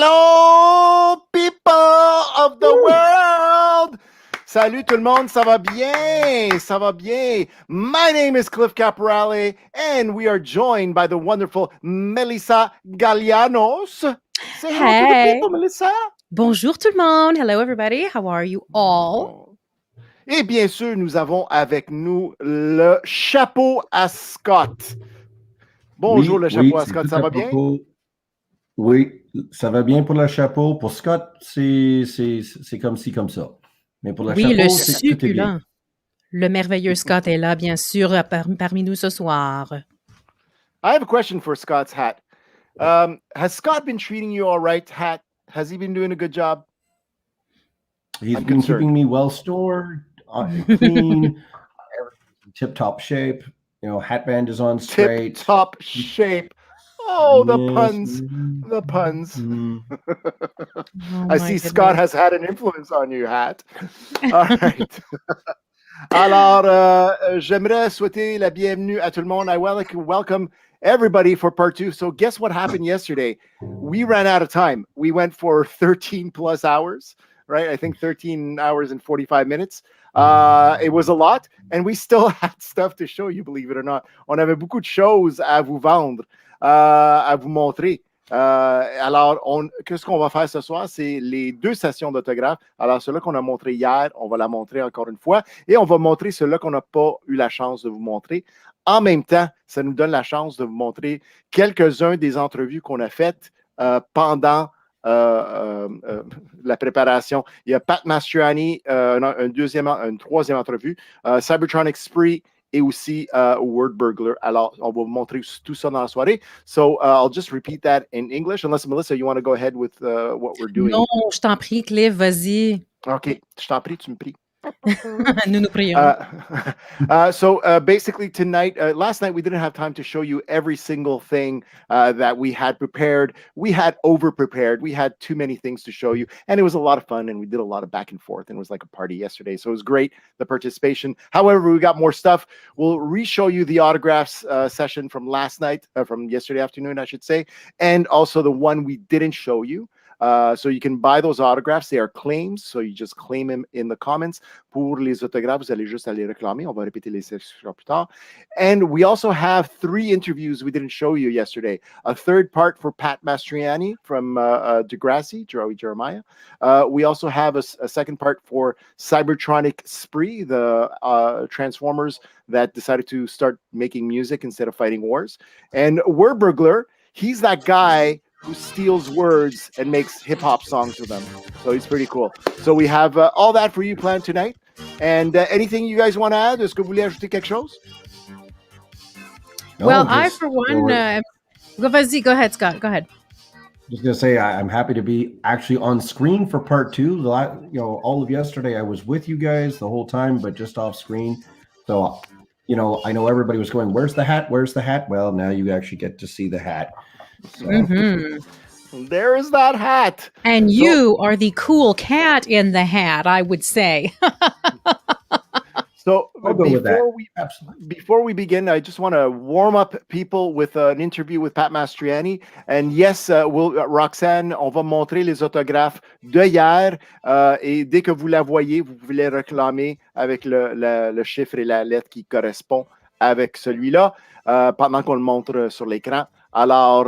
Hello, people of the world! Salut tout le monde, ça va bien? Ça va bien? My name is Cliff Caporale, and we are joined by the wonderful Melissa Gallianos. Say hello to the people, Melissa. Bonjour tout le monde. Hello, everybody. How are you all? Et bien sûr, nous avons avec nous le chapeau à Scott. Bonjour, le chapeau à Scott, ça va bien? Oui, ça va bien pour le chapeau. Pour Scott, c'est comme ci, comme ça. Mais pour le chapeau, le tout est bien. succulent. Le merveilleux Scott est là, bien sûr, parmi nous ce soir. I have a question for Scott's hat. Has Scott been treating you all right, hat? Has he been doing a good job? He's been keeping me well stored, clean, tip-top shape. You know, hatband is on straight. Tip-top shape. Oh, the puns. The puns. Oh, I see Scott has had an influence on you, Hat. All right. Alors, j'aimerais souhaiter la bienvenue à tout le monde. I welcome everybody for part 2. So guess what happened yesterday? We ran out of time. We went for 13 plus hours, right? I think 13 hours and 45 minutes. It was a lot, and we still had stuff to show you, believe it or not. On avait beaucoup de choses à vous vendre. À vous montrer. Alors, qu'est-ce qu'on va faire ce soir? C'est les 2 sessions d'autographe. Alors, ceux-là qu'on a montré hier, on va la montrer encore une fois. Et on va montrer ceux-là qu'on n'a pas eu la chance de vous montrer. En même temps, ça nous donne la chance de vous montrer quelques-uns des entrevues qu'on a faites pendant la préparation. Il y a Pat Mastroianni, une troisième entrevue, Cybertronic Spree, et aussi Wordburglar. Alors, on va vous montrer tout ça dans la soirée. So, I'll just repeat that in English, unless, Melissa, you want to go ahead with what we're doing. Non, je t'en prie, Cliff, vas-y. OK, je t'en prie, tu me pries. Nous prions. So basically tonight, last night we didn't have time to show you every single thing that we had prepared. We had over-prepared. We had too many things to show you. And it was a lot of fun, and we did a lot of back and forth, and it was like a party yesterday. So it was great, the participation. However, we got more stuff. We'll re-show you the autographs session from last night, from yesterday afternoon, I should say, and also the one we didn't show you. So you can buy those autographs. They are claims, so you just claim them in the comments. Pour les autographes, vous allez juste aller réclamer. On va répéter les sessions plus tard. And we also have 3 interviews we didn't show you yesterday. A third part for Pat Mastroianni from Degrassi, Jeremiah. We also have a second part for Cybertronic Spree, the Transformers that decided to start making music instead of fighting wars. And Wordburglar, he's that guy who steals words and makes hip-hop songs with them. So he's pretty cool. So we have all that for you planned tonight. And anything you guys want to add? Est-ce que vous voulez ajouter quelque chose? No, Well, I, for one, go ahead, Scott. Go ahead. Just going to say, I'm happy to be actually on screen for part 2. You know, all of yesterday I was with you guys the whole time, but just off screen. So, you know, I know everybody was going, where's the hat? Where's the hat? Well, now you actually get to see the hat. So. There is that hat. And you are the cool cat in the hat, I would say. So I'll go with that. Before we begin, I just want to warm up people with an interview with Pat Mastroianni. And yes, Roxane, on va montrer les autographes de hier. Et dès que vous la voyez, vous pouvez les réclamer avec le chiffre et la lettre qui correspond avec celui-là pendant qu'on le montre sur l'écran. Alors,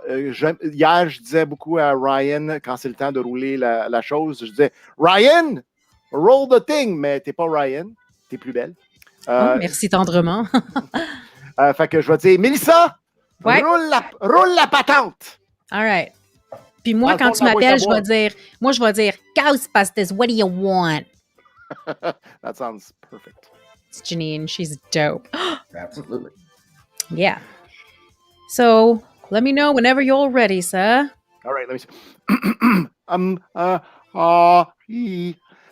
hier, je disais beaucoup à Ryan, quand c'est le temps de rouler la chose, je disais, Ryan, roll the thing, mais t'es pas Ryan, t'es plus belle. Merci tendrement. Fait que je vais dire, Melissa, ouais. roule la patente. All right. Puis moi, quand tu m'appelles, je vais dire, Ghostbusters, what do you want? That sounds perfect. It's Janine, she's dope. Absolutely. Yeah. So, let me know whenever you're ready, sir. All right, let me see.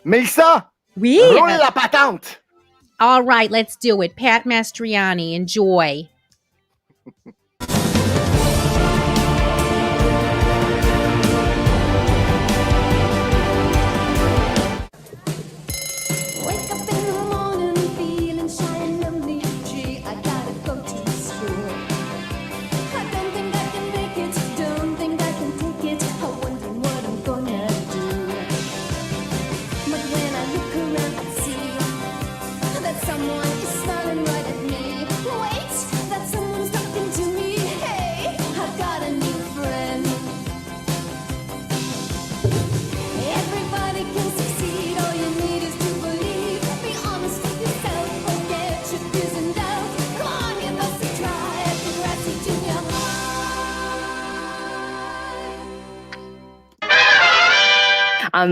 Melissa! Oui! Roule la patente! All right, let's do it. Pat Mastroianni, enjoy. Don't think I can take it. I wonder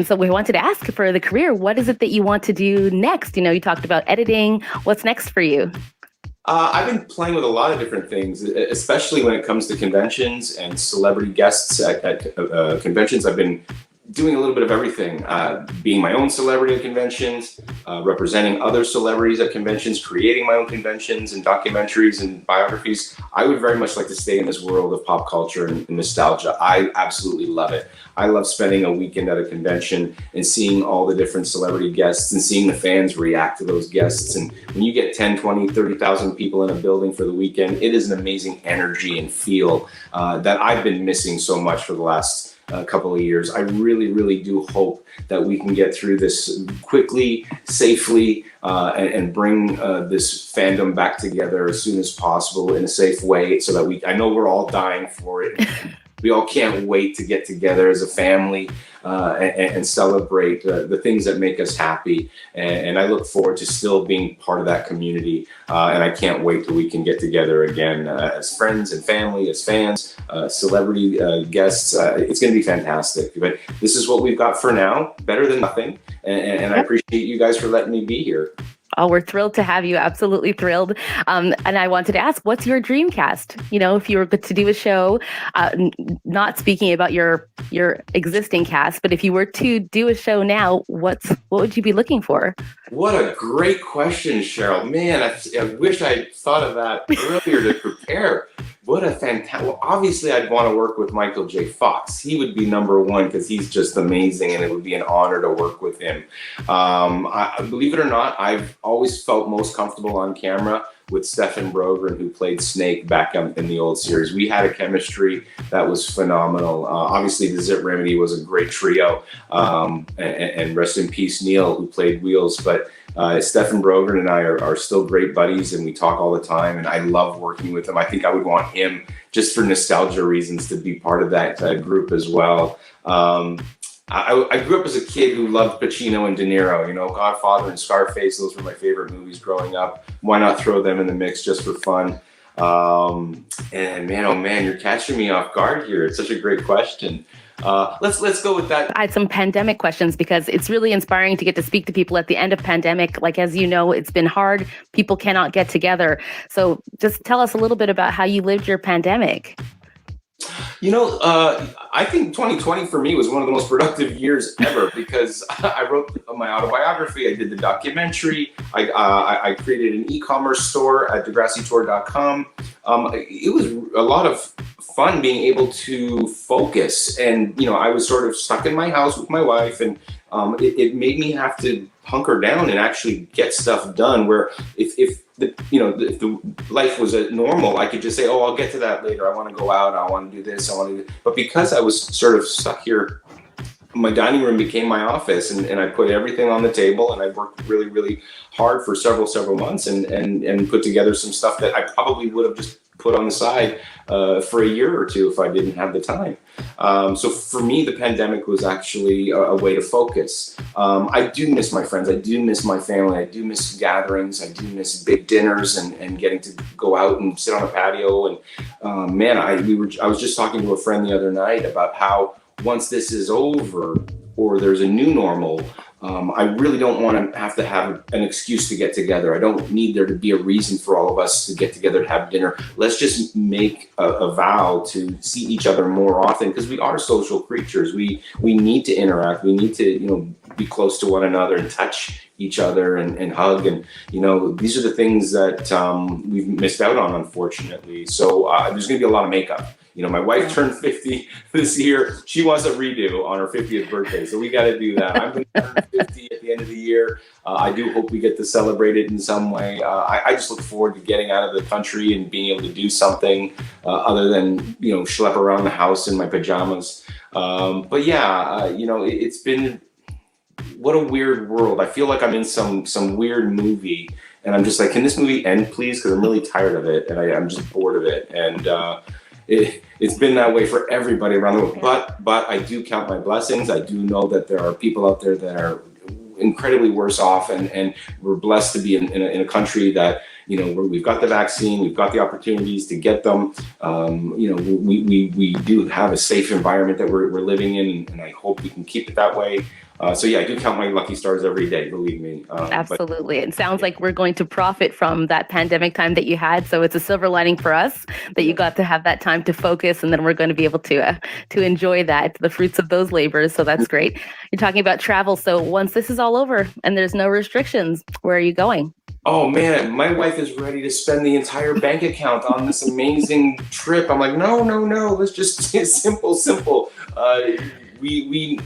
So we wanted to ask for the career, what is it that you want to do next? You know, you talked about editing. What's next for you? I've been playing with a lot of different things, especially when it comes to conventions and celebrity guests at conventions. I've been doing a little bit of everything, being my own celebrity at conventions, representing other celebrities at conventions, creating my own conventions and documentaries and biographies. I would very much like to stay in this world of pop culture and nostalgia. I absolutely love it. I love spending a weekend at a convention and seeing all the different celebrity guests and seeing the fans react to those guests. And when you get 10, 20, 30,000 people in a building for the weekend, it is an amazing energy and feel that I've been missing so much for the last couple of years. I really, really do hope that we can get through this quickly, safely, and bring this fandom back together as soon as possible in a safe way, so that I know we're all dying for it. We all can't wait to get together as a family and celebrate the things that make us happy. And I look forward to still being part of that community. And I can't wait till we can get together again as friends and family, as fans, celebrity guests. It's going to be fantastic. But this is what we've got for now. Better than nothing. And I appreciate you guys for letting me be here. Oh, we're thrilled to have you. Absolutely thrilled. And I wanted to ask, what's your dream cast? You know, if you were to do a show, not speaking about your existing cast, but if you were to do a show now, what would you be looking for? What a great question, Cheryl. Man, I wish I'd thought of that earlier to prepare. What a fantastic, well, obviously I'd want to work with Michael J. Fox. He would be number one because he's just amazing, and it would be an honor to work with him. Believe it or not, I've always felt most comfortable on camera with Stephen Brogren, who played Snake back in the old series. We had a chemistry that was phenomenal. Obviously, the Zit Remedy was a great trio, and rest in peace, Neil, who played Wheels. But Stephen Brogren and I are still great buddies, and we talk all the time, and I love working with him. I think I would want him, just for nostalgia reasons, to be part of that group as well. I grew up as a kid who loved Pacino and De Niro. You know, Godfather and Scarface, those were my favorite movies growing up. Why not throw them in the mix just for fun? And man, oh man, you're catching me off guard here. It's such a great question. Let's go with that. I had some pandemic questions because it's really inspiring to get to speak to people at the end of pandemic. Like, as you know, it's been hard. People cannot get together. So just tell us a little bit about how you lived your pandemic. You know, I think 2020 for me was one of the most productive years ever because I wrote my autobiography, I did the documentary, I created an e-commerce store at degrassitour.com. It was a lot of fun being able to focus, and, you know, I was sort of stuck in my house with my wife, and it made me have to hunker down and actually get stuff done, where if the life was normal, I could just say, oh, I'll get to that later. I want to go out. I want to do this. But because I was sort of stuck here, my dining room became my office, and I put everything on the table, and I worked really, really hard for several months and put together some stuff that I probably would have just put on the side for a year or two if I didn't have the time. So for me, the pandemic was actually a way to focus. I do miss my friends. I do miss my family. I do miss gatherings. I do miss big dinners and getting to go out and sit on a patio. And man, I was just talking to a friend the other night about how once this is over, or there's a new normal, I really don't want to have an excuse to get together. I don't need there to be a reason for all of us to get together to have dinner. Let's just make a vow to see each other more often, because we are social creatures. We need to interact. We need to, be close to one another and touch each other and hug. And, these are the things that we've missed out on, unfortunately. So there's going to be a lot of makeup. My wife turned 50 this year. She wants a redo on her 50th birthday. So we got to do that. I'm going to turn 50 at the end of the year. I do hope we get to celebrate it in some way. I just look forward to getting out of the country and being able to do something other than, schlep around the house in my pajamas. But yeah, it's been, what a weird world. I feel like I'm in some weird movie. And I'm just like, can this movie end, please? Because I'm really tired of it. And I'm just bored of it. And it's been that way for everybody around the world. But I do count my blessings. I do know that there are people out there that are incredibly worse off. And we're blessed to be in a country that, we've got the vaccine, we've got the opportunities to get them. We do have a safe environment that we're living in, and I hope we can keep it that way. So yeah, I do count my lucky stars every day, believe me. Absolutely. It sounds like we're going to profit from that pandemic time that you had. So it's a silver lining for us that you got to have that time to focus, and then we're going to be able to enjoy the fruits of those labors. So that's great. You're talking about travel. So once this is all over and there's no restrictions, where are you going? Oh man, my wife is ready to spend the entire bank account on this amazing trip. I'm like, no, let's just simple. We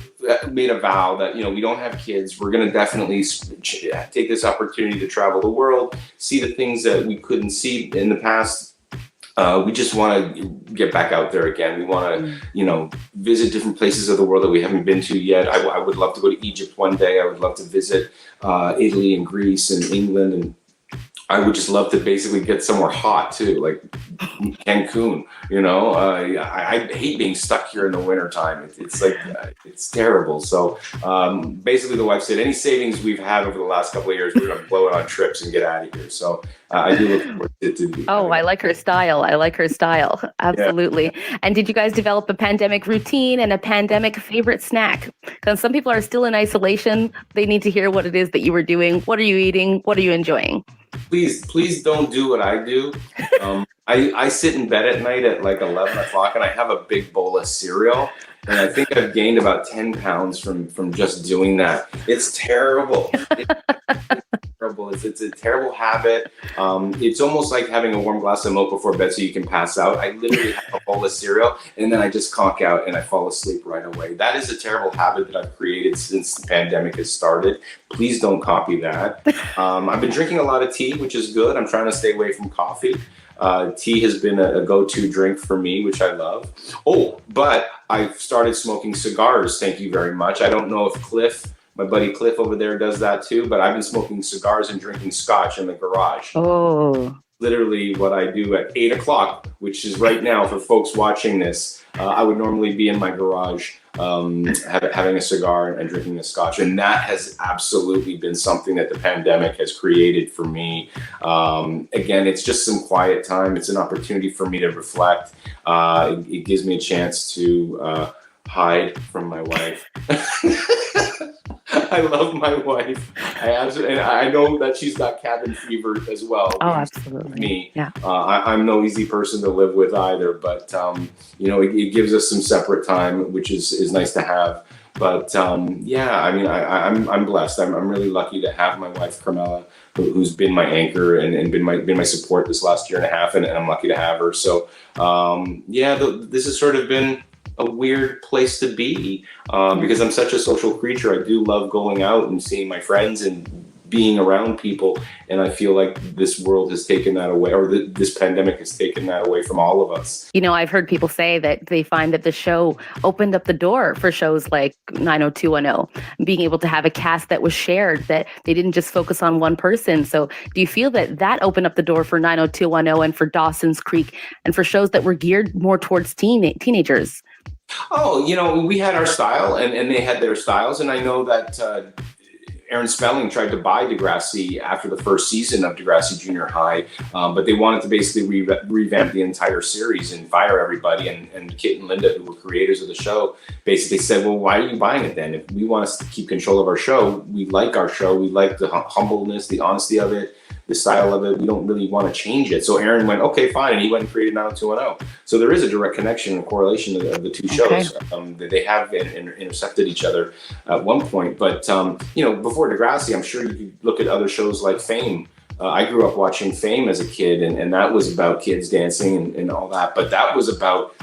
made a vow that, we don't have kids. We're going to definitely take this opportunity to travel the world, see the things that we couldn't see in the past. We just want to get back out there again. We want to, visit different places of the world that we haven't been to yet. I would love to go to Egypt one day. I would love to visit Italy and Greece and England, and I would just love to basically get somewhere hot too, like Cancun. I hate being stuck here in the wintertime. It's like it's terrible. So basically, the wife said any savings we've had over the last couple of years, we're going to blow it on trips and get out of here. So I do look forward to. I like her style. Absolutely. Yeah. And did you guys develop a pandemic routine and a pandemic favorite snack? Because some people are still in isolation. They need to hear what it is that you were doing. What are you eating? What are you enjoying? Please don't do what I do. I sit in bed at night at like 11 o'clock and I have a big bowl of cereal. And I think I've gained about 10 pounds from just doing that. It's terrible. It's a terrible habit. It's almost like having a warm glass of milk before bed so you can pass out. I literally have a bowl of cereal and then I just conk out and I fall asleep right away. That is a terrible habit that I've created since the pandemic has started. Please don't copy that. I've been drinking a lot of tea, which is good. I'm trying to stay away from coffee. Tea has been a go-to drink for me, which I love. Oh, but I've started smoking cigars. Thank you very much. I don't know if my buddy Cliff over there does that too, but I've been smoking cigars and drinking scotch in the garage. Oh. Literally what I do at 8 o'clock, which is right now for folks watching this. I would normally be in my garage having a cigar and drinking a scotch. And that has absolutely been something that the pandemic has created for me. Again, it's just some quiet time. It's an opportunity for me to reflect. It gives me a chance to hide from my wife. I love my wife. And I know that she's got cabin fever as well. Oh, absolutely. Me. Yeah. I'm no easy person to live with either, but it gives us some separate time, which is nice to have. But I'm blessed. I'm really lucky to have my wife Carmela, who's been my anchor and been my support this last year and a half, and I'm lucky to have her. So this has sort of been a weird place to be because I'm such a social creature. I do love going out and seeing my friends and being around people, and I feel like this world has taken that away, or this pandemic has taken that away from all of us. I've heard people say that they find that the show opened up the door for shows like 90210, being able to have a cast that was shared, that they didn't just focus on one person. So do you feel that opened up the door for 90210 and for Dawson's Creek and for shows that were geared more towards teenagers? Oh, we had our style and they had their styles. And I know that Aaron Spelling tried to buy Degrassi after the first season of Degrassi Junior High, but they wanted to basically revamp the entire series and fire everybody. And Kit and Linda, who were creators of the show, basically said, well, why are you buying it then? If we want to keep control of our show, we like our show. We like the humbleness, the honesty of it, the style of it. We don't really want to change it. So Aaron went, okay, fine. And he went and created 90210. So there is a direct connection and correlation of the two shows. They have intersected each other at one point. But, before Degrassi, I'm sure you could look at other shows like Fame. I grew up watching Fame as a kid, and that was about kids dancing and all that. But that was about,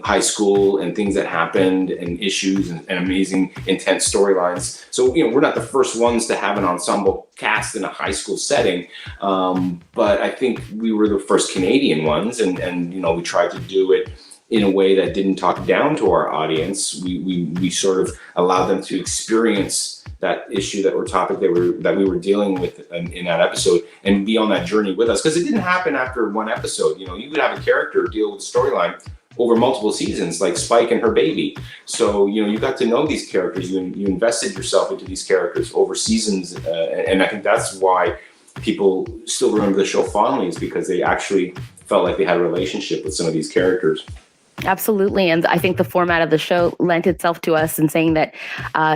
high school and things that happened and issues and amazing, intense storylines. So, we're not the first ones to have an ensemble cast in a high school setting. But I think we were the first Canadian ones. And we tried to do it in a way that didn't talk down to our audience. We sort of allowed them to experience that issue, topic that we were dealing with in that episode, and be on that journey with us. Because it didn't happen after one episode. You would have a character deal with the storyline over multiple seasons, like Spike and her baby. So you got to know these characters. You invested yourself into these characters over seasons, and I think that's why people still remember the show fondly is because they actually felt like they had a relationship with some of these characters. Absolutely. And I think the format of the show lent itself to us in saying that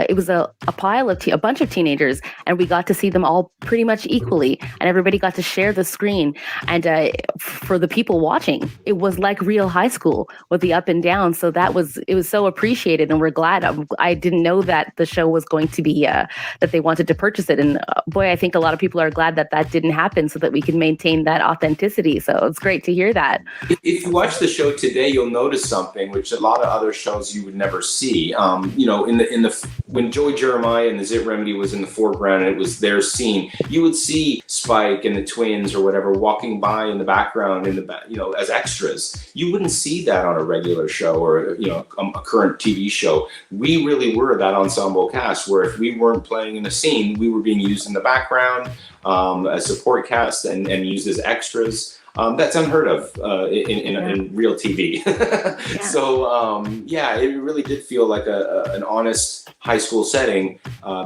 it was a pile of a bunch of teenagers, and we got to see them all pretty much equally, and everybody got to share the screen. And for the people watching, it was like real high school with the up and down. So it was so appreciated, and we're glad. I didn't know that the show was going to be, that they wanted to purchase it. And boy, I think a lot of people are glad that didn't happen so that we can maintain that authenticity. So it's great to hear that. If you watch the show today, you'll notice something which a lot of other shows you would never see. You know, in the when Joey Jeremiah and the Zit Remedy was in the foreground and it was their scene, you would see Spike and the twins or whatever walking by in the background as extras. You wouldn't see that on a regular show or a current TV show. We really were that ensemble cast where if we weren't playing in a scene, we were being used in the background, as support cast and used as extras. That's unheard of in real TV. Yeah. So it really did feel like an honest high school setting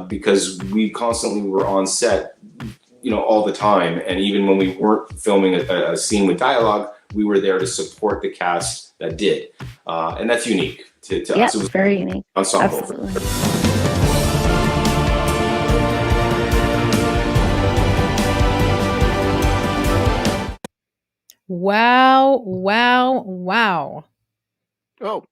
because we constantly were on set, all the time. And even when we weren't filming a scene with dialogue, we were there to support the cast that did. And that's unique to us. It was very unique. Ensemble. Absolutely. Wow, wow, wow. Oh.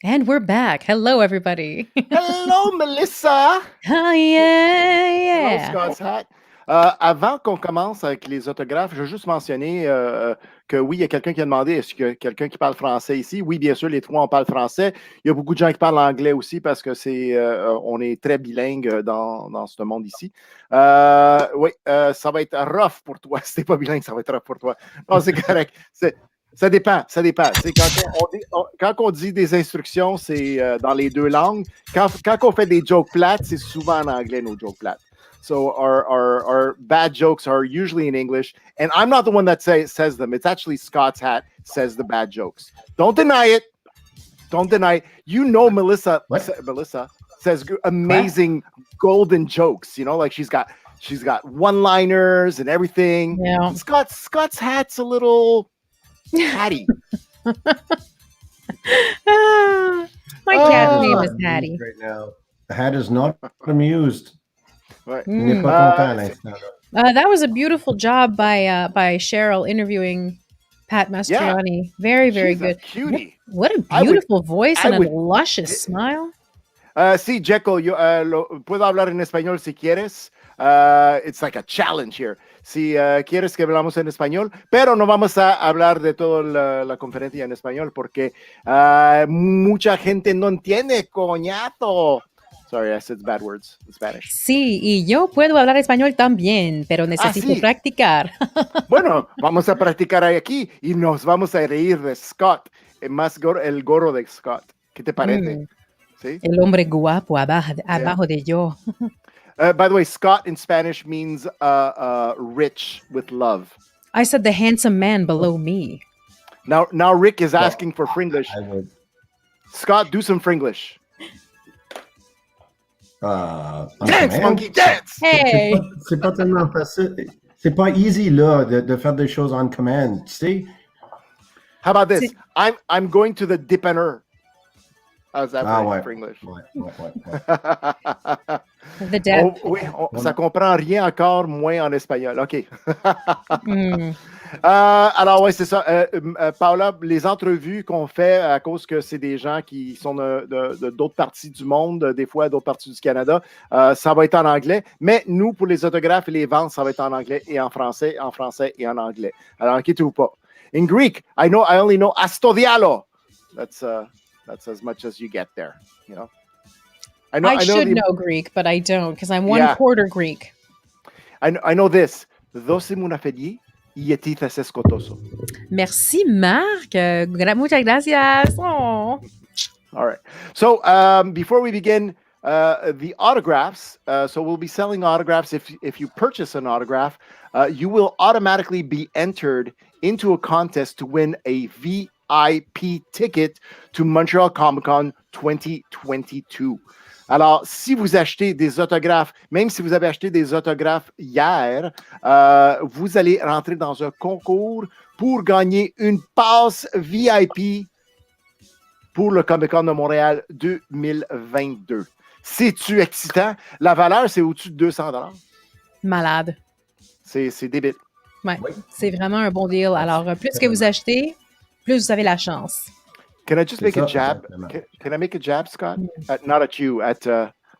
And we're back. Hello, everybody. Hello, Melissa. Oh, yeah. Hello, Scott's Hat. Avant qu'on commence avec les autographes, je veux juste mentionner que oui, il y a quelqu'un qui a demandé est-ce qu'il y a quelqu'un qui parle français ici? Oui, bien sûr, les trois, on parle français. Il y a beaucoup de gens qui parlent anglais aussi parce que on est très bilingue dans ce monde ici. Oui, ça va être rough pour toi. Si t'es pas bilingue, ça va être rough pour toi. Non, c'est correct. Ça dépend. C'est quand on dit des instructions, c'est dans les deux langues. Quand on fait des jokes plates, c'est souvent en anglais, nos jokes plates. So our bad jokes are usually in English, and I'm not the one that says them. It's actually Scott's Hat says the bad jokes. Don't deny it. Melissa. Melissa says amazing golden jokes. Like she's got one-liners and everything. Yeah. Scott's Hat's a little Hattie. My cat's name is Hattie. Right now, the Hat is not amused. Right. That was a beautiful job by Cheryl interviewing Pat Mastroianni. Yeah. Very, very She's good. A cutie. What a beautiful voice and a luscious smile. Sí, Jekyll, puedo hablar en español si quieres. It's like a challenge here. Si quieres que hablamos en español, pero no vamos a hablar de toda la conferencia en español porque mucha gente no entiende, coñato. Sorry, I said bad words in Spanish. Sí, y yo puedo hablar español también, pero necesito practicar. Bueno, vamos a practicar aquí y nos vamos a reír de Scott, el gorro de Scott. ¿Qué te parece? ¿Sí? El hombre guapo abajo de yo. By the way, Scott in Spanish means rich with love. I said the handsome man below me. Now Rick is asking for Fringlish. Scott, do some Fringlish. Dance, monkey, dance! Hey! C'est pas tellement facile. C'est pas easy là de faire des choses on command, tu sais? How about this? I'm going to the dipper. How's that for English? The depth. Ça comprend rien encore, moins en espagnol. OK. Alors, ouais, c'est ça. Paula, les entrevues qu'on fait à cause que c'est des gens qui sont de d'autres parties du monde, des fois d'autres parties du Canada, ça va être en anglais. Mais nous, pour les autographes et les ventes, ça va être en anglais et en français et en anglais. Alors, inquiétez-vous pas. In Greek, I only know astodialo. That's as much as you get there, I should know Greek, but I don't because I'm one quarter Greek. I know this. Δώσε μου να φεγγεί, γιατί θα σε σκοτώσω. Merci, Marc. Muchas gracias. Oh. All right. So before we begin, the autographs. So we'll be selling autographs. If you purchase an autograph, you will automatically be entered into a contest to win a VIP ticket to Montreal Comic Con 2022. Alors, si vous achetez des autographes, même si vous avez acheté des autographes hier, vous allez rentrer dans un concours pour gagner une passe VIP pour le Comic-Con de Montréal 2022. C'est-tu excitant? La valeur, c'est au-dessus de 200 $. Malade. C'est débile. Ouais, c'est vraiment un bon deal. Alors, plus que vous achetez, plus vous avez la chance. Can I just make a jab? Can I make a jab, Scott? Not at you, at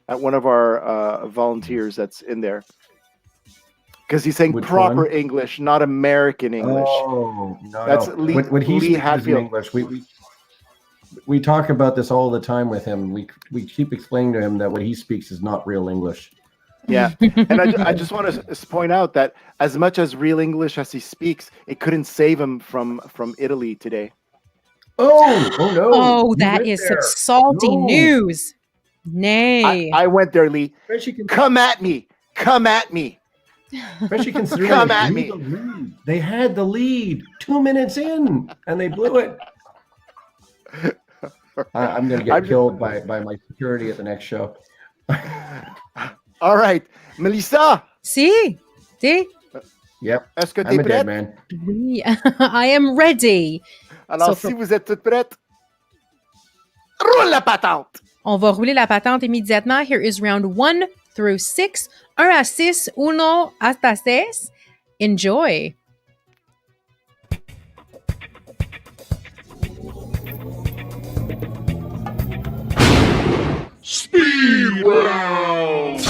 one of our volunteers that's in there. Because he's saying proper English, not American English. Oh, no. That's Lee, when he speaks in English, we talk about this all the time with him. We keep explaining to him that what he speaks is not real English. Yeah, and I just want to point out that as much as real English as he speaks, it couldn't save him from Italy today. Oh no! Oh, that is some salty news. Nay, I went there, Lee. Come at me! Come at me! Especially considering come at me! They had the lead 2 minutes in, and they blew it. I'm going to get killed by my security at the next show. All right, Melissa. Si, Yep. Est-ce que t'es prête? Man. Oui, I am ready. Alors, si vous êtes toutes prêtes, roule la patente. On va rouler la patente immédiatement. Here is round 1 through 6. 1 à 6, 1 hasta 6. Enjoy. Speed round!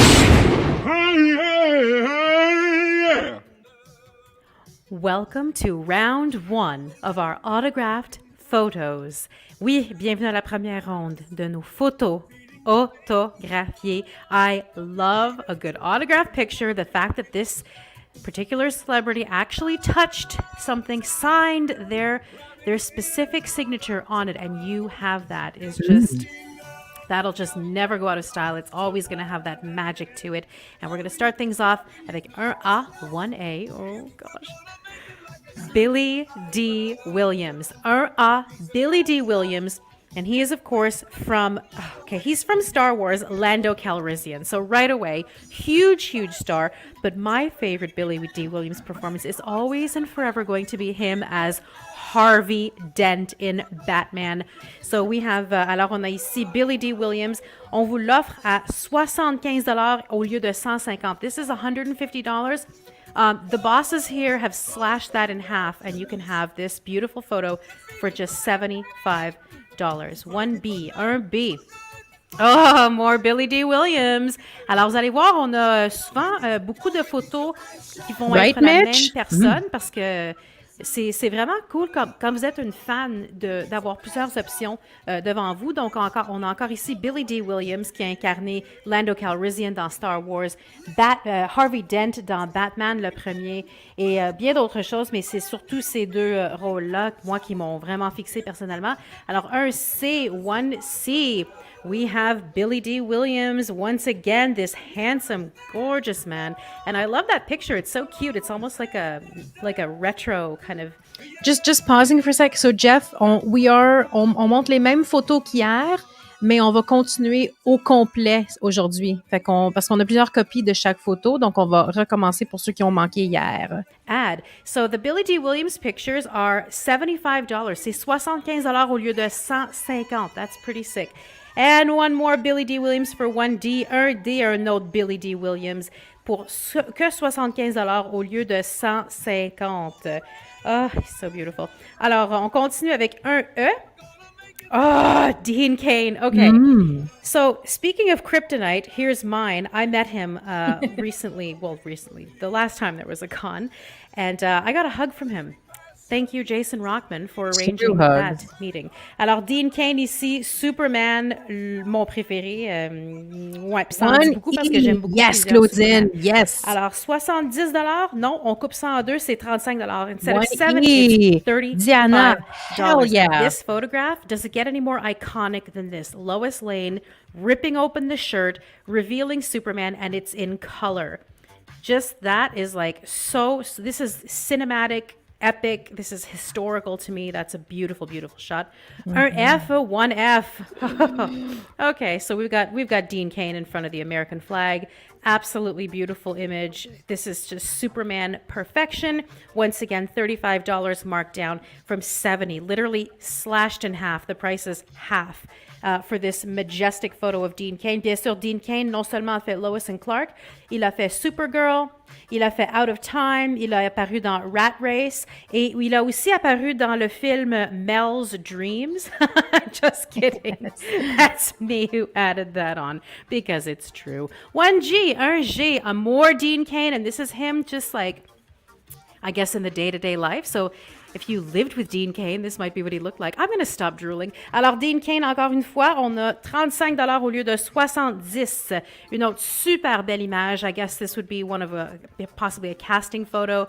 Welcome to round 1 of our autographed photos. Oui, bienvenue à la première ronde de nos photos autographiées. I love a good autograph picture. The fact that this particular celebrity actually touched something, signed their specific signature on it, and you have that is just... That'll just never go out of style. It's always going to have that magic to it. And we're going to start things off avec 1A, 1A. Oh, gosh. Billy D. Williams. 1A, Billy D. Williams. And he is, of course, he's from Star Wars, Lando Calrissian. So right away, huge star. But my favorite Billy D. Williams performance is always and forever going to be him as Harvey Dent in Batman. So we have, alors on a ici Billy D. Williams. On vous l'offre à $75 au lieu de $150. This is $150. The bosses here have slashed that in half, and you can have this beautiful photo for just $75. 1B, 1B. Oh, more Billy D. Williams. Alors, vous allez voir, on a souvent beaucoup de photos qui vont être la même personne parce que c'est vraiment cool quand vous êtes une fan d'avoir plusieurs options devant vous. Donc, on a encore ici Billy D. Williams qui a incarné Lando Calrissian dans Star Wars, Harvey Dent dans Batman le premier et bien d'autres choses, mais c'est surtout ces deux rôles-là, moi, qui m'ont vraiment fixé personnellement. Alors, 1C, we have Billy D. Williams once again, this handsome, gorgeous man, and I love that picture. It's so cute. It's almost like a retro kind of. Just pausing for a sec. So Jeff, on montre les mêmes photos qu'hier, mais on va continuer au complet aujourd'hui. Parce qu'on a plusieurs copies de chaque photo, donc on va recommencer pour ceux qui ont manqué hier. So the Billy D. Williams pictures are $75. C'est $75 au lieu de $150. That's pretty sick. And one more Billy D. Williams for 1D, un autre Billy D. Williams pour que $75 au lieu de $150. Oh, he's so beautiful. Alors, on continue avec un E. Oh, Dean Cain. Okay. So, speaking of kryptonite, here's mine. I met him recently, the last time there was a con, and I got a hug from him. Thank you, Jason Rockman, for arranging that meeting. Alors, Dean Cain ici, Superman, mon préféré. Ouais, puis ça en dit beaucoup parce que j'aime beaucoup. Yes, Claudine, yes. Alors, $70, non, on coupe ça en deux, c'est $35. Instead of $70, it's $35. Diana, hell yeah. This photograph, does it get any more iconic than this? Lois Lane ripping open the shirt, revealing Superman, and it's in color. Just that is like so this is cinematic epic. This is historical to me. That's a beautiful, beautiful shot. Un F, one F. Okay, so we've got Dean Cain in front of the American flag. Absolutely beautiful image. This is just Superman perfection. Once again, $35 marked down from $70, literally slashed in half. The price is half. For this majestic photo of Dean Cain. Bien sûr, Dean Cain non seulement a fait Lois and Clark, il a fait Supergirl, il a fait Out of Time, il a apparu dans Rat Race, et il a aussi apparu dans le film Mel's Dreams. Just kidding. That's me who added that on because it's true. 1G, un G, a more Dean Cain, and this is him just like, I guess, in the day-to-day life. So if you lived with Dean Cain, this might be what he looked like. I'm going to stop drooling. Alors, Dean Cain, encore une fois, on a $35 au lieu de 70. Une autre super belle image. I guess this would be one of possibly a casting photo.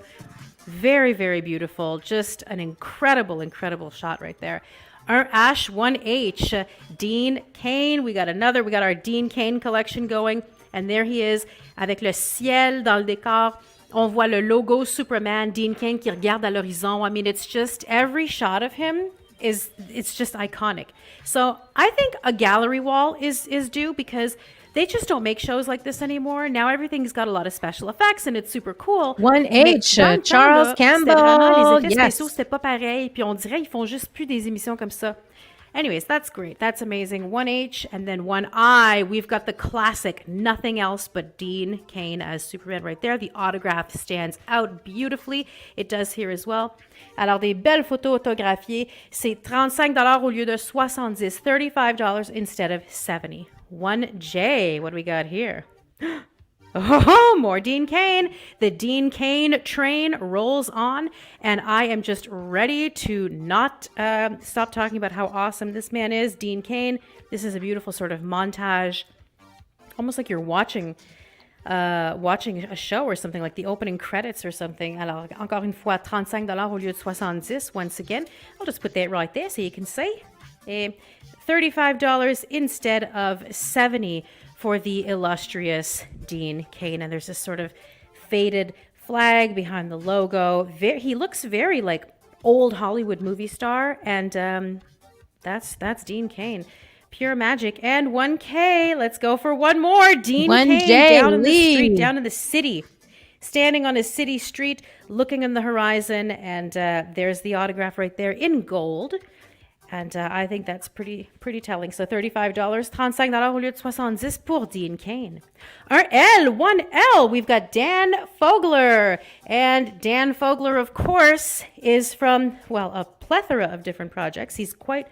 Very, very beautiful. Just an incredible, incredible shot right there. Un H, one H, Dean Cain. We got our Dean Cain collection going. And there he is, avec le ciel dans le décor. On voit le logo Superman, Dean Cain qui regarde à l'horizon. I mean, it's just every shot of him it's just iconic. So I think a gallery wall is due because they just don't make shows like this anymore. Now everything's got a lot of special effects and it's super cool. 1H, Charles Campbell. Vraiment, les effets Yes. spéciaux, c'était pas pareil. Puis on dirait ils font juste plus des émissions comme ça. Anyways, that's great. That's amazing. 1H and then 1I. We've got the classic, nothing else but Dean Cain as Superman right there. The autograph stands out beautifully. It does here as well. Alors, des belles photos autographiées. C'est $35 au lieu de 70. $35 instead of 70. 1J. What do we got here? Oh, more Dean Cain. The Dean Cain train rolls on, and I am just ready to not stop talking about how awesome this man is. Dean Cain. This is a beautiful sort of montage, almost like you're watching a show or something, like the opening credits or something. Alors, encore une fois, $35 au lieu de 70. Once again, I'll just put that right there so you can see. $35 instead of 70 for the illustrious Dean Cain. And there's this sort of faded flag behind the logo. He looks very like old Hollywood movie star. And that's Dean Cain. Pure magic. And 1K. Let's go for one more. Dean Cain down in the street, down in the city. Standing on a city street, looking in the horizon. And there's the autograph right there in gold. And I think that's pretty telling. So $35, $35 au lieu de 70 pour Dean Cain. Un L, one L, we've got Dan Fogler. And Dan Fogler, of course, is from, well, a plethora of different projects. He's quite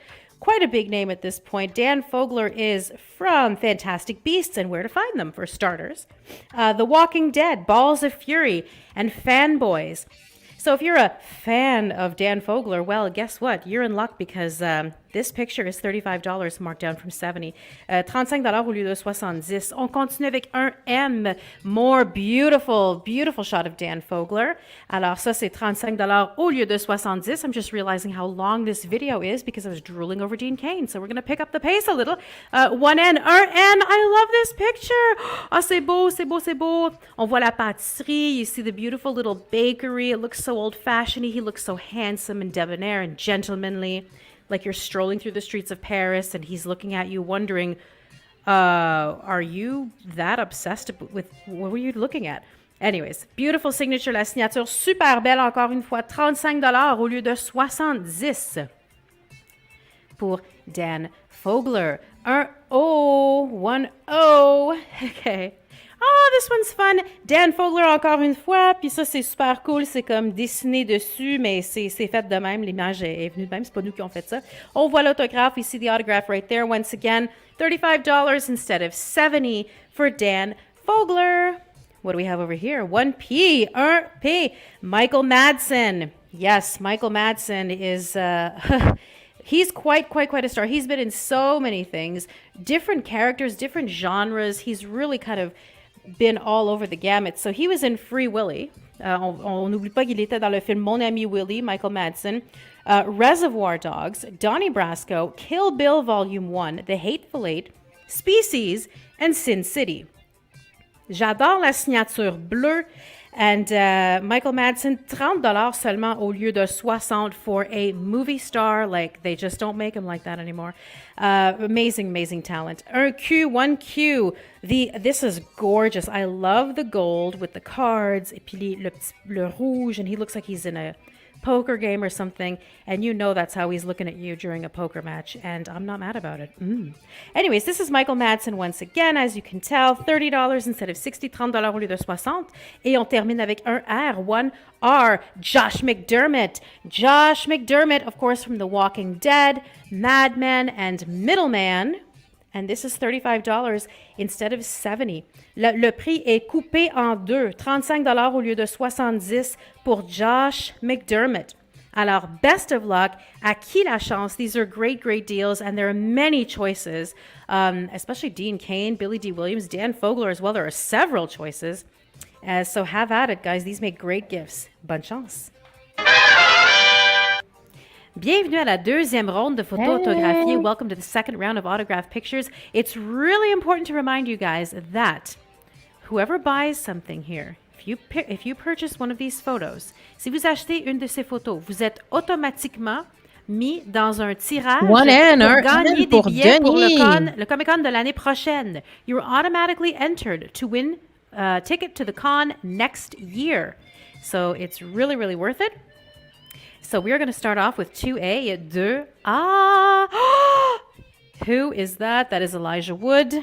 a big name at this point. Dan Fogler is from Fantastic Beasts and Where to Find Them, for starters. The Walking Dead, Balls of Fury, and Fanboys. So if you're a fan of Dan Fogler, well, guess what? You're in luck because this picture is $35 marked down from 70. $35 au lieu de 70. On continue avec un M. More beautiful, beautiful shot of Dan Fogler. Alors ça, c'est $35 au lieu de 70. I'm just realizing how long this video is because I was drooling over Dean Cain. So we're going to pick up the pace a little. One N, un N. I love this picture. Ah, c'est beau, c'est beau, c'est beau. On voit la pâtisserie. You see the beautiful little bakery. It looks so old-fashioned. He looks so handsome and debonair and gentlemanly. Like you're strolling through the streets of Paris and he's looking at you wondering, are you that obsessed with what were you looking at? Anyways, beautiful signature, la signature super belle encore une fois, $35 au lieu de 70 pour Dan Fogler. Un O, one O. Okay. Oh, this one's fun. Dan Fogler encore une fois. Puis ça, c'est super cool. C'est comme dessiné dessus, mais c'est fait de même. L'image est venue de même. C'est pas nous qui ont fait ça. On voit l'autographe. We see the autograph right there. Once again, $35 instead of 70 for Dan Fogler. What do we have over here? 1P, 1P. Michael Madsen. Yes, Michael Madsen is... He's quite a star. He's been in so many things. Different characters, different genres. He's really kind of been all over the gamut. So he was in Free Willy. On n'oublie pas qu'il était dans le film Mon Ami Willie, Michael Madsen. Reservoir Dogs, Donnie Brasco, Kill Bill Volume 1, The Hateful Eight, Species, and Sin City. J'adore la signature bleue. And Michael Madsen, $30 seulement au lieu de 60 for a movie star. Like, they just don't make him like that anymore. Amazing, amazing talent. Un Q, 1Q. This is gorgeous. I love the gold with the cards. Et puis le rouge, and he looks like he's in a poker game or something, and you know that's how he's looking at you during a poker match, and I'm not mad about it. Anyways, this is Michael Madsen once again, as you can tell, $30 instead of 60, $30 au lieu de 60, et on termine avec un R, 1R, Josh McDermott. Josh McDermott, of course, from The Walking Dead, Mad Men, and Middleman. And this is $35 instead of 70. Le prix est coupé en deux, $35 au lieu de 70 pour Josh McDermott. Alors, best of luck. À qui la chance? These are great, great deals, and there are many choices, especially Dean Cain, Billy D. Williams, Dan Fogler as well. There are several choices. So have at it, guys. These make great gifts. Bonne chance. Bienvenue à la deuxième ronde de photos autographiées. Welcome to the second round of autographed pictures. It's really important to remind you guys that whoever buys something here, if you purchase one of these photos, si vous achetez une de ces photos, vous êtes automatiquement mis dans un tirage pour gagner des billets pour le Comic-Con de l'année prochaine. You're automatically entered to win a ticket to the con next year. So it's really, really worth it. So we are going to start off with 2A, 2A. Who is that? That is Elijah Wood.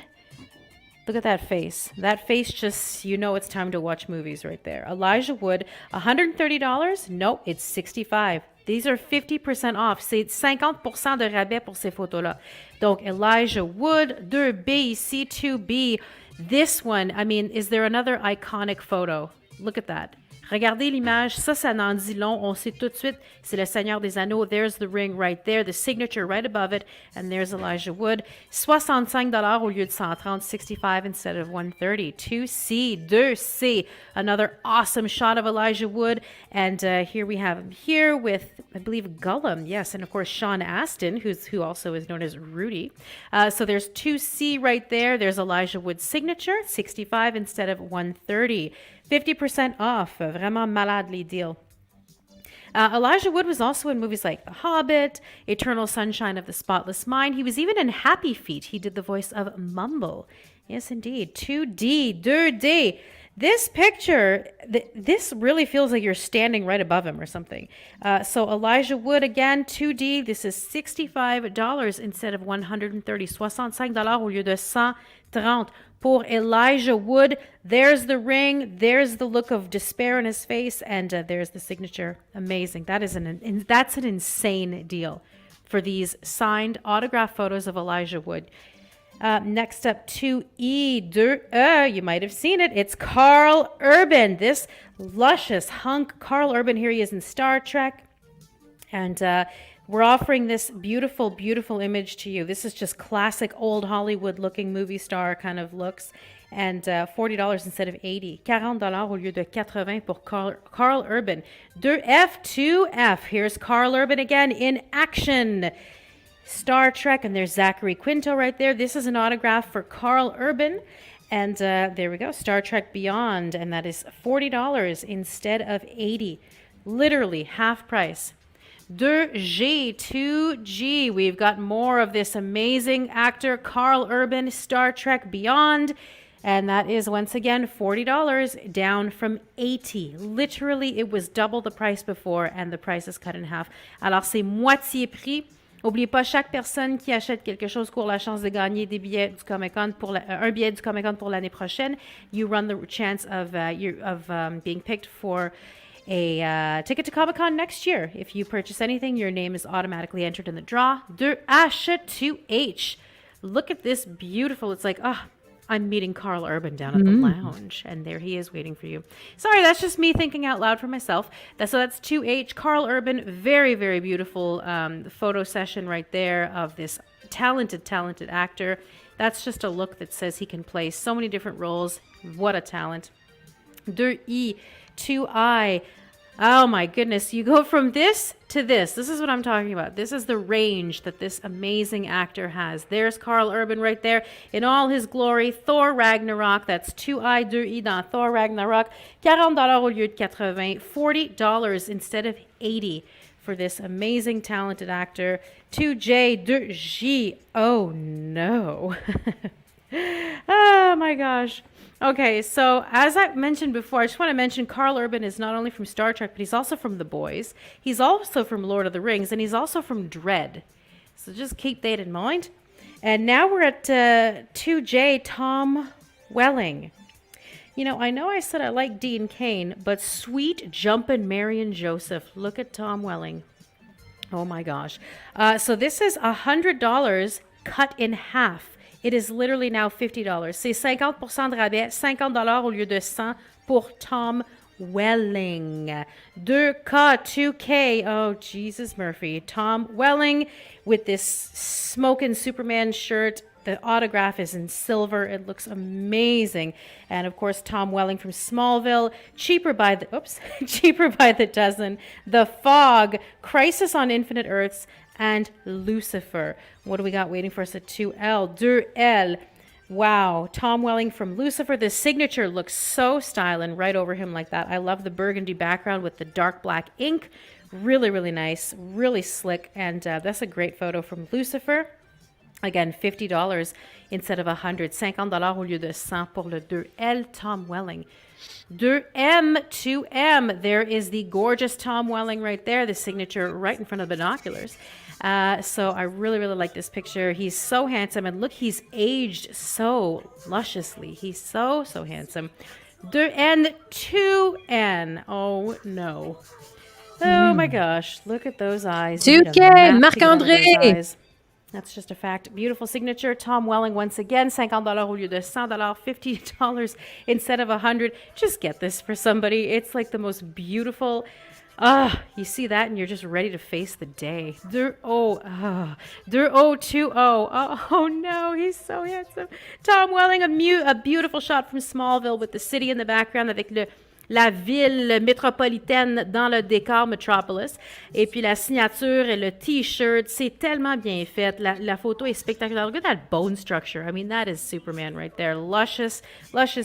Look at that face. That face just, you know it's time to watch movies right there. Elijah Wood, $130? Nope, it's $65. These are 50% off. C'est 50% de rabais pour ces photos-là. Donc, Elijah Wood, 2B ici, 2B. This one, I mean, is there another iconic photo? Look at that. Regardez l'image, ça n'en dit long. On sait tout de suite, c'est le Seigneur des Anneaux. There's the ring right there, the signature right above it, and there's Elijah Wood. $65 au lieu de 130, 65 instead of 130. 2C, 2C, another awesome shot of Elijah Wood. And here we have him here with, I believe, Gollum, yes, and of course Sean Astin, who also is known as Rudy. So there's 2C right there. There's Elijah Wood's signature, 65 instead of 130. 50% off. Vraiment malade les deals. Elijah Wood was also in movies like The Hobbit, Eternal Sunshine of the Spotless Mind. He was even in Happy Feet. He did the voice of Mumble. Yes, indeed. 2D, 2D. This picture, this really feels like you're standing right above him or something. So Elijah Wood, again, 2D. This is $65 instead of $130. $65 au lieu de 130. For Elijah Wood, there's the ring, there's the look of despair in his face, and there's the signature. Amazing. That's an insane deal for these signed autograph photos of Elijah Wood. Next up, 2E, 2E, you might have seen it. It's Carl Urban, this luscious hunk. Carl Urban, here he is in Star Trek. And we're offering this beautiful, beautiful image to you. This is just classic old Hollywood-looking movie star kind of looks. And $40 instead of $80. $40 au lieu de 80 pour Carl Urban. 2F, 2F. Here's Carl Urban again in action. Star Trek, and there's Zachary Quinto right there. This is an autograph for Carl Urban. And there we go, Star Trek Beyond. And that is $40 instead of $80. Literally half price. 2G, 2G. We've got more of this amazing actor, Carl Urban, Star Trek Beyond. And that is, once again, $40, down from $80. Literally, it was double the price before, and the price is cut in half. Alors, c'est moitié prix. N'oubliez pas, chaque personne qui achète quelque chose court la chance de gagner des billets du Comic-Con un billet du Comic-Con pour l'année prochaine. You run the chance of being picked for a ticket to Comic-Con next year. If you purchase anything, your name is automatically entered in the draw. 2H, 2H. Look at this beautiful. It's like, I'm meeting Carl Urban down at the lounge, and there he is waiting for you. Sorry, that's just me thinking out loud for myself. So that's 2H, Carl Urban. Very, very beautiful photo session right there of this talented, talented actor. That's just a look that says he can play so many different roles. What a talent. 2E, 2I. Oh my goodness. You go from this to this. This is what I'm talking about. This is the range that this amazing actor has. There's Carl Urban right there in all his glory. Thor Ragnarok. That's 2I, 2I dans Thor Ragnarok. $40 au lieu de 80. $40 instead of 80 for this amazing, talented actor. 2J, 2J. Oh no. Oh my gosh. Okay, so as I mentioned before, I just want to mention Carl Urban is not only from Star Trek, but he's also from The Boys. He's also from Lord of the Rings, and he's also from Dread. So just keep that in mind. And now we're at 2J, Tom Welling. You know I said I like Dean Cain, but sweet jumpin' Marion Joseph. Look at Tom Welling. Oh my gosh. So this is $100 cut in half. It is literally now $50. C'est 50% de rabais, $50 au lieu de 100 pour Tom Welling. 2K, 2K. Oh, Jesus Murphy. Tom Welling with this smoking Superman shirt. The autograph is in silver. It looks amazing. And of course, Tom Welling from Smallville. Cheaper by the dozen. The Fog, Crisis on Infinite Earths, and Lucifer. What do we got waiting for us at 2L? 2L. Wow. Tom Welling from Lucifer. The signature looks so styling right over him like that. I love the burgundy background with the dark black ink. Really, really nice. Really slick. And that's a great photo from Lucifer. Again, $50 instead of $100. $50 au lieu de 100 pour le 2L Tom Welling. 2M, 2M. There is the gorgeous Tom Welling right there. The signature right in front of the binoculars. So I really, really like this picture. He's so handsome. And look, he's aged so lusciously. He's so, so handsome. 2N, 2N. Oh, no. Oh, my gosh. Look at those eyes. 2K, Marc-André. That's just a fact. Beautiful signature. Tom Welling once again. $50 au lieu de $100. $50 instead of $100. Just get this for somebody. It's like the most beautiful. You see that and you're just ready to face the day. 2-0-2-0. Oh no, he's so handsome. Tom Welling, a beautiful shot from Smallville with the city in the background avec la ville métropolitaine dans le décor Metropolis. Et puis la signature et le T-shirt, c'est tellement bien fait. La photo est spectaculaire. Look at that bone structure. I mean, that is Superman right there. Luscious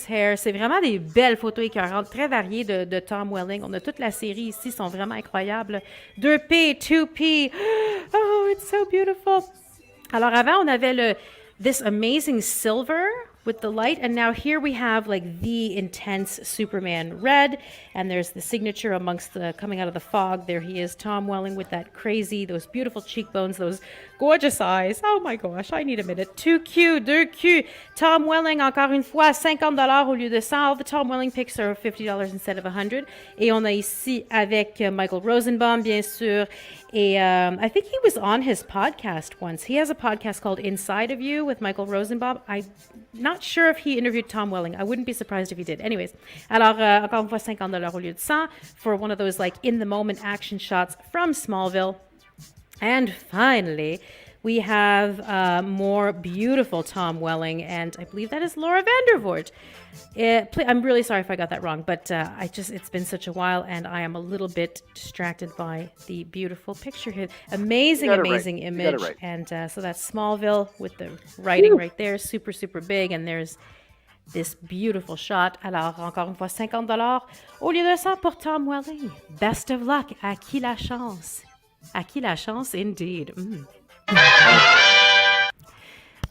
hair. C'est vraiment des belles photos écœurantes, très variées de Tom Welling. On a toute la série ici, sont vraiment incroyables. 2P, 2P. Oh, it's so beautiful. Alors avant, on avait this amazing silver with the light, and now here we have like the intense Superman red, and there's the signature amongst the coming out of the fog. There he is, Tom Welling, with those beautiful cheekbones, those gorgeous eyes. Oh my gosh, I need a minute. 2Q, 2Q. Tom Welling, encore une fois, $50 au lieu de 100. All the Tom Welling pics are $50 instead of $100. Et on a ici avec Michael Rosenbaum, bien sûr. Et I think he was on his podcast once. He has a podcast called Inside of You with Michael Rosenbaum. I'm not sure if he interviewed Tom Welling. I wouldn't be surprised if he did. Anyways, alors encore une fois $50 au lieu de 100 for one of those like in the moment action shots from Smallville. And finally, we have more beautiful Tom Welling, and I believe that is Laura Vandervoort. I'm really sorry if I got that wrong, but it's been such a while, and I am a little bit distracted by the beautiful picture here. Amazing image. Right. And so that's Smallville with the writing right there, super, super big, and there's this beautiful shot. Alors, encore une fois, $50 au lieu de 100 pour Tom Welling. Best of luck. À qui la chance? À qui la chance, indeed.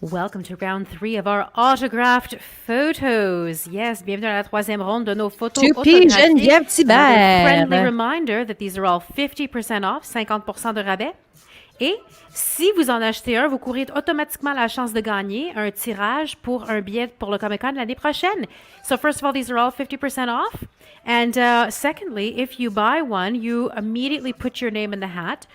Welcome to round 3 of our autographed photos. Yes, bienvenue à la troisième ronde de nos photos autographiées. Geneviève Thibert. Friendly reminder that these are all 50% off, 50% de rabais. Et si vous en achetez un, vous courez automatiquement la chance de gagner un tirage pour un billet pour le Comic-Con l'année prochaine. So first of all, these are all 50% off. And secondly, if you buy one, you immediately put your name in the hat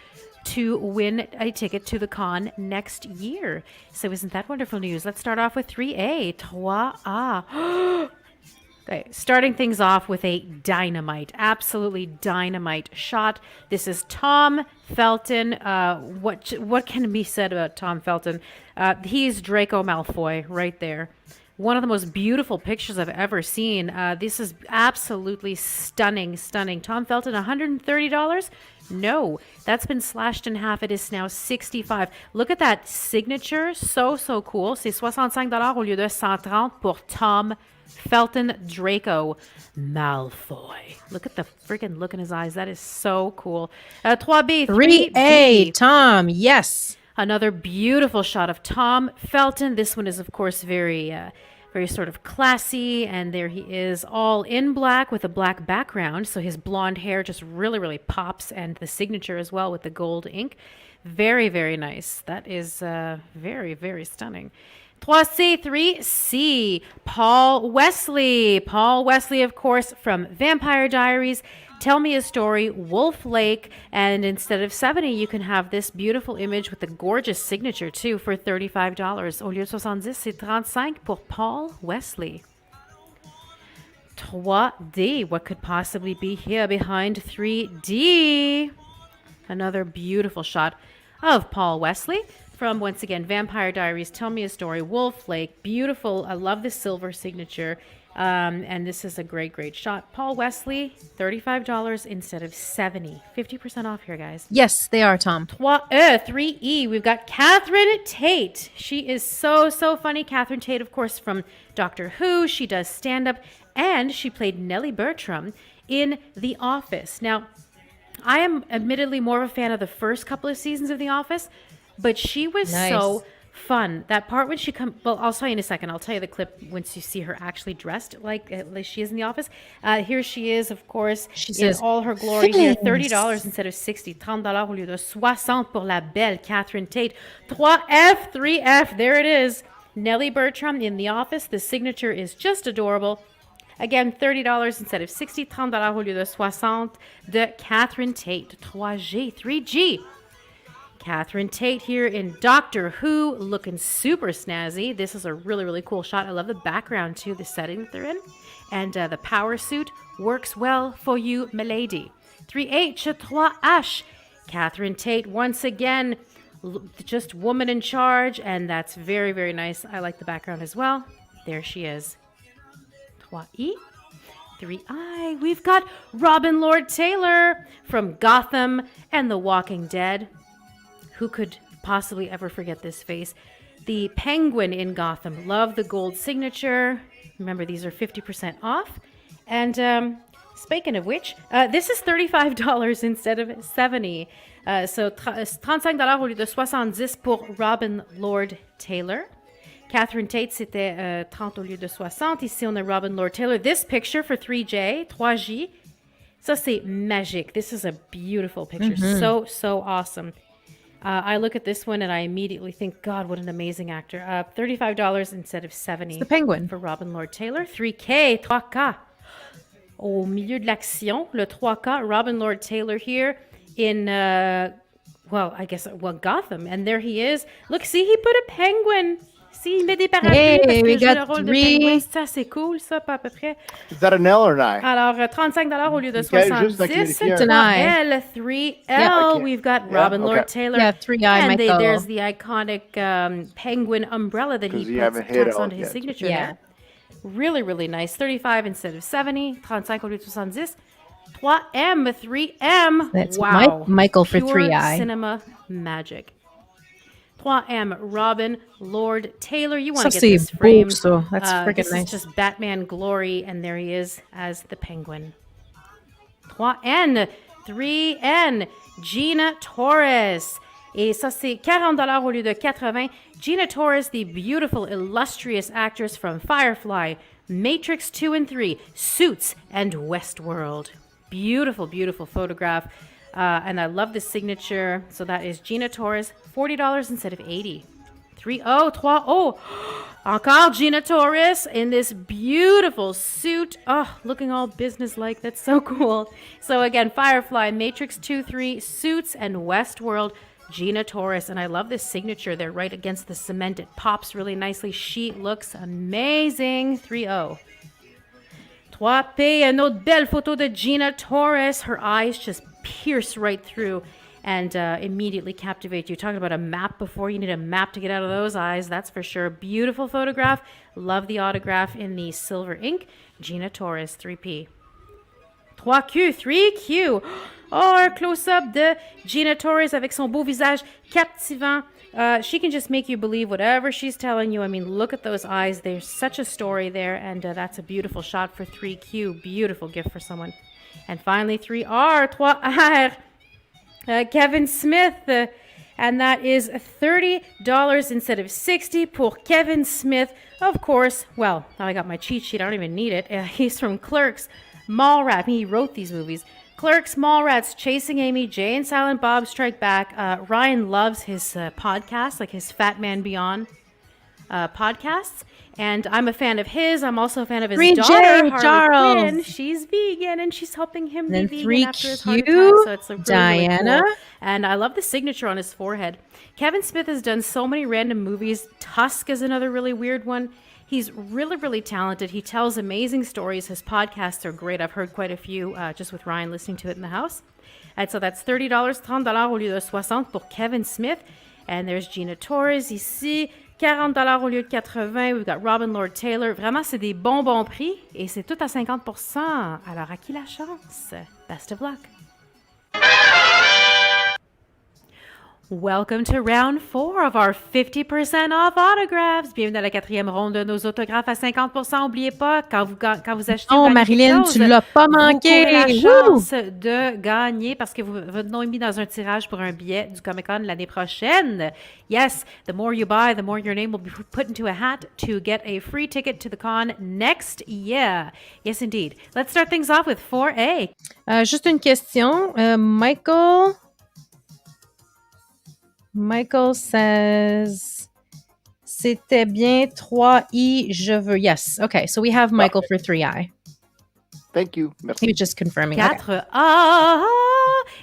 to win a ticket to the con next year. So isn't that wonderful news? Let's start off with 3A. 3A. Okay, starting things off with a absolutely dynamite shot. This is Tom Felton. What can be said about Tom Felton? He's Draco Malfoy right there. one of the most beautiful pictures I've ever seen. This is absolutely stunning. Tom Felton, $130? No, that's been slashed in half. It is now $65. Look at that signature. So cool. C'est $65 au lieu de $130 pour Tom Felton Draco Malfoy. Look at the freaking look in his eyes. That is so cool. 3B. 3A, Tom, yes. Another beautiful shot of Tom Felton. This one is, of course, very sort of classy. And there he is, all in black with a black background. So his blonde hair just really pops. And the signature as well with the gold ink. Very, very nice. That is very stunning. 3C, 3C, Paul Wesley. Paul Wesley, of course, from Vampire Diaries. Tell Me a Story, Wolf Lake. And instead of 70, you can have this beautiful image with the gorgeous signature, too, for $35. Au lieu de 70, c'est 35 pour Paul Wesley. 3D, what could possibly be here behind 3D? Another beautiful shot of Paul Wesley. From, once again, Vampire Diaries, Tell Me a Story, Wolf Lake. Beautiful. I love the silver signature. And this is a great shot. Paul Wesley, $35 instead of $70. 50% off here, guys. Yes, they are, Tom. 3E. We've got Catherine Tate. She is so funny. Catherine Tate, of course, from Doctor Who. She does stand-up. And she played Nellie Bertram in The Office. Now, I am admittedly more of a fan of the first couple of seasons of The Office. But she was so fun. That part when she well, I'll tell you in a second. I'll tell you the clip once you see her actually dressed like she is in The Office. Here she is, of course, in all her glory here. $30 instead of $60. $30 au lieu de 60 pour la belle Catherine Tate. 3F, 3F. There it is. Nellie Bertram in The Office. The signature is just adorable. Again, $30 instead of $60. $30 au lieu de 60 de Catherine Tate. 3G, 3G. Catherine Tate here in Doctor Who, looking super snazzy. This is a really cool shot. I love the background too, the setting that they're in. And the power suit works well for you, milady. 3H, 3H. Catherine Tate, once again, just woman in charge. And that's very nice. I like the background as well. There she is. 3E. 3I. We've got Robin Lord Taylor from Gotham and The Walking Dead. Who could possibly ever forget this face? The Penguin in Gotham. Love the gold signature. Remember, these are 50% off. And speaking of which, this is $35 instead of $70. So $35 au lieu de 70 pour Robin Lord Taylor. Catherine Tate, c'était 30 au lieu de 60. Ici, on a Robin Lord Taylor. This picture for 3J, 3J. Ça, c'est magique. This is a beautiful picture. So awesome. I look at this one and I immediately think, God, what an amazing actor. $35 instead of $70. It's the Penguin. For Robin Lord Taylor. 3K, 3K. Au milieu de l'action, le 3K, Robin Lord Taylor here in, Gotham. And there he is. Look, see, he put a penguin. See, il met des parapluies Hey, we parce qu'il joue le got rôle de three. penguin. Ça, c'est cool, ça, pas à peu près. Is that an L or an I? Alors, $35 au lieu de Okay, 70. just like it here. C'est un L, 3L. Yeah, okay. We've got Yeah, Robin Lord okay. Taylor. Yeah, 3I, And Michael. there's the iconic penguin umbrella that he 'Cause you haven't hit tacks all onto his yet. signature Yeah. there. Really nice. 35 instead of 70. 35 au lieu de 70. 3M, 3M. That's wow. Michael for Pure 3I. cinema magic. 3M, Robin Lord Taylor. You want Ça, to get c'est this beau, framed. ça. That's freaking This nice. is just Batman glory, and there he is as the Penguin. 3N, 3N, Gina Torres. Et ça, c'est $40 au lieu de 80. Gina Torres, the beautiful, illustrious actress from Firefly, Matrix 2 and 3, Suits, and Westworld. Beautiful photograph. And I love the signature. So that is Gina Torres, $40 instead of $80. 3-0. Encore Gina Torres in this beautiful suit. Oh, looking all businesslike. That's so cool. So again, Firefly, Matrix 2, 3, Suits, and Westworld. Gina Torres. And I love this signature there right against the cement. It pops really nicely. She looks amazing. 3-0. 3P, une autre belle photo de Gina Torres. Her eyes just pierce right through. and immediately captivate you. Talking about a map before, you need a map to get out of those eyes, that's for sure. Beautiful photograph. Love the autograph in the silver ink. Gina Torres, 3P. 3Q, 3Q. Oh, un close-up de Gina Torres avec son beau visage captivant. She can just make you believe whatever she's telling you. I mean, look at those eyes. There's such a story there, and that's a beautiful shot for 3Q. Beautiful gift for someone. And finally, 3R, 3R. Kevin Smith, and that is $30 instead of $60 pour Kevin Smith. Of course, well, now I got my cheat sheet. I don't even need it. He's from Clerks, Mallrats. He wrote these movies. Clerks, Mallrats, Chasing Amy, Jay and Silent Bob Strike Back. Ryan loves his podcasts, like his Fat Man Beyond podcasts. And I'm a fan of his. I'm also a fan of his daughter, Harley Quinn. She's vegan, and she's helping him be vegan after his heart attack. So it's really, Diana. really cool. And I love the signature on his forehead. Kevin Smith has done so many random movies. Tusk is another really weird one. He's really, really talented. He tells amazing stories. His podcasts are great. I've heard quite a few just with Ryan listening to it in the house. And so that's $30, $30 au lieu de 60 pour Kevin Smith. And there's Gina Torres ici. $40 au lieu de 80. We've got Robin Lord Taylor. Vraiment, c'est des bons prix. Et c'est tout à 50%. Alors, à qui la chance? Best of luck. Welcome to round 4 of our 50% off autographs. Bienvenue à la 4e ronde de nos autographes à 50%. N'oubliez pas, quand vous achetez Marilyn, chose, tu l'as pas manqué. vous courez la chance de gagner parce que votre nom est mis dans un tirage pour un billet du Comic-Con l'année prochaine. Yes, the more you buy, the more your name will be put into a hat to get a free ticket to the con next year. Yes, indeed. Let's start things off with 4A. Juste une question. Michael says, c'était bien 3I, je veux. Yes. Okay. So we have Michael for 3I. Thank you. Merci. He was just confirming. 4A.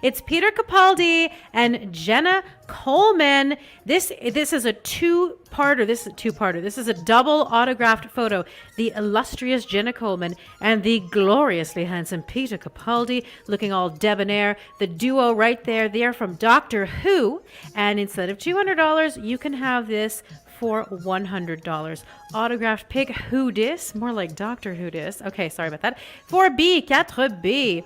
It's Peter Capaldi and Jenna Coleman. This is a two-parter. This is a double autographed photo. The illustrious Jenna Coleman and the gloriously handsome Peter Capaldi, looking all debonair. The duo right there. They are from Doctor Who. And instead of $200, you can have this for $100. Autographed pic, who dis? More like Doctor Who dis. Okay, sorry about that. 4B, 4B.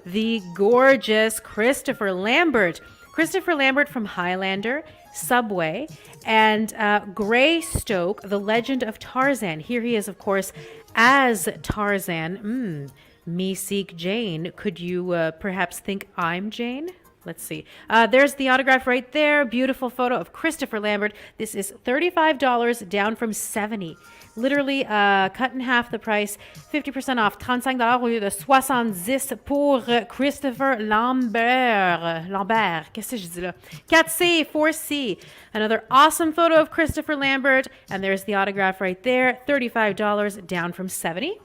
The gorgeous Christopher Lambert. Christopher Lambert from Highlander, Subway, and Greystoke, the Legend of Tarzan. Here he is, of course, as Tarzan. Me seek Jane. Could you perhaps think I'm Jane? Let's see. There's the autograph right there. Beautiful photo of Christopher Lambert. This is $35 down from $70. Literally cut in half the price. 50% off. $35 au lieu de 70 pour Christopher Lambert. Qu'est-ce que je dis là? 4C, 4C. Another awesome photo of Christopher Lambert. And there's the autograph right there. $35 down from $70.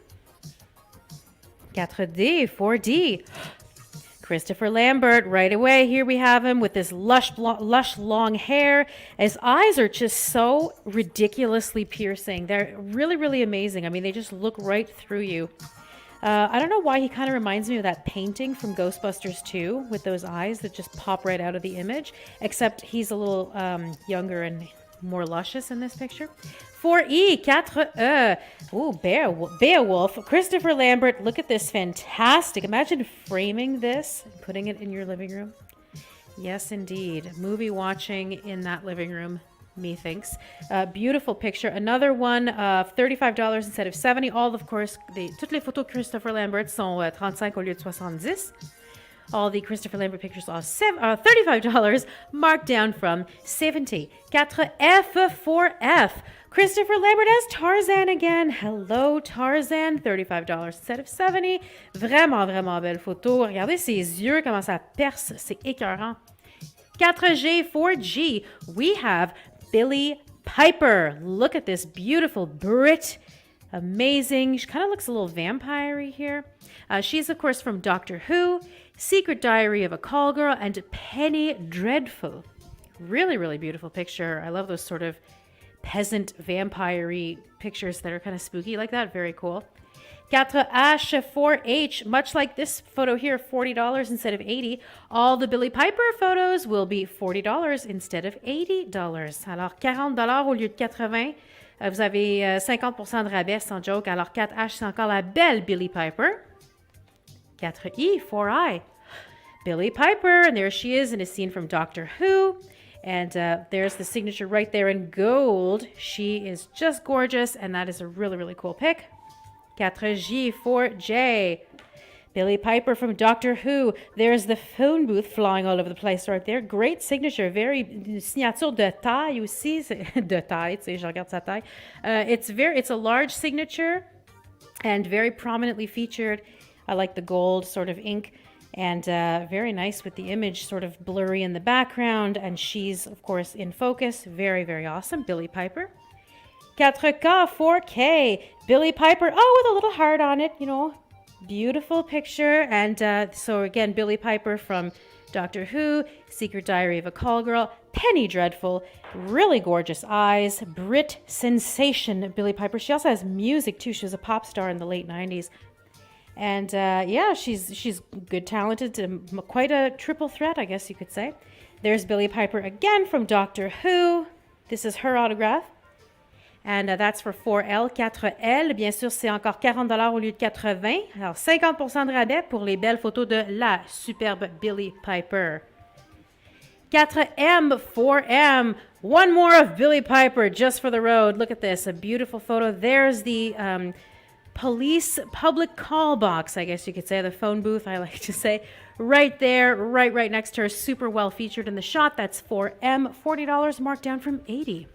4D, 4D. Christopher Lambert, right away. Here we have him with this lush long hair. His eyes are just so ridiculously piercing. They're really, really amazing. I mean, they just look right through you. I don't know why he kind of reminds me of that painting from Ghostbusters 2 with those eyes that just pop right out of the image, except he's a little younger and more luscious in this picture. 4E, 4E. Ooh, Beowulf. Christopher Lambert, look at this, fantastic. Imagine framing this and putting it in your living room. Yes, indeed. Movie watching in that living room, methinks. Beautiful picture. Another one of $35 instead of $70. All, of course, toutes les photos de Christopher Lambert sont 35 au lieu de 70. All the Christopher Lambert pictures are $35, marked down from 70. 4F, 4F. Christopher Lambert as Tarzan again. Hello, Tarzan. $35 instead of 70. Vraiment, vraiment belle photo. Regardez ses yeux, comment ça perce. C'est écœurant. 4G, 4G. We have Billie Piper. Look at this beautiful Brit. Amazing. She kind of looks a little vampire-y here. She's, of course, from Doctor Who, Secret Diary of a Call Girl, and Penny Dreadful. Really, really beautiful picture. I love those sort of peasant vampire-y pictures that are kind of spooky like that. Very cool. 4H, 4H, much like this photo here, $40 instead of $80. All the Billie Piper photos will be $40 instead of $80. Alors, $40 au lieu de 80. Vous avez 50% de rabais sans joke. Alors, 4H, c'est encore la belle Billie Piper. 4I, 4I. Billie Piper, and there she is in a scene from Doctor Who. And there's the signature right there in gold. She is just gorgeous, and that is a really, really cool pic. 4J, 4J. Billie Piper from Doctor Who. There's the phone booth flying all over the place right there. Great signature. Very signature de taille aussi. De taille, tu sais, je regarde sa taille. It's a large signature and very prominently featured. I like the gold sort of ink. And very nice with the image sort of blurry in the background. And she's, of course, in focus. Very, very awesome. Billie Piper. 4K, 4K. Billie Piper. Oh, with a little heart on it, you know. Beautiful picture. And so, again, Billie Piper from Doctor Who, Secret Diary of a Call Girl, Penny Dreadful. Really gorgeous eyes. Brit sensation, Billie Piper. She also has music, too. She was a pop star in the late 90s. And yeah, she's good, talented, quite a triple threat, I guess you could say. There's Billie Piper again from Doctor Who. This is her autograph. And that's for 4L, 4L. Bien sûr, c'est encore $40 au lieu de 80. Alors, 50% de rabais pour les belles photos de la superbe Billie Piper. 4M, 4M. One more of Billie Piper just for the road. Look at this, a beautiful photo. There's the police public call box, I guess you could say, the phone booth, I like to say, right there, right next to her, super well featured in the shot. That's 4M, $40 marked down from $80.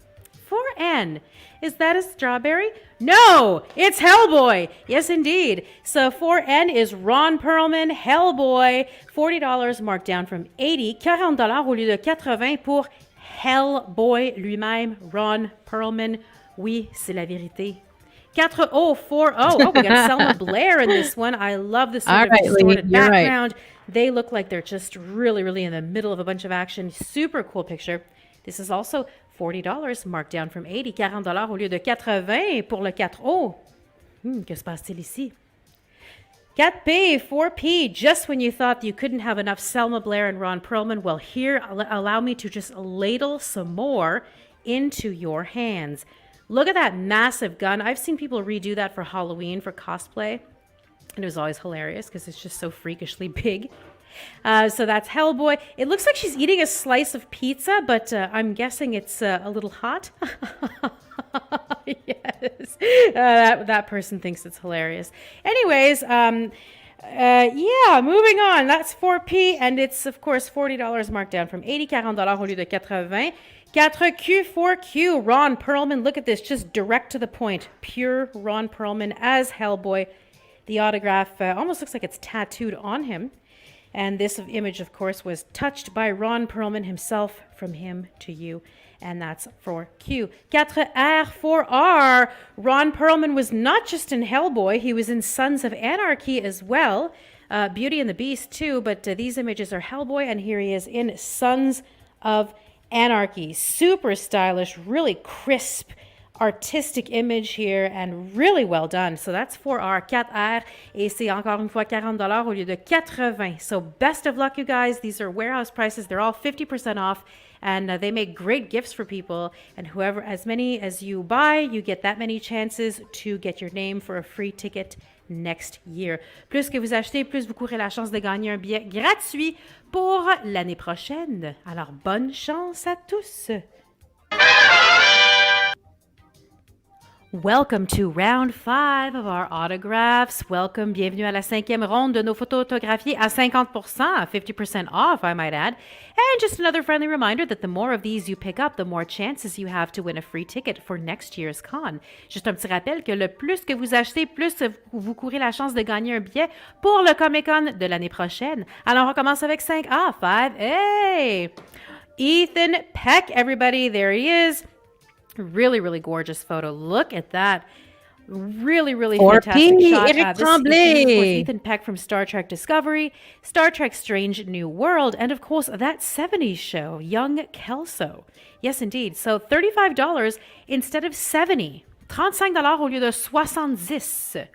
4N, is that a strawberry? No, it's Hellboy. Yes, indeed. So 4N is Ron Perlman, Hellboy, $40 marked down from $80, $40 au lieu de 80 pour Hellboy lui-même, Ron Perlman. Oui, c'est la vérité. 4O, 4O. Oh, we got Selma Blair in this one. I love this sort of distorted background. Right. They look like they're just really, really in the middle of a bunch of action. Super cool picture. This is also $40 marked down from $80. $40 au lieu de 80 pour le 4O. Que se passe-t-il ici? 4P, 4P. Just when you thought you couldn't have enough Selma Blair and Ron Perlman, well, here, allow me to just ladle some more into your hands. Look at that massive gun. I've seen people redo that for Halloween for cosplay. And it was always hilarious because it's just so freakishly big. So that's Hellboy. It looks like she's eating a slice of pizza, but I'm guessing it's a little hot. Yes. That person thinks it's hilarious. Anyways, yeah, moving on. That's 4P, and it's, of course, $40 marked down from $80, $40 au lieu de 80. 4Q, 4Q, Ron Perlman. Look at this, just direct to the point. Pure Ron Perlman as Hellboy. The autograph almost looks like it's tattooed on him. And this image, of course, was touched by Ron Perlman himself, from him to you. And that's 4Q. 4R, 4R. Ron Perlman was not just in Hellboy, he was in Sons of Anarchy as well. Beauty and the Beast, too, but these images are Hellboy, and here he is in Sons of Anarchy. Super stylish, really crisp, artistic image here, and really well done. So that's 4R, 4R, et c'est encore une fois $40 au lieu de 80. So best of luck, you guys. These are warehouse prices. They're all 50% off, and they make great gifts for people. And whoever, as many as you buy, you get that many chances to get your name for a free ticket next year. Plus que vous achetez, plus vous courez la chance de gagner un billet gratuit pour l'année prochaine. Alors, bonne chance à tous! Welcome to round 5 of our autographs. Welcome, bienvenue à la 5e ronde de nos photos autographiées à 50%, 50% off, I might add. And just another friendly reminder that the more of these you pick up, the more chances you have to win a free ticket for next year's con. Juste un petit rappel que le plus que vous achetez, plus vous courez la chance de gagner un billet pour le Comic-Con de l'année prochaine. Alors, on commence avec 5A, 5A. Ethan Peck, everybody, there he is. Really, really gorgeous photo. Look at that. Really, really fantastic shot. This is, of course, Ethan Peck from Star Trek Discovery, Star Trek Strange New World, and of course, that 70s show, Young Kelso. Yes, indeed. So $35 instead of $70. $35 au lieu de 70.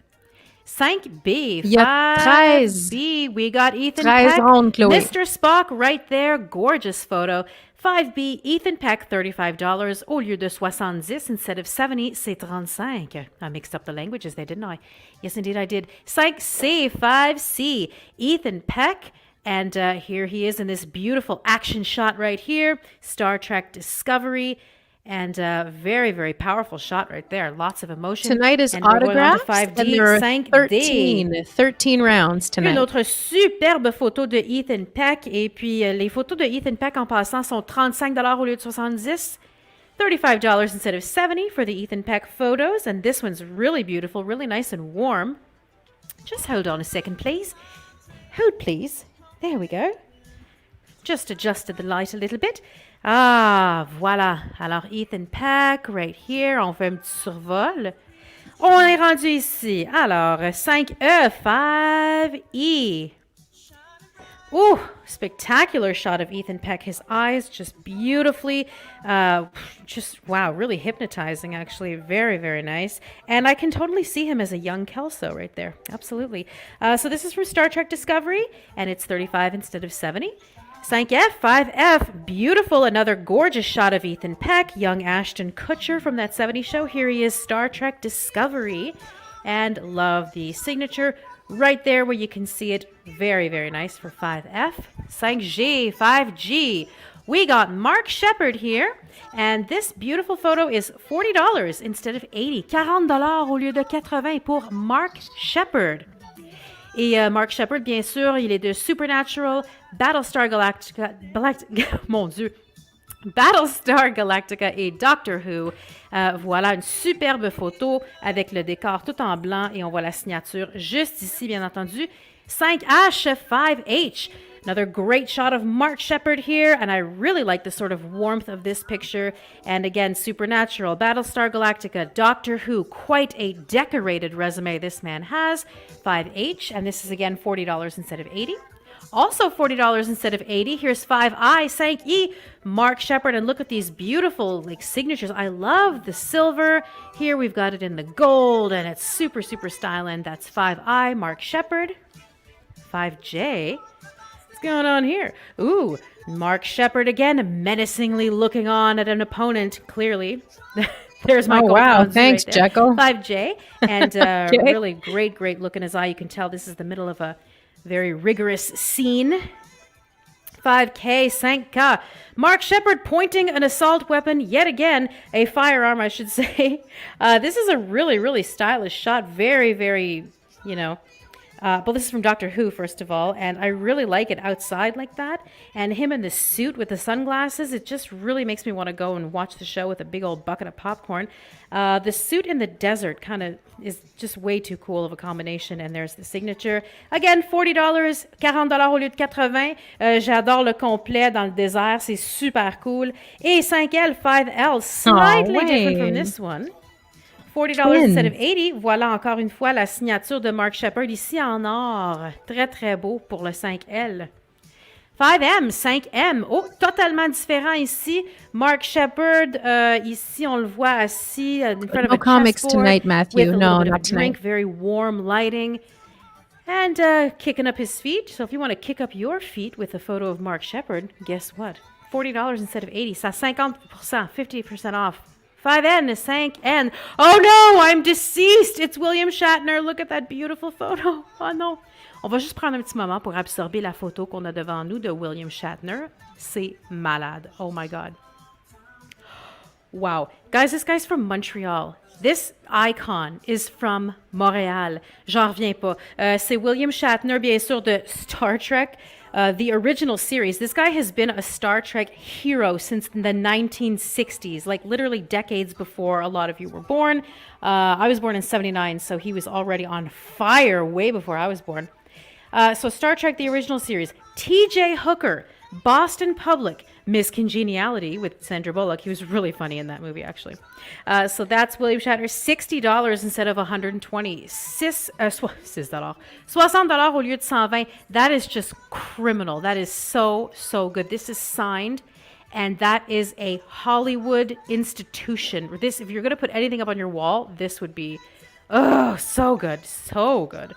5B. Il y a 13. 5B. We got Ethan 13 Peck. rondes, Chloé. Mr. Spock right there. Gorgeous photo. 5B, Ethan Peck, $35 au lieu de 70 instead of 70, c'est 35. I mixed up the languages there, didn't I? Yes, indeed, I did. 5C, 5C, Ethan Peck. And here he is in this beautiful action shot right here. Star Trek Discovery. And very, very powerful shot right there. Lots of emotion. Tonight is and we're going on to autographs, 5D, and there are 5D. 13 rounds tonight. Une autre superbe photo de Ethan Peck. Et puis, les photos de Ethan Peck en passant sont $35 au lieu de 70. $35 instead of 70 for the Ethan Peck photos. And this one's really beautiful, really nice and warm. Just hold on a second, please. Hold, please. There we go. Just adjusted the light a little bit. Ah, voilà. Alors, Ethan Peck, right here. On fait un petit survol. On est rendu ici. Alors, 5E, 5E. Ooh, spectacular shot of Ethan Peck. His eyes just beautifully, wow, really hypnotizing, actually. Very, very nice. And I can totally see him as a young Kelso right there. Absolutely. So this is from Star Trek Discovery, and it's 35 instead of 70. 5F, 5F, beautiful. Another gorgeous shot of Ethan Peck, young Ashton Kutcher from that 70s show. Here he is, Star Trek Discovery. And love the signature right there where you can see it. Very, very nice for 5F. 5G, 5G. We got Mark Shepard here. And this beautiful photo is $40 instead of 80. $40 au lieu de 80 pour Mark Shepard. Et Mark Shepard, bien sûr, il est de Supernatural, Battlestar Galactica, mon Dieu, Battlestar Galactica et Doctor Who. Voilà une superbe photo avec le décor tout en blanc et on voit la signature juste ici, bien entendu. 5H, 5H. Another great shot of Mark Shepard here, and I really like the sort of warmth of this picture. And again, Supernatural, Battlestar Galactica, Doctor Who, quite a decorated resume this man has. 5H, and this is again $40 instead of 80. Also $40 instead of 80. Here's 5I, 5E, Mark Shepard, and look at these beautiful like signatures. I love the silver. Here we've got it in the gold, and it's super, super styling. That's 5I, Mark Shepard. 5J. Going on here? Ooh, Mark Shepard again, menacingly looking on at an opponent, clearly. There's Michael. Oh, wow. Ponzi Thanks, right there. Jekyll. 5J. And Okay. really great look in his eye. You can tell this is the middle of a very rigorous scene. 5K, 5K. Mark Shepard pointing an assault weapon, yet again, a firearm, I should say. This is a really, really stylish shot. Very, very, but this is from Doctor Who, first of all, and I really like it outside like that. And him in the suit with the sunglasses, it just really makes me want to go and watch the show with a big old bucket of popcorn. The suit in the desert kind of is just way too cool of a combination. And there's the signature. Again, $40, $40 au lieu de 80. J'adore le complet dans le désert, c'est super cool. Et 5L, 5L, slightly different from this one. $40 instead of 80. Voilà encore une fois la signature de Mark Shepard ici en or. Très, très beau pour le 5L. 5M, 5M. Oh, totalement différent ici. Mark Shepard, ici on le voit assis in front of a comics chessboard tonight, Matthew. with a No, little bit not of drink, tonight. very warm lighting. And kicking up his feet. So if you want to kick up your feet with a photo of Mark Shepard, guess what? $40 instead of 80. Ça 50%, 50% off. 5N, 5N. Oh no, I'm deceased. It's William Shatner. Look at that beautiful photo. Oh no. On va juste prendre un petit moment pour absorber la photo qu'on a devant nous de William Shatner. C'est malade. Oh my God. Wow. Guys, this guy's from Montreal. This icon is from Montréal. J'en reviens pas. C'est William Shatner, bien sûr, de Star Trek. The original series. This guy has been a Star Trek hero since the 1960s, like literally decades before a lot of you were born. I was born in 79, so he was already on fire way before I was born. So Star Trek, the original series. T.J. Hooker, Boston Public, Miss Congeniality with Sandra Bullock. He was really funny in that movie, actually. So that's William Shatner. $60 instead of $120. $60. $60 au lieu de 120. That is just criminal. That is so, so good. This is signed, and that is a Hollywood institution. This, if you're going to put anything up on your wall, this would be Oh, so good. So good.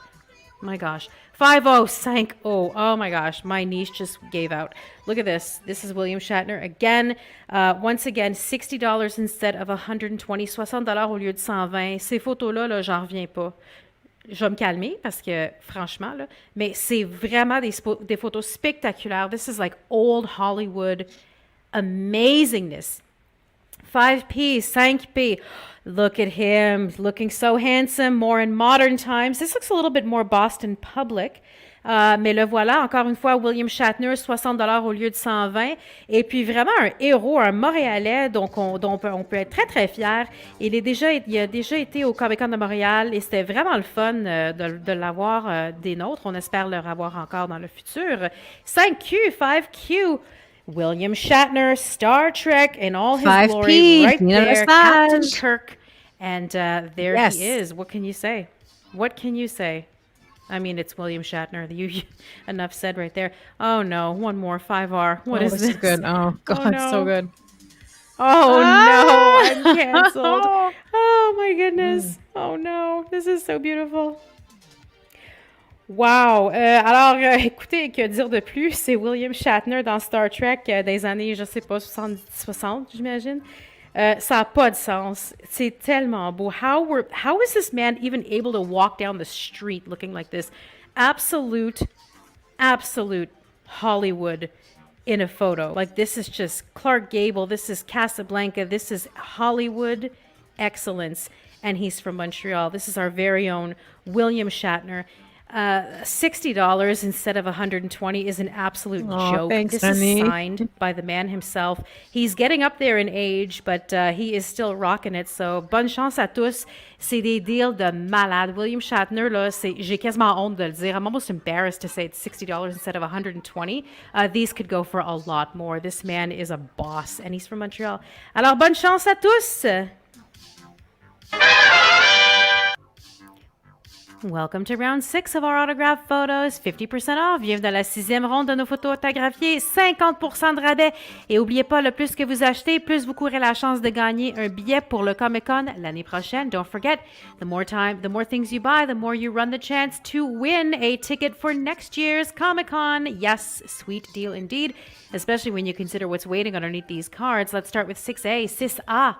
My gosh. 5050. Oh my gosh. My niece just gave out. Look at this. This is William Shatner again. Once again, $60 instead of $120. $60 au lieu de 120. Ces photos-là, là, j'en reviens pas. Je vais me calmer parce que, franchement, là, mais c'est vraiment des photos spectaculaires. This is like old Hollywood amazingness. 5p, 5p. Look at him, looking so handsome, more in modern times. This looks a little bit more Boston public. Mais le voilà, encore une fois, William Shatner, $60 au lieu de 120. Et puis vraiment un héros, un Montréalais, donc dont on peut être très, très fier. Il a déjà été au Comic-Con de Montréal et c'était vraiment le fun de l'avoir des nôtres. On espère le revoir encore dans le futur. 5Q, 5Q. William Shatner, Star Trek in all his 5P, glory, right there, Captain message. Kirk. And there Yes. he is. What can you say? What can you say? I mean, it's William Shatner. Enough said right there. Oh no, one more 5R. What is this this? is good. Oh God, no. so good. Oh no, I'm canceled. Oh. Oh my goodness. Oh no, this is so beautiful. Wow! Alors, écoutez, que dire de plus? C'est William Shatner dans Star Trek des années, je sais pas, 60, j'imagine. Ça n'a pas de sens. C'est tellement beau. How is this man even able to walk down the street looking like this? Absolute Hollywood in a photo. Like, this is just Clark Gable. This is Casablanca. This is Hollywood excellence. And he's from Montreal. This is our very own William Shatner. $60 instead of $120 is an absolute joke. Thanks, this honey. is signed by the man himself. He's getting up there in age, but he is still rocking it. So, bonne chance à tous. C'est des deals de malade. William Shatner, là, j'ai quasiment honte de le dire. I'm almost embarrassed to say it's $60 instead of $120. These could go for a lot more. This man is a boss, and he's from Montreal. Alors, bonne chance à tous. Welcome to round 6 of our autograph photos. 50% off. Bienvenue dans la 6e ronde de nos photos autographiées. 50% de rabais. Et n'oubliez pas, le plus que vous achetez, plus vous courez la chance de gagner un billet pour le Comic-Con l'année prochaine. Don't forget, the more things you buy, the more you run the chance to win a ticket for next year's Comic-Con. Yes, sweet deal indeed, especially when you consider what's waiting underneath these cards. Let's start with 6A, 6A.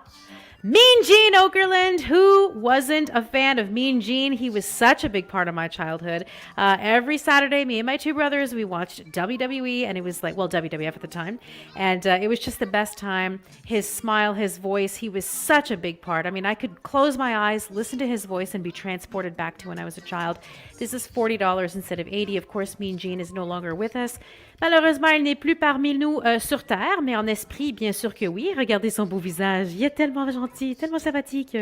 Mean Gene Okerlund. Who wasn't a fan of Mean Gene? He was such a big part of my childhood. Every Saturday, me and my two brothers, we watched WWE, and it was like, well, WWF at the time. And it was just the best time. His smile, his voice, he was such a big part. I mean, I could close my eyes, listen to his voice, and be transported back to when I was a child. This is $40 instead of $80. Of course, Mean Gene is no longer with us. Malheureusement, il n'est plus parmi nous sur Terre, mais en esprit, bien sûr que oui. Regardez son beau visage. Il est tellement gentil, tellement sympathique.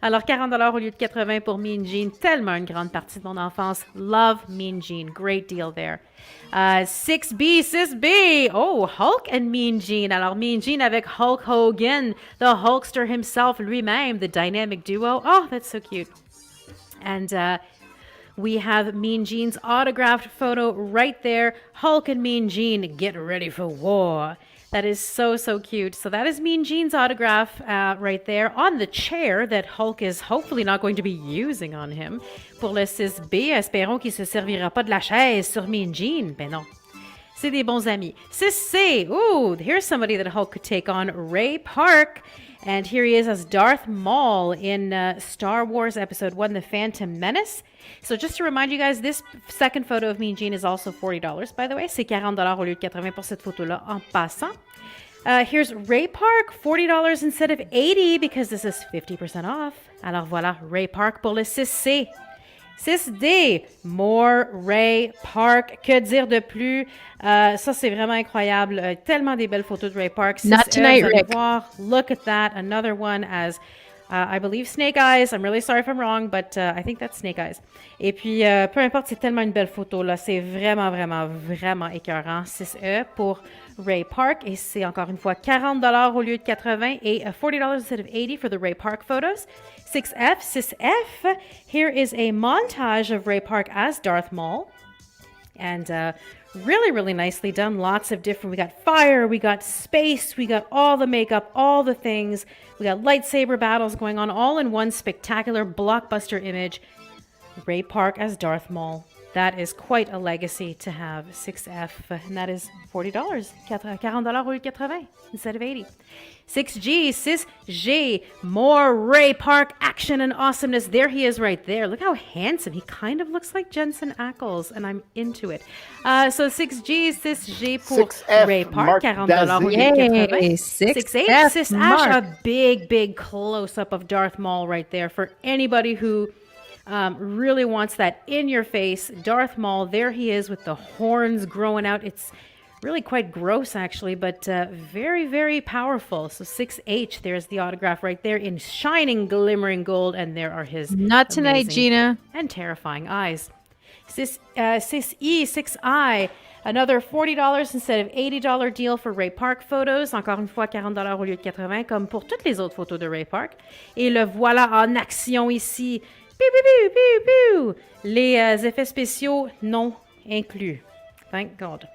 Alors, $40 au lieu de 80 pour Mean Gene. Tellement une grande partie de mon enfance. Love Mean Gene. Great deal there. 6B, 6B. Oh, Hulk and Mean Gene. Alors, Mean Gene avec Hulk Hogan, the Hulkster himself lui-même, the dynamic duo. Oh, that's so cute. And we have Mean Gene's autographed photo right there. Hulk and Mean Gene, get ready for war. That is so, so cute. So that is Mean Gene's autograph right there on the chair that Hulk is hopefully not going to be using on him. Pour le 6B, espérons qu'il ne se servira pas de la chaise sur Mean Gene. Ben non. C'est des bons amis. 6C, ooh, here's somebody that Hulk could take on, Ray Park. And here he is as Darth Maul in Star Wars Episode 1, The Phantom Menace. So just to remind you guys, this second photo of Mean Gene is also $40, by the way. C'est $40 au lieu de 80 pour cette photo-là en passant. Here's Ray Park, $40 instead of $80 because this is 50% off. Alors voilà, Ray Park pour le 6C. 6D, more Ray Park. Que dire de plus? Ça, c'est vraiment incroyable. Tellement des belles photos de Ray Park. 6E, Not tonight, Rick. voir. Look at that. Another one as, I believe, Snake Eyes. I'm really sorry if I'm wrong, but I think that's Snake Eyes. Et puis, peu importe, c'est tellement une belle photo, là. C'est vraiment, vraiment, vraiment écœurant. 6E pour Ray Park. Et c'est encore une fois $40 au lieu de 80 et $40 instead of 80 for the Ray Park photos. 6F, 6F. Here is a montage of Ray Park as Darth Maul. And Really, really nicely done. Lots of different, we got fire, we got space, we got all the makeup, all the things. We got lightsaber battles going on all in one spectacular blockbuster image. Ray Park as Darth Maul. That is quite a legacy to have. 6F, and that is $40. $40 au lieu de 80 instead of 80. 6G, 6G, more Ray Park action and awesomeness. There he is right there. Look how handsome. He kind of looks like Jensen Ackles, and I'm into it. So 6G, 6G pour 6F, Ray Park, Mark $40 au lieu de Yay, 80. 6F 6H, 6H, Mark. a big close-up of Darth Maul right there for anybody who really wants that in-your-face Darth Maul. There he is with the horns growing out. It's really quite gross, actually, but very, very powerful. So 6H, there's the autograph right there in shining, glimmering gold, and there are his Not tonight, amazing Gina. and terrifying eyes. 6E, 6I, another $40 instead of $80 deal for Ray Park photos. Encore une fois, $40 au lieu de 80, comme pour toutes les autres photos de Ray Park. Et le voilà en action ici. Pew, pew, pew, pew, pew. Les effets spéciaux non inclus. Thank God.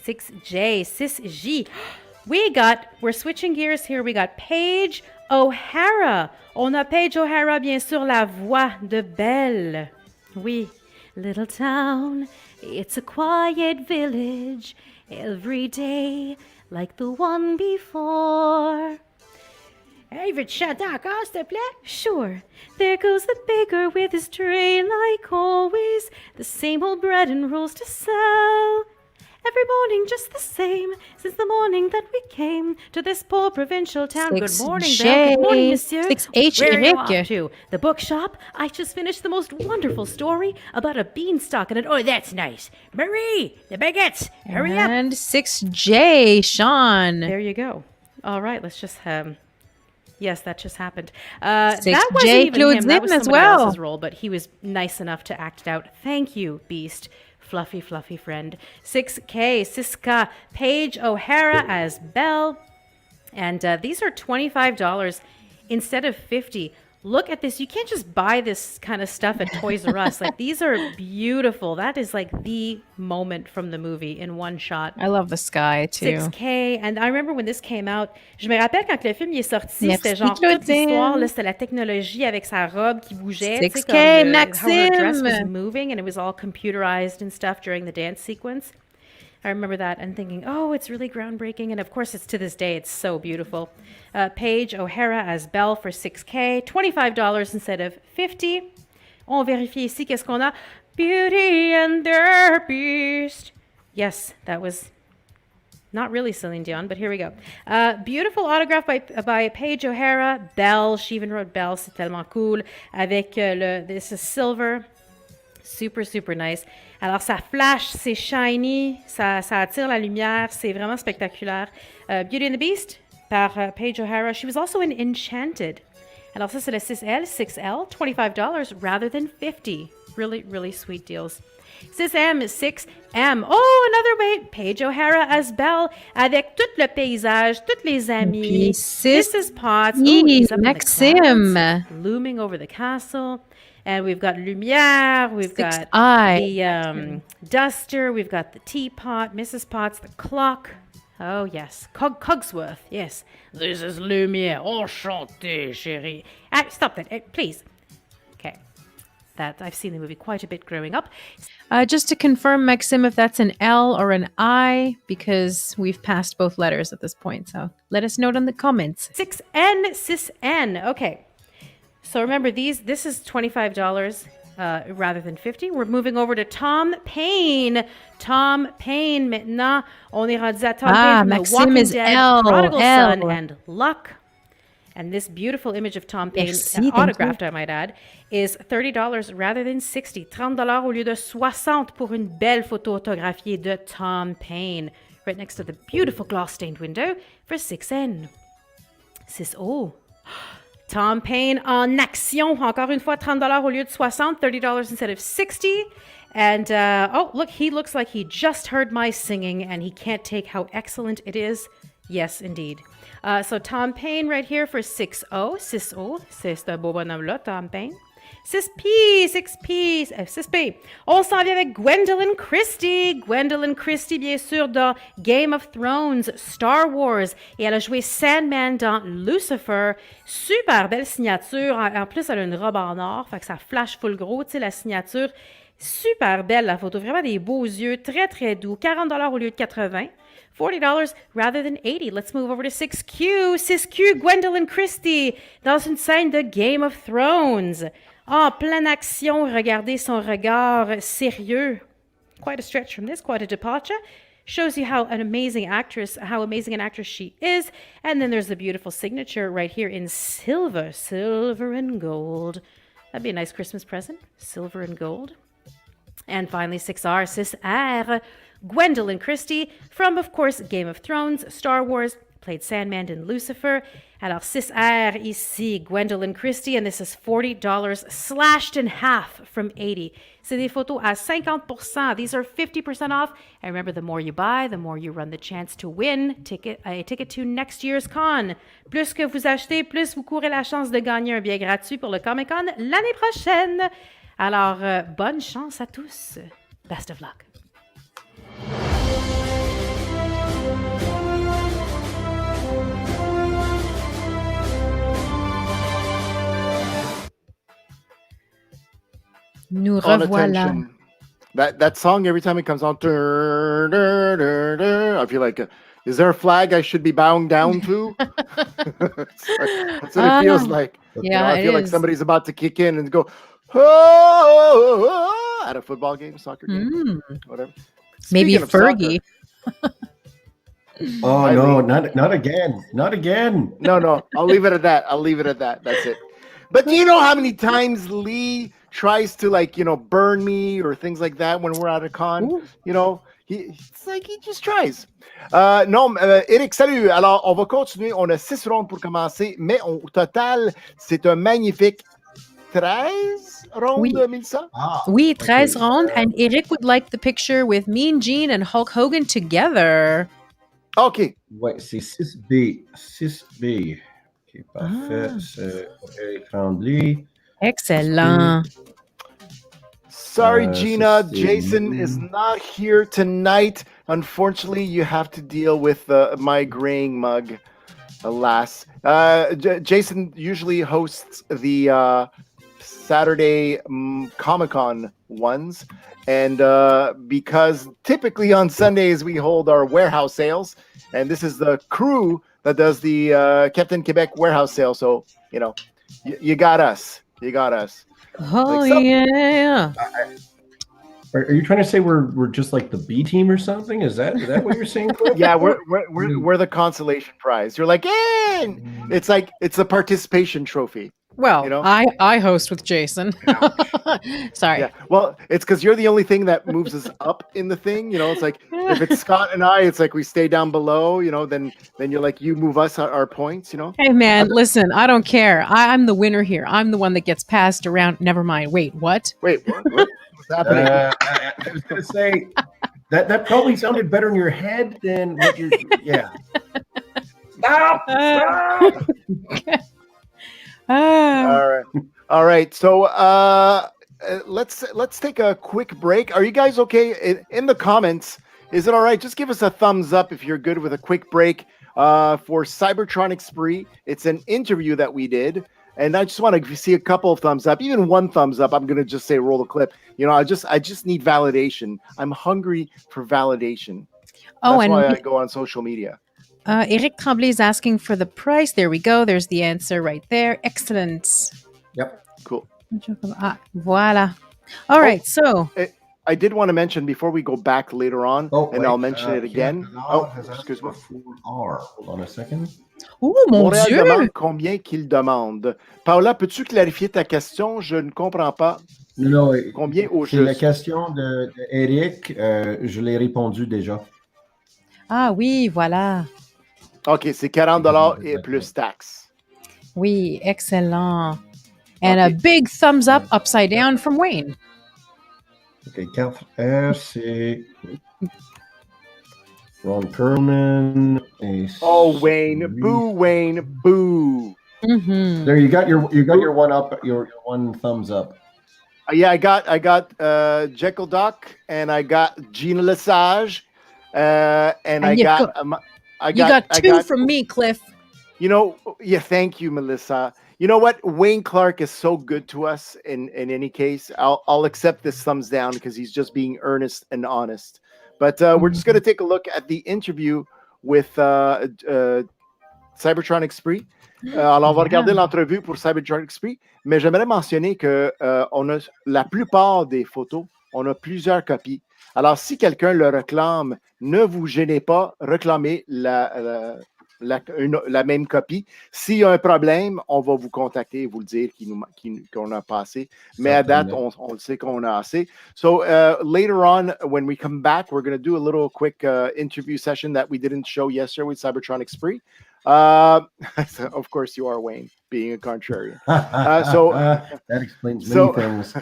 6J, 6J. We're switching gears here. We got Paige O'Hara. On a Paige O'Hara, bien sûr, la voix de Belle. Oui. Little town, it's a quiet village. Every day, like the one before. Hey, veut tu chanter encore, s'il te plaît? Sure. There goes the baker with his tray like always. The same old bread and rolls to sell. Every morning just the same, since the morning that we came to this poor provincial town. Good morning, Belle. Good morning, monsieur. 6H, Where are you Eric. off to? The bookshop? I just finished the most wonderful story about a beanstalk and an... Oh, that's nice. Marie, the baguettes, hurry up. And 6J, Sean. There you go. All right, let's just... Yes, that just happened. That 6J wasn't even him. That was Claudine as somebody well. else's role, but he was nice enough to act it out. Thank you, Beast. Fluffy, fluffy friend. 6K, Siska, Paige O'Hara as Belle. And these are $25 instead of $50. Look at this. You can't just buy this kind of stuff at Toys R Us. Like, these are beautiful. That is like the moment from the movie in one shot. I love the sky too. 6K. And I remember when this came out, je me rappelle quand le film il est sorti, Merci, c'était genre toute Claudine. l'histoire, là, c'était la technologie avec sa robe qui bougeait. tu sais, 6K, comme, how her dress was Maxime. moving, and it was all computerized and stuff during the dance sequence. I remember that and thinking, oh, it's really groundbreaking. And of course, it's to this day, it's so beautiful. Paige O'Hara as Belle for 6K, $25 instead of $50. On vérifie ici, qu'est-ce qu'on a? Beauty and the Beast. Yes, that was not really Celine Dion, but here we go. Beautiful autograph by Paige O'Hara. Belle, she even wrote Belle, c'est tellement cool. Avec this is silver. Super, super nice. Alors, ça flash, c'est shiny, ça attire la lumière, c'est vraiment spectaculaire. Beauty and the Beast par Paige O'Hara. She was also in Enchanted. Alors, ça, c'est le 6L, 6L, $25 rather than $50. Really, really sweet deals. 6M, 6M. Oh, another way. Paige O'Hara as Belle avec tout le paysage, tous les amis. Puis 6 Mrs. Potts. E, He's up in the Maxime. clouds, looming over the castle. And we've got Lumière, we've got 6I. the duster, we've got the teapot, Mrs. Potts, the clock. Oh, yes. Cogsworth, yes. This is Lumière. Enchanté, chérie. Stop that, please. Okay. That I've seen the movie quite a bit growing up. Just to confirm, Maxim, if that's an L or an I, because we've passed both letters at this point. So let us know it in the comments. 6N, 6N. Okay. So remember, this is $25 rather than $50. We're moving over to Tom Paine. Tom Paine, maintenant. On est rendu à Tom Paine from Maxime The Walking is Dead, L, Prodigal L. Son, and Luck. And this beautiful image of Tom Paine, Merci, thank autographed, you. I might add, is $30 rather than $60. $30 au lieu de 60 pour une belle photo autographiée de Tom Paine, right next to the beautiful glass-stained window for 6N. 6O. Tom Paine en action. Encore une fois, $30 au lieu de 60, $30 instead of 60. And, oh, look, he looks like he just heard my singing and he can't take how excellent it is. Yes, indeed. So Tom Paine right here for 6O. 6O. C'est ce beau bonhomme-là, Tom Paine. 6P, 6P, 6P. On s'en vient avec Gwendolyn Christie. Gwendolyn Christie, bien sûr, dans Game of Thrones, Star Wars. Et elle a joué Sandman dans Lucifer. Super belle signature. En plus, elle a une robe en or. Fait que ça flash full gros, tu sais, la signature. Super belle, la photo. Vraiment des beaux yeux. Très, très doux. $40 au lieu de 80. $40 rather than 80. Let's move over to 6Q. 6Q, Gwendolyn Christie, dans une scène de Game of Thrones. En pleine action, regardez son regard sérieux. Quite a stretch from this, quite a departure. Shows you how amazing an actress she is. And then there's the beautiful signature right here in silver and gold. That'd be a nice Christmas present, silver and gold. And finally, 6R, 6R, Gwendolyn Christie, from, of course, Game of Thrones, Star Wars, played Sandman in Lucifer. Alors, 6R ici, Gwendolyn Christie, and this is $40 slashed in half from 80. C'est des photos à 50%. These are 50% off. And remember, the more you buy, the more you run the chance to win a ticket to next year's con. Plus que vous achetez, plus vous courez la chance de gagner un billet gratuit pour le Comic-Con l'année prochaine. Alors, bonne chance à tous. Best of luck. Nous On revoilà. attention. That song, every time it comes on, I feel like, is there a flag I should be bowing down to? That's what it feels like. Yeah, I feel like is. somebody's about to kick in and go, oh, at a football game, soccer game, whatever. Maybe Speaking of Fergie. Oh no, not again. Not again. No, I'll leave it at that. That's it. But do you know how many times Lee tries to, like, burn me or things like that when we're at a con? Ooh. It's like he just tries. Non, Eric, salut. Alors, on va continuer. On a 6 rondes pour commencer, mais au total, c'est un magnifique 13 rondes, Oui. Mélissa? Oui, 13 rondes. And Eric would like the picture with Mean Gene and Hulk Hogan together. OK. Ouais, c'est 6B. 6B. OK, parfait. C'est écran de Lee. Excellent. Sorry, Gina. c'est- Jason is not here tonight. Unfortunately, you have to deal with my graying mug. Alas. Jason usually hosts the Saturday Comic-Con ones. And because typically on Sundays we hold our warehouse sales. And this is the crew that does the Captain Quebec warehouse sale. So, you got us. You got us. Oh, Like some- yeah. Are you trying to say we're just like the B team or something? Is that what you're saying? Cliff? Yeah, we're the consolation prize. You're like, hey! It's like it's a participation trophy. Well, know? I host with Jason. Sorry. Yeah. Well, it's because you're the only thing that moves us up in the thing. It's like if it's Scott and I, it's like we stay down below. Then you're like you move us our points. Hey, man, listen, I don't care. I'm the winner here. I'm the one that gets passed around. Never mind. Wait, what? Wait, what's happening? I was going to say that probably sounded better in your head than what you're. Yeah. Stop! All right. So let's take a quick break. Are you guys okay? In the comments, is it all right? Just give us a thumbs up if you're good with a quick break for Cybertronic Spree. It's an interview that we did. And I just want to see a couple of thumbs up, even one thumbs up. I'm going to just say roll the clip. I just need validation. I'm hungry for validation. Oh, That's why I and go on social media. Eric Tremblay is asking for the price. There we go. There's the answer right there. Excellent. Yep. Cool. Voila. All right. So, I did want to mention before we go back later on, and I'll wait, mention it again. Excuse me. Hold on a second. oh mon Montréal Dieu. demande combien qu'il demande. Paola, peux-tu clarifier ta question? Je ne comprends pas. Non, Combien au c'est la juste? question de Eric. Je l'ai répondu déjà. Ah oui, voilà. OK, c'est 40 et plus taxes. Oui, excellent. And a Okay. big thumbs up upside down from Wayne. OK, 4R, c'est Ron Perlman. Et Oh, Wayne. Boo, Wayne. Boo. Mhm. There, you got your one up, your one thumbs up. Yeah, I got Jekyll Doc, and I got Gina Lesage, and I you got two from me, Cliff. You know, yeah, thank you, Melissa. You know what? Wayne Clark is so good to us. In any case, I'll accept this thumbs down because he's just being earnest and honest. But we're just gonna take a look at the interview with Cybertronic Spree. Alors, on va regarder l'entrevue pour Cybertronic Spree, mais j'aimerais mentionner que on a la plupart des photos, on a plusieurs copies. Alors, si quelqu'un le réclame, ne vous gênez pas, réclamez la même copie. S'il y a un problème, on va vous contacter et vous le dire qu'on a pas assez. Mais à date, on le sait qu'on a assez. So later on, when we come back, we're going to do a little quick interview session that we didn't show yesterday with Cybertronic Spree. Of course, you are Wayne, being a contrarian. So that explains many things.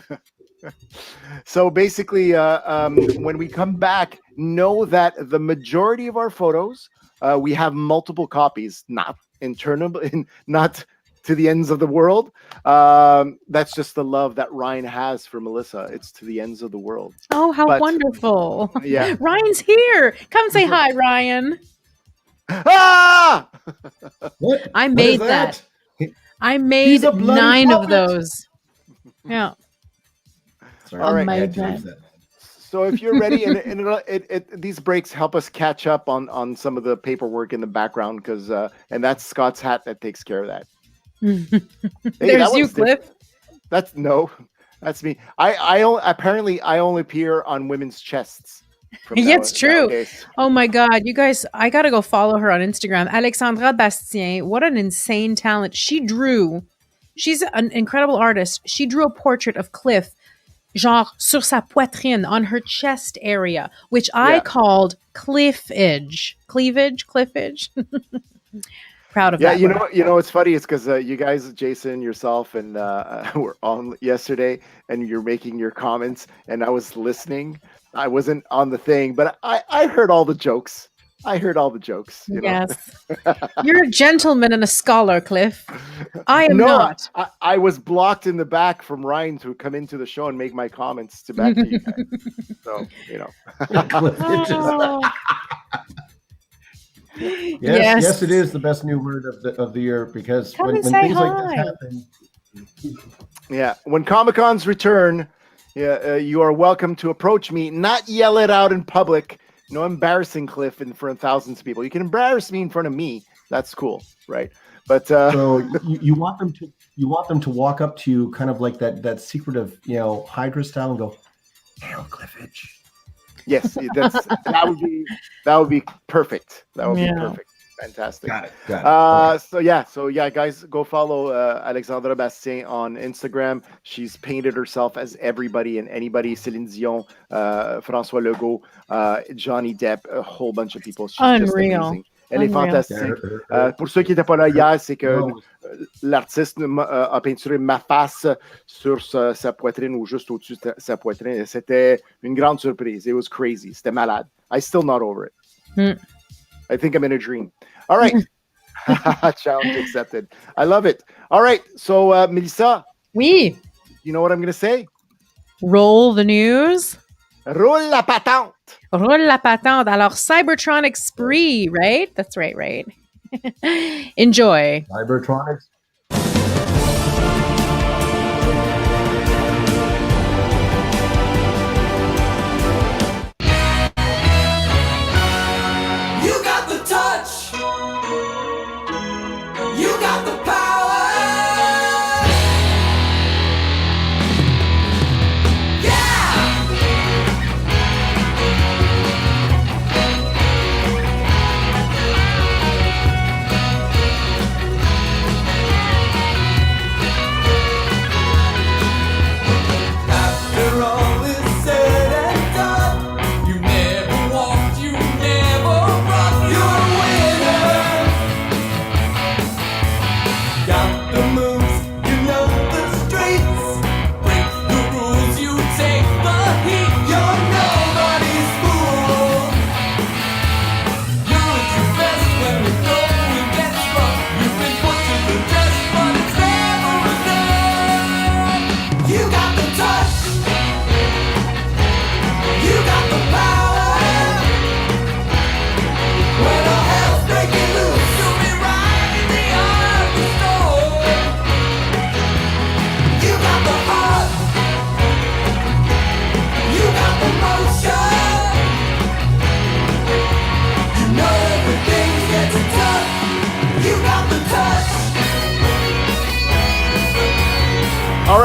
So basically, when we come back, know that the majority of our photos, we have multiple copies, not not to the ends of the world. That's just the love that Ryan has for Melissa. It's to the ends of the world. Oh, how wonderful. Yeah. Ryan's here. Come say hi, Ryan. Ah! What? I made that. I made 9 of those. Yeah. Sorry, All right. I had to use that. So if you're ready, and these breaks help us catch up on some of the paperwork in the background, because and that's Scott's hat that takes care of that. Hey, There's you, Cliff. That's me. I only appear on women's chests. Yeah, it's true. Oh my God, you guys, I gotta go follow her on Instagram. Alexandra Bastien, what an insane talent. She's an incredible artist. She drew a portrait of Cliff, genre sur sa poitrine, on her chest area, which I called cliffage. Cliffage. Proud of that. You know what's funny? It's because you guys, Jason, yourself, and were on yesterday, and you're making your comments, and I was listening. I wasn't on the thing, but I heard all the jokes. You know? Yes. You're a gentleman and a scholar, Cliff. I am not. I was blocked in the back from Ryan to come into the show and make my comments back to you guys. So, you know. Yes, it is the best new word of the year, because when things like this happen. Yeah, when Comic-Cons return, you are welcome to approach me, not yell it out in public. No embarrassing Cliff in front of thousands of people. You can embarrass me in front of me. That's cool, right? But so you want them to walk up to you, kind of like that secretive, Hydra style, and go, "Hail Cliffage." Yes, that would be perfect. That would be perfect. Fantastic. Got it. So guys, go follow Alexandra Bastien on Instagram. She's painted herself as everybody and anybody. Céline Dion, François Legault, Johnny Depp, a whole bunch of people. She's just amazing. Elle est fantastique. Pour ceux qui n'étaient pas là hier, c'est que l'artiste a peinturé ma face sur sa poitrine ou juste au-dessus de sa poitrine. C'était une grande surprise. It was crazy. C'était malade. I'm still not over it. I think I'm in a dream. All right. Challenge accepted. I love it. All right. So, Melissa. Oui. You know what I'm going to say? Roll the news. Roule la patente. Roule la patente. Alors, Cybertronic Spree, right? That's right. Enjoy. Cybertronic.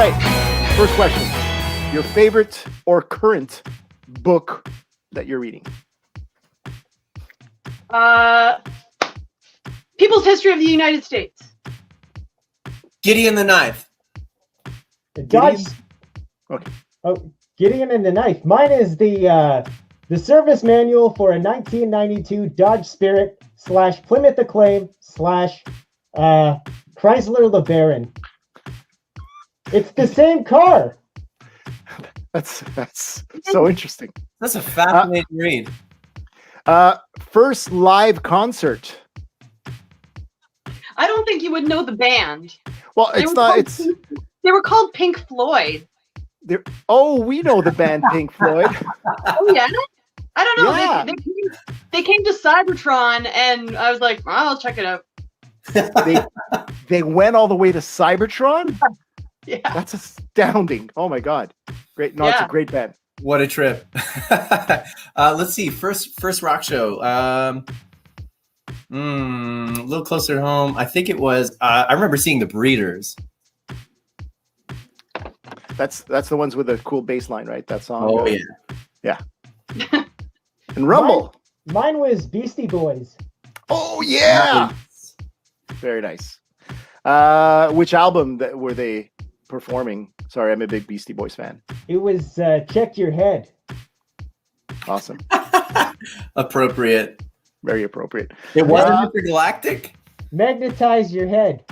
right. First question. Your favorite or current book that you're reading? People's History of the United States. Gideon the Knife. Dodge. Okay. Oh, Gideon and the Knife. Mine is the service manual for a 1992 Dodge Spirit / Plymouth Acclaim / Chrysler LeBaron. It's the same car. That's so interesting. That's a fascinating read. First live concert. I don't think you would know the band. Well, They it's were not. called It's They were called Pink Floyd. oh, we know the band Pink Floyd. Oh yeah. I don't know. Yeah. They came to Cybertron, and I was like, I'll check it out. They went all the way to Cybertron. Yeah. That's astounding. Oh my god, great! No, it's a great band. What a trip. Let's see. First rock show. A little closer to home. I think it was. I remember seeing the Breeders. That's the ones with the cool bass line, right? That song. Oh yeah. And Rumble. Mine was Beastie Boys. Oh yeah. Nice. Very nice. Which album were they performing? Sorry, I'm a big Beastie Boys fan. It was Check Your Head. Awesome. Appropriate. Very appropriate. It wasn't Intergalactic. Magnetize Your Head.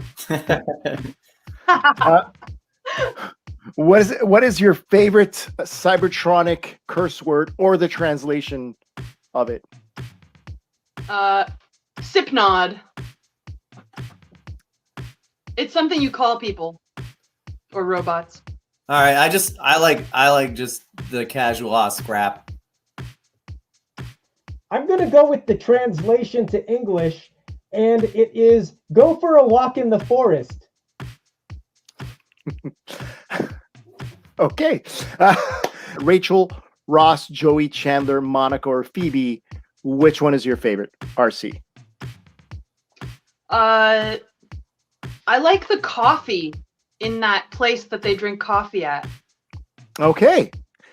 What is your favorite Cybertronic curse word or the translation of it? Sipnod. It's something you call people or robots. All right. I like just the casual scrap. I'm going to go with the translation to English, and it is go for a walk in the forest. Okay. Rachel, Ross, Joey, Chandler, Monica, or Phoebe, which one is your favorite? RC. I like the coffee in that place that they drink coffee at. Okay.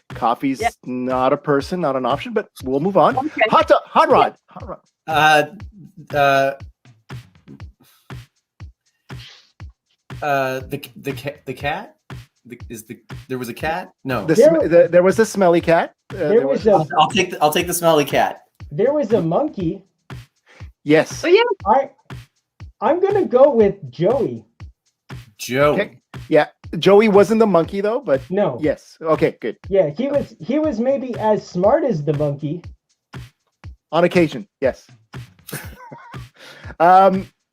Coffee's not a person, not an option, but we'll move on. Okay. Hot Rod. The cat? There was a cat? No. There was a smelly cat. I'll take the smelly cat. There was a monkey. Yes. Oh yeah. I'm gonna go with Joey. Joe. Okay. Yeah. Joey wasn't the monkey though, but No. yes. Okay, good. Yeah, he was maybe as smart as the monkey. On occasion, yes.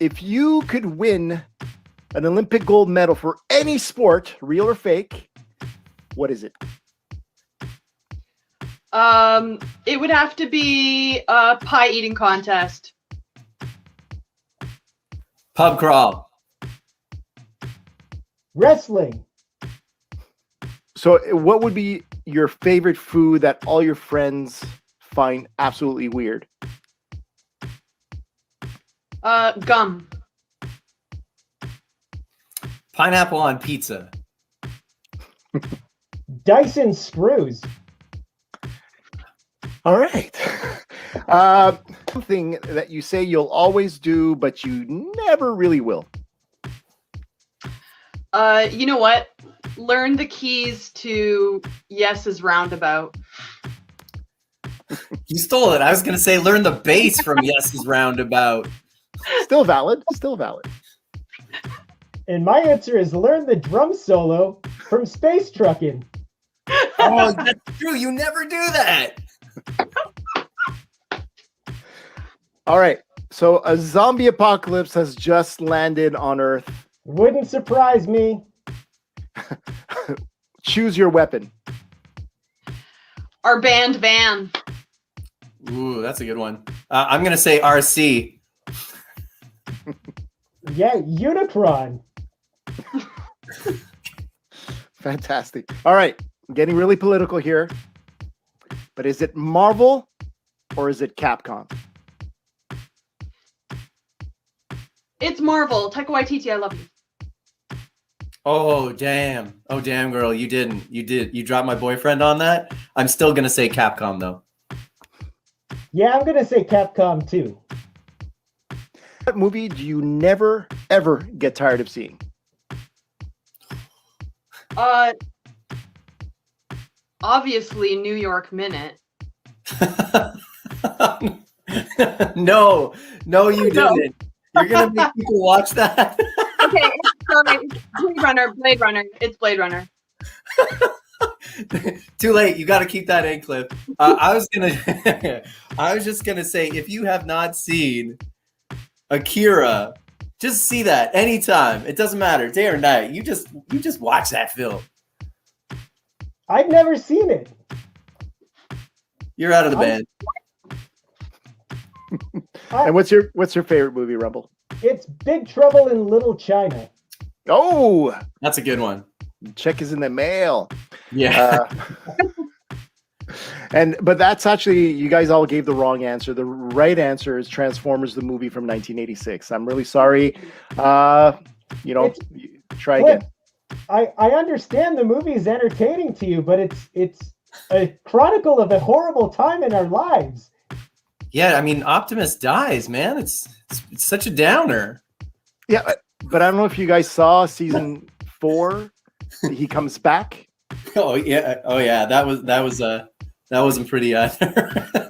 If you could win an Olympic gold medal for any sport, real or fake, what is it? It would have to be a pie eating contest. Pub crawl. Wrestling. So what would be your favorite food that all your friends find absolutely weird? Gum. Pineapple on pizza. Dyson screws. All right. Something that you say you'll always do, but you never really will. You know what? Learn the keys to Yes's roundabout. You stole it. I was going to say learn the bass from Yes's roundabout. Still valid. Still valid. And my answer is learn the drum solo from Space Truckin'. Oh, that's true. You never do that. All right. So a zombie apocalypse has just landed on Earth. Wouldn't surprise me. Choose your weapon. Our band van. Ooh, that's a good one. I'm going to say RC. Yeah, Unicron. Fantastic. All right. I'm getting really political here. But is it Marvel or is it Capcom? It's Marvel. Taika Waititi, I love you. Oh damn! Oh damn, girl, you didn't. You did. You dropped my boyfriend on that. I'm still gonna say Capcom though. Yeah, I'm gonna say Capcom too. What movie do you never ever get tired of seeing? Obviously New York Minute. No, you didn't. You're gonna make people watch that. Okay, it's Blade Runner. It's Blade Runner. Too late. You got to keep that in, Cliff. I was just gonna say, if you have not seen Akira, just see that anytime. It doesn't matter, day or night. You just watch that film. I've never seen it. You're out of the band. And what's your favorite movie, Rumble? It's Big Trouble in Little China. Oh, that's a good one. Check is in the mail. Yeah. But that's actually, you guys all gave the wrong answer. The right answer is Transformers, the movie from 1986. I'm really sorry. Try again. I understand the movie is entertaining to you, but it's a chronicle of a horrible time in our lives. Yeah, I mean, Optimus dies, man. It's such a downer. Yeah, but I don't know if you guys saw season 4. He comes back. Oh yeah. That wasn't pretty either.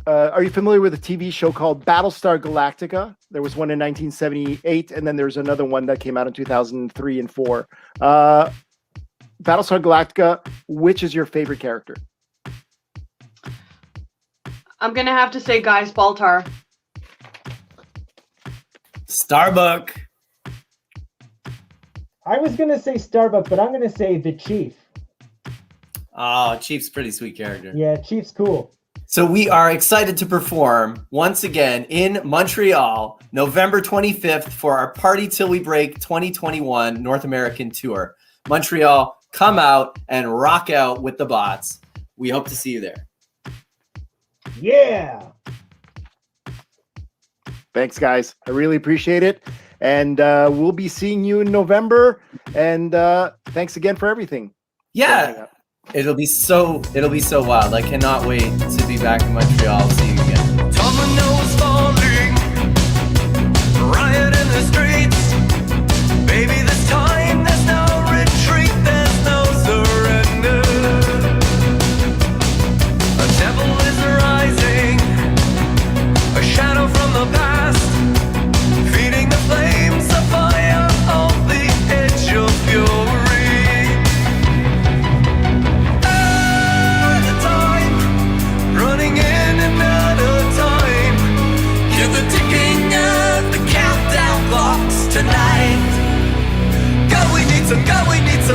Are you familiar with a TV show called Battlestar Galactica? There was one in 1978, and then there's another one that came out in 2003 and 4. Battlestar Galactica, which is your favorite character? I'm gonna have to say Guy Baltar. Starbuck. I was gonna say Starbuck, but I'm gonna say the Chief. Oh, Chief's a pretty sweet character. Yeah, Chief's cool. So we are excited to perform once again in Montreal, November 25th for our Party Till We Break 2021 North American Tour. Montreal, come out and rock out with the bots. We hope to see you there. Yeah. Thanks, guys. I really appreciate it. And we'll be seeing you in November. And thanks again for everything. Yeah. It'll be so wild. I cannot wait to be back in Montreal. See you again. Dominoes falling, riot in the streets. Baby, this time there's no retreat, there's no surrender. A devil is rising, a shadow from the past, feeding the flames of fire on the edge of fury. Running in and out of time, hear the ticking of the countdown clocks tonight. God, we need some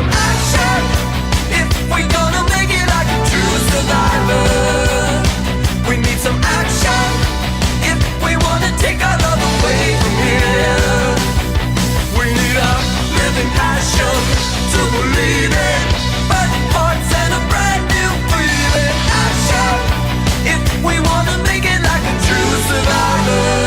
action if we're gonna make it like a true survivor. We need some action if we wanna take our love away from here. We need a living passion to believe in, but hearts and a brand new feeling. Action if we want to make it like a true survivor.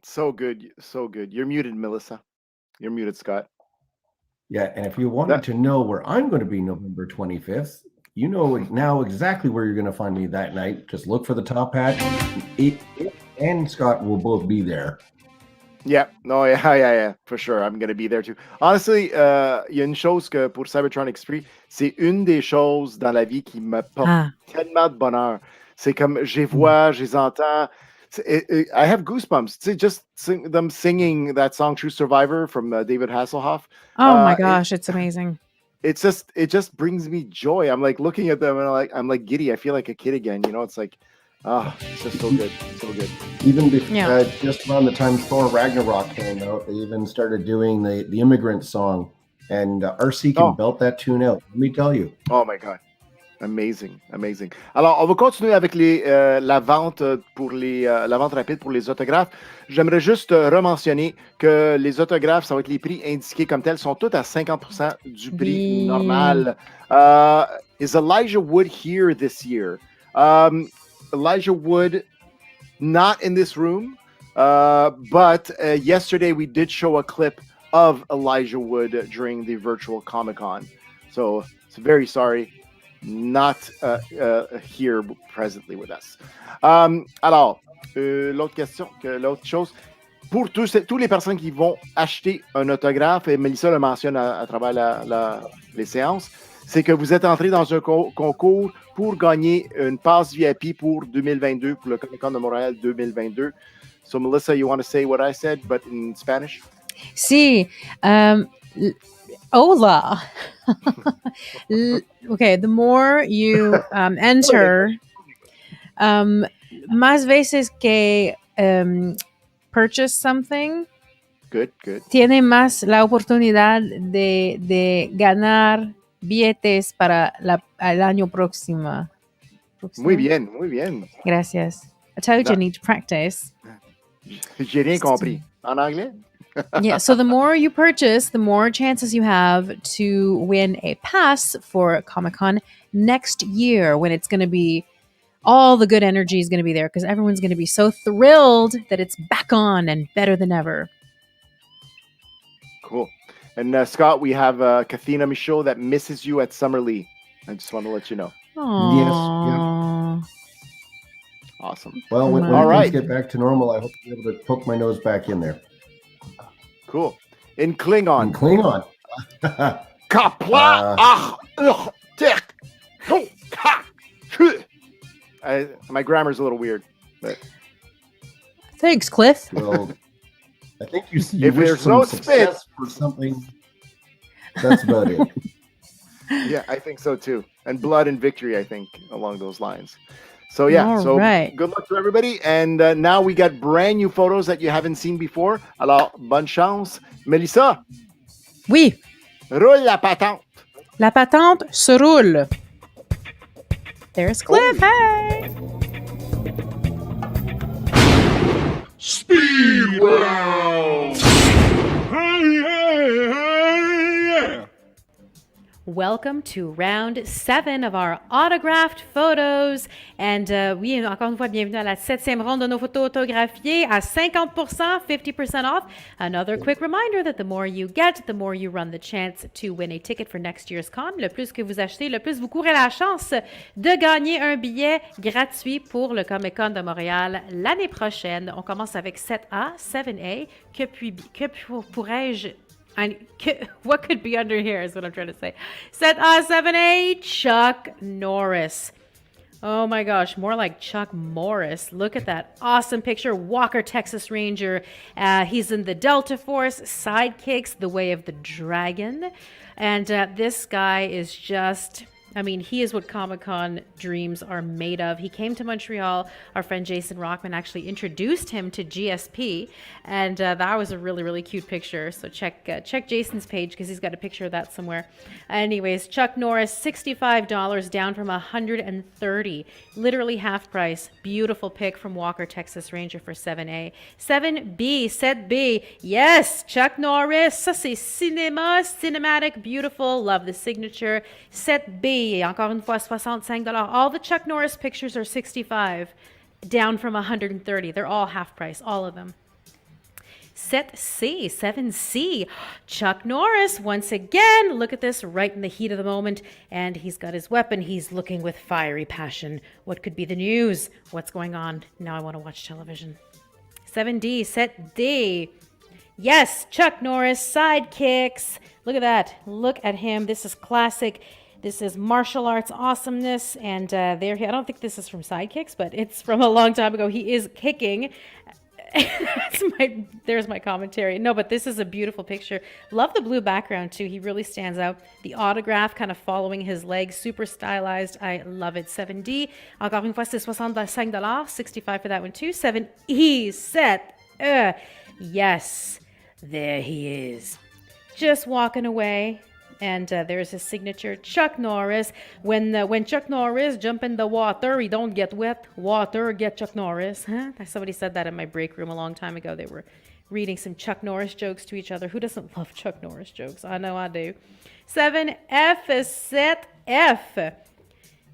So good. So good. You're muted, Melissa. You're muted, Scott. Yeah, and if you wanted to know where I'm going to be November 25th, you know now exactly where you're going to find me that night. Just look for the top hat. It and Scott will both be there. Yeah, no, yeah, for sure. I'm gonna be there too. Honestly, il y a une chose que pour Cybertronic Spree, c'est une des choses dans la vie qui me porte tellement de bonheur. C'est comme je les vois, je les entends. I have goosebumps. C'est just them singing that song "True Survivor" from David Hasselhoff. Oh my gosh, it's amazing. It just brings me joy. I'm like looking at them and I'm like giddy. I feel like a kid again. You know, it's like. Oh, it's just so good. So good. Even just around the time Thor Ragnarok came out, they even started doing the immigrant song. And RC can belt that tune out. Let me tell you. Oh, my God. Amazing, amazing. Alors, on va continuer avec la vente la vente rapide pour les autographes. J'aimerais juste rementionner que les autographes, ça va être les prix indiqués comme tels, sont tous à 50% du prix normal. Is Elijah Wood here this year? Elijah Wood, not in this room, but yesterday we did show a clip of Elijah Wood during the Virtual Comiccon. So, very sorry. Not here presently with us. Alors, l'autre chose, pour tous les personnes qui vont acheter un autographe, et Melissa le mentionne à travers les séances, c'est que vous êtes entré dans un concours pour gagner une passe VIP pour 2022, pour le Comic-Con de Montréal 2022. So, Melissa, you want to say what I said, but in Spanish? Sí. Hola. Okay, the more you enter, más veces que purchase something, Good. tiene más la oportunidad de ganar billetes para el año próximo. Muy bien. Gracias. I told you need to practice. J'ai rien compris. En anglais? Yeah, so the more you purchase, the more chances you have to win a pass for Comic-Con next year, when it's going to be, all the good energy is going to be there because everyone's going to be so thrilled that it's back on and better than ever. Cool. And Scott, we have Kathina Michaud that misses you at Summer Lee. I just want to let you know. Aww. Yes. Awesome. Well, when All things right. get back to normal, I hope to be able to poke my nose back in there. Cool. In Klingon. Klingon. Kapla tek. My grammar's a little weird, but Thanks, Cliff. Well, I think you if wish there's some no success spit, for something. That's about it. Yeah, I think so too. And blood and victory, I think, along those lines. So yeah, All right. Good luck to everybody. And now we got brand new photos that you haven't seen before. Alors, bonne chance. Melissa, Oui, roule la patente. la patente se roule. There's Cliff. Hey. Speed round. Welcome to round 7 of our autographed photos. And oui, encore une fois, bienvenue à la 7e ronde de nos photos autographiées à 50%, 50% off. Another quick reminder that the more you get, the more you run the chance to win a ticket for next year's con. Le plus que vous achetez, le plus vous courez la chance de gagner un billet gratuit pour le Comic-Con de Montréal l'année prochaine. On commence avec 7A, 7A. Que pourrais-je... what could be under here is what I'm trying to say. Set 7A, Chuck Norris. Oh my gosh, more like Chuck Morris. Look at that awesome picture. Walker, Texas Ranger. He's in the Delta Force, Sidekicks, The Way of the Dragon. And this guy is just... I mean, he is what Comic-Con dreams are made of. He came to Montreal. Our friend Jason Rockman actually introduced him to GSP, and that was a really, really cute picture. So check Jason's page because he's got a picture of that somewhere. Anyways, Chuck Norris, $65 down from $130, literally half price. Beautiful pick from Walker, Texas Ranger for 7A. 7B, set B. Yes, Chuck Norris. Ça c'est cinematic, beautiful. Love the signature. Set B. Encore une fois, $65. All the Chuck Norris pictures are $65, down from $130. They're all half price, all of them. Set C, 7C. Chuck Norris, once again, look at this, right in the heat of the moment. And he's got his weapon. He's looking with fiery passion. What could be the news? What's going on? Now I want to watch television. 7D, set D. Yes, Chuck Norris, sidekicks. Look at that. Look at him. This is classic. This is martial arts awesomeness, and there I don't think this is from Sidekicks, but it's from a long time ago. He is kicking. There's my commentary. No, but this is a beautiful picture. Love the blue background, too. He really stands out. The autograph kind of following his legs, super stylized. I love it. 7D. Encore une fois, c'est $65. $65 for that one, too. 7E, set. Yes, there he is. Just walking away. And there's his signature, Chuck Norris. When Chuck Norris jump in the water, he don't get wet. Water get Chuck Norris. Huh? Somebody said that in my break room a long time ago. They were reading some Chuck Norris jokes to each other. Who doesn't love Chuck Norris jokes? I know I do. 7F is set F.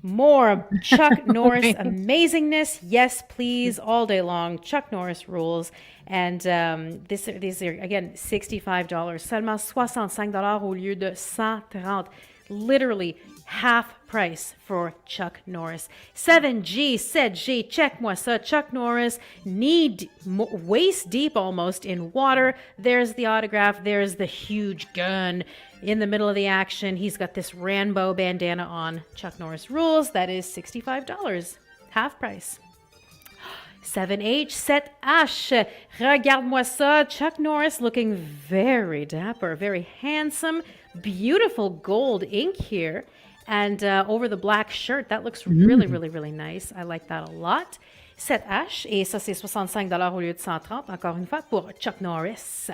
More Chuck Norris amazingness. Yes, please, all day long. Chuck Norris rules. And these are, again, $65. Seulement $65 au lieu de 130. Literally half price for Chuck Norris. 7G, 7G, check-moi ça. Chuck Norris, waist deep almost in water. There's the autograph. There's the huge gun. In the middle of the action, he's got this Rambo bandana on. Chuck Norris rules. That is $65. Half price. 7H, 7H. Regarde-moi ça. Chuck Norris looking very dapper, very handsome. Beautiful gold ink here. And over the black shirt, that looks really, really, really nice. I like that a lot. 7H, et ça c'est $65 au lieu de 130, encore une fois, pour Chuck Norris.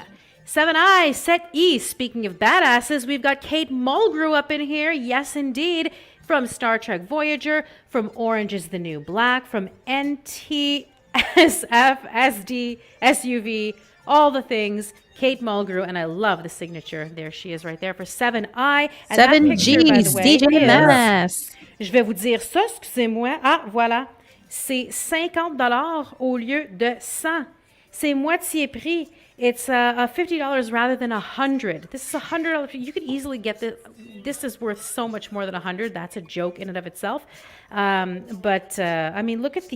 7I, 7E. Speaking of badasses, we've got Kate Mulgrew up in here. Yes, indeed. From Star Trek Voyager, from Orange is the New Black, from NTSF, SD, SUV, all the things. Kate Mulgrew, and I love the signature. There she is right there for 7I. And 7G's, DJ Mass. Je vais vous dire ça, excusez-moi. Ah, voilà. C'est $50 au lieu de 100. C'est moitié prix. It's $50 rather than $100. This is $100. You could easily get this. This is worth so much more than $100. That's a joke in and of itself. But I mean, look at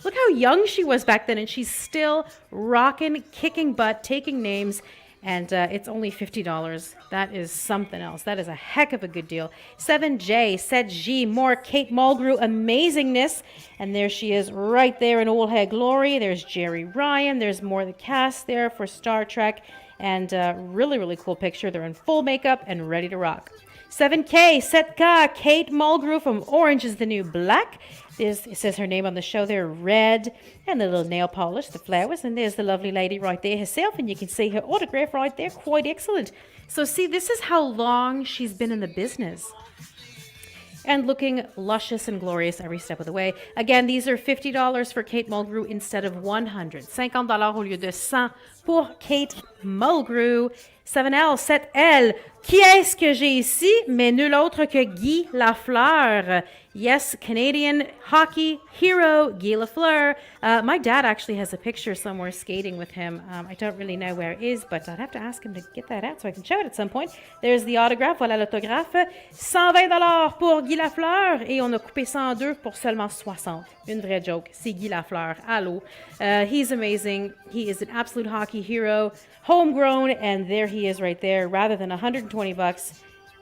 look how young she was back then, and she's still rocking, kicking butt, taking names. And it's only $50. That is something else. That is a heck of a good deal. 7J, 7G, more Kate Mulgrew amazingness. And there she is right there in old head glory. There's Jerry Ryan. There's more of the cast there for Star Trek. And really, really cool picture. They're in full makeup and ready to rock. 7K, 7K, Kate Mulgrew from Orange is the New Black. It says her name on the show there, red, and the little nail polish, the flowers, and there's the lovely lady right there herself, and you can see her autograph right there, quite excellent. So see, this is how long she's been in the business. And looking luscious and glorious every step of the way. Again, these are $50 for Kate Mulgrew instead of $100. $50 au lieu de 100 pour Kate Mulgrew. 7L, 7L. Qui est-ce que j'ai ici? Mais nul autre que Guy Lafleur. Yes, Canadian hockey hero, Guy Lafleur. My dad actually has a picture somewhere skating with him. I don't really know where it is, but I'd have to ask him to get that out so I can show it at some point. There's the autograph. Voilà l'autographe. $120 pour Guy Lafleur. Et on a coupé ça en deux pour seulement 60. Une vraie joke. C'est Guy Lafleur. Allô. He's amazing. He is an absolute hockey hero. Homegrown, and there he is right there. Rather than $120,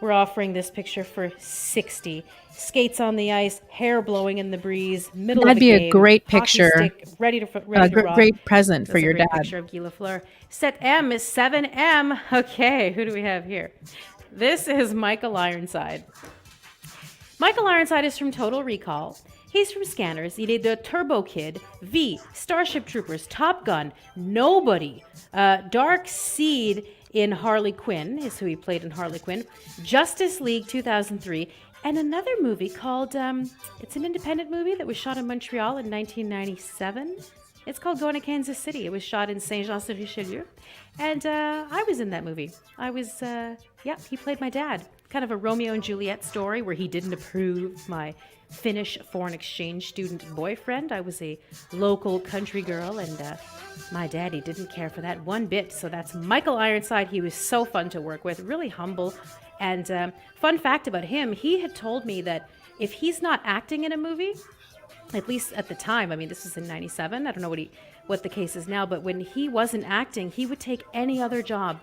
we're offering this picture for $60. Skates on the ice, hair blowing in the breeze, middle That'd of the game. That'd be a great picture. Stick, ready to rock. Great present for your dad. Picture of Guy Lafleur. Set M is 7M. Okay, who do we have here? This is Michael Ironside. Michael Ironside is from Total Recall. He's from Scanners. Il est de Turbo Kid, V, Starship Troopers, Top Gun, Nobody, Dark Seed in Harley Quinn is who he played in Harley Quinn, Justice League 2003, and another movie called, it's an independent movie that was shot in Montreal in 1997. It's called Going to Kansas City. It was shot in Saint-Jean-sur-Richelieu. And I was in that movie. He played my dad. Kind of a Romeo and Juliet story where he didn't approve my Finnish foreign exchange student boyfriend. I was a local country girl, and my daddy didn't care for that one bit. So that's Michael Ironside. He was so fun to work with, really humble. And fun fact about him, he had told me that if he's not acting in a movie, at least at the time, I mean, this was in 97, I don't know what the case is now, but when he wasn't acting, he would take any other job.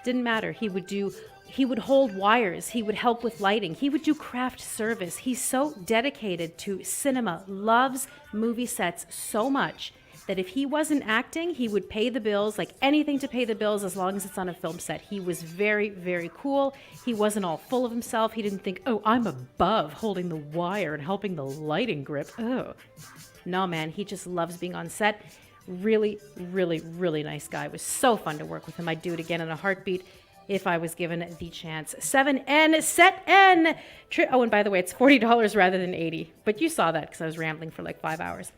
Didn't matter. He would hold wires. He would help with lighting. He would do craft service. He's so dedicated to cinema, loves movie sets so much that if he wasn't acting, he would pay the bills, like anything to pay the bills as long as it's on a film set. He was very, very cool. He wasn't all full of himself. He didn't think, oh, I'm above holding the wire and helping the lighting grip. Oh, no, man. He just loves being on set. Really, really, really nice guy. It was so fun to work with him. I'd do it again in a heartbeat. if I was given the chance. 7N, set N. Oh, and by the way, it's $40 rather than 80. But you saw that because I was rambling for like 5 hours.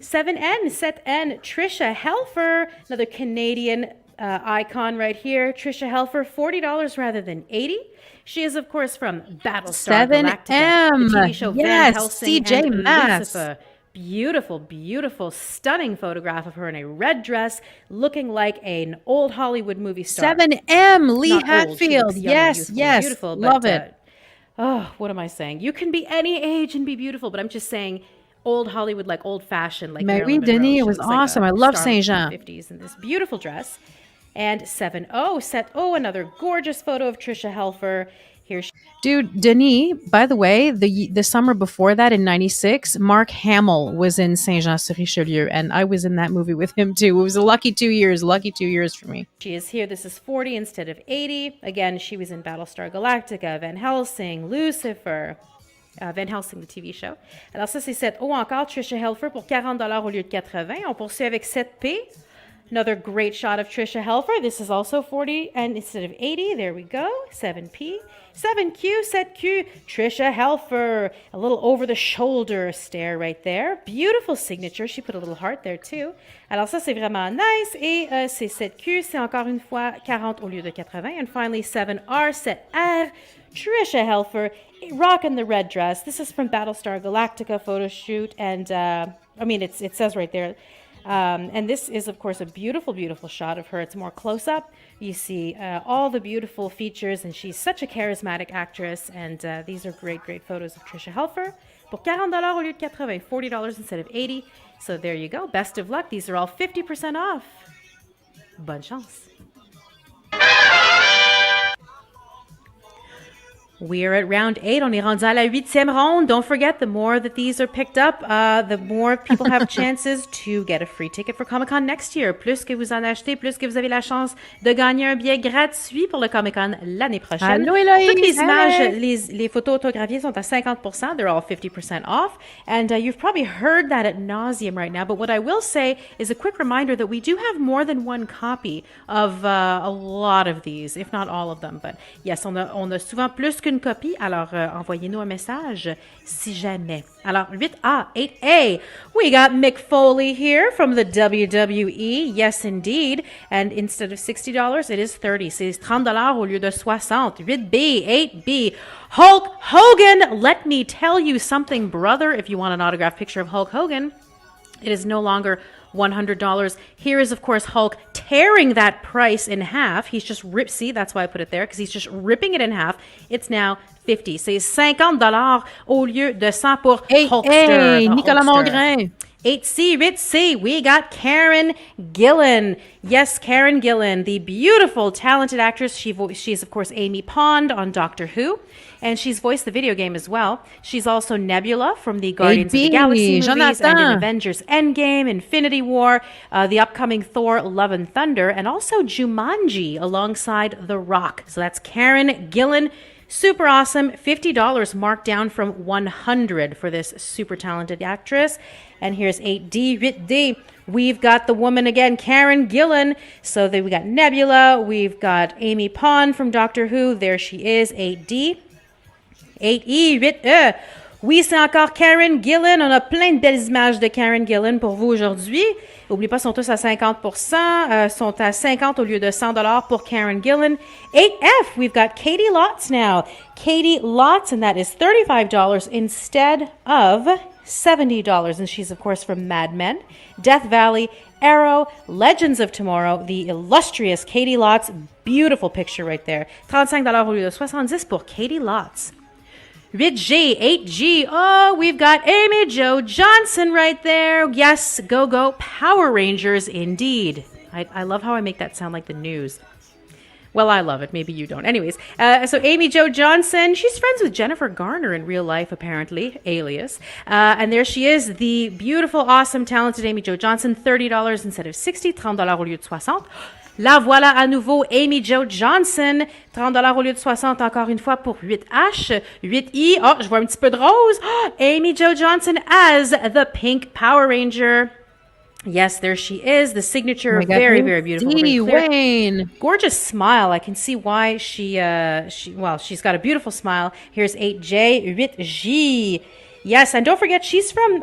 7N, set N. Trisha Helfer, another Canadian icon right here. Trisha Helfer, $40 rather than 80. She is, of course, from Battlestar 7M. Galactica, the TV show Van Yes, Helsing CJ and Mass. Lucifer. Beautiful, beautiful, stunning photograph of her in a red dress, looking like an old Hollywood movie star. 7M, Lee Not old, she Hatfield. looks young and Yes, youthful and yes. beautiful, Love but, it. Oh, what am I saying? You can be any age and be beautiful, but I'm just saying old Hollywood, like old-fashioned, like Marie Marilyn Monroe. Denis, She it was looks like a awesome. I love star from the Saint-Jean. 50s in this beautiful dress. And 7O, set O, another gorgeous photo of Trisha Helfer. Here she Dude, Denis, by the way, the summer before that in 96, Mark Hamill was in Saint-Jean-sur-Richelieu, and I was in that movie with him too. It was a lucky 2 years for me. She is here. This is 40 instead of 80. Again, she was in Battlestar Galactica, Van Helsing, Lucifer, Van Helsing, the TV show. Alors ça, c'est 7O encore, Trisha Helfer pour $40 au lieu de 80. On poursuit avec 7P. Another great shot of Trisha Helfer. This is also 40 and instead of 80. There we go. 7P. 7Q, 7Q, Trisha Helfer. A little over-the-shoulder stare right there. Beautiful signature. She put a little heart there too. Alors ça, c'est vraiment nice. Et c'est 7Q, c'est encore une fois 40 au lieu de 80. And finally, 7R, 7R, Trisha Helfer, rocking the red dress. This is from Battlestar Galactica photo shoot. And, it says right there, and this is, of course, a beautiful, beautiful shot of her. It's more close-up. You see all the beautiful features, and she's such a charismatic actress. And these are great, great photos of Trisha Helfer. Pour $40 au lieu de 80, $40 instead of 80. So there you go. Best of luck. These are all 50% off. Bonne chance. We're at round 8. On est rendu à la 8e ronde. Don't forget, the more that these are picked up, the more people have chances to get a free ticket for Comic-Con next year. Plus que vous en achetez, plus que vous avez la chance de gagner un billet gratuit pour le Comic-Con l'année prochaine. Allô, Eloïse. Toutes les images, Hey. les photos autographiées sont à 50%. They're all 50% off. And you've probably heard that at nauseum right now. But what I will say is a quick reminder that we do have more than one copy of a lot of these, if not all of them. But yes, on a souvent plus qu'une copie. Alors, envoyez-nous un message si jamais. Alors, 8A, 8A. We got Mick Foley here from the WWE. Yes, indeed. And instead of $60, it is $30. C'est $30 au lieu de 60. 8B, 8B. Hulk Hogan. Let me tell you something, brother. If you want an autographed picture of Hulk Hogan, it is no longer $100. Here is, of course, Hulk tearing that price in half. He's just ripped. See, that's why I put it there, because he's just ripping it in half. It's now 50. C'est $50 au lieu de 100 pour Hulkster. Hey, the Nicolas Hulkster. Mongrain. 8C, 8C, we got Karen Gillan. Yes, Karen Gillan, the beautiful, talented actress. She's, of course, Amy Pond on Doctor Who, and she's voiced the video game as well. She's also Nebula from the Guardians of the Galaxy movies Jonathan. and in Avengers Endgame, Infinity War, the upcoming Thor, Love and Thunder, and also Jumanji alongside The Rock. So that's Karen Gillan. Super awesome. $50 marked down from $100 for this super talented actress. And here's 8D, 8D. We've got the woman again, Karen Gillan. So we got Nebula. We've got Amy Pond from Doctor Who. There she is, 8D. 8E, 8E. Oui, c'est encore Karen Gillan. On a plein de belles images de Karen Gillan pour vous aujourd'hui. N'oubliez pas, sont tous à 50%. Sont à 50 au lieu de $100 pour Karen Gillan. 8F, we've got Katie Lotz now. Katie Lotz, and that is $35 instead of $70. And she's, of course, from Mad Men, Death Valley, Arrow, Legends of Tomorrow, the illustrious Katie Lotz. Beautiful picture right there. $35 au lieu de 70 pour Katie Lotz. 8G, 8G. Oh, we've got Amy Jo Johnson right there. Yes, go Power Rangers indeed. I love how I make that sound like the news. Well, I love it. Maybe you don't. Anyways, so Amy Jo Johnson, she's friends with Jennifer Garner in real life, apparently, alias. And there she is, the beautiful, awesome, talented Amy Jo Johnson, $30 instead of $60, $30 au lieu de 60. La voilà à nouveau, Amy Jo Johnson, $30 au lieu de 60, encore une fois pour 8H, 8I, oh, je vois un petit peu de rose, oh, Amy Jo Johnson as the Pink Power Ranger. Yes, there she is. The signature, Oh my God, very, very beautiful. Very clear. Wayne. Gorgeous smile. I can see why she's got a beautiful smile. Here's 8J, 8G. Yes, and don't forget, she's from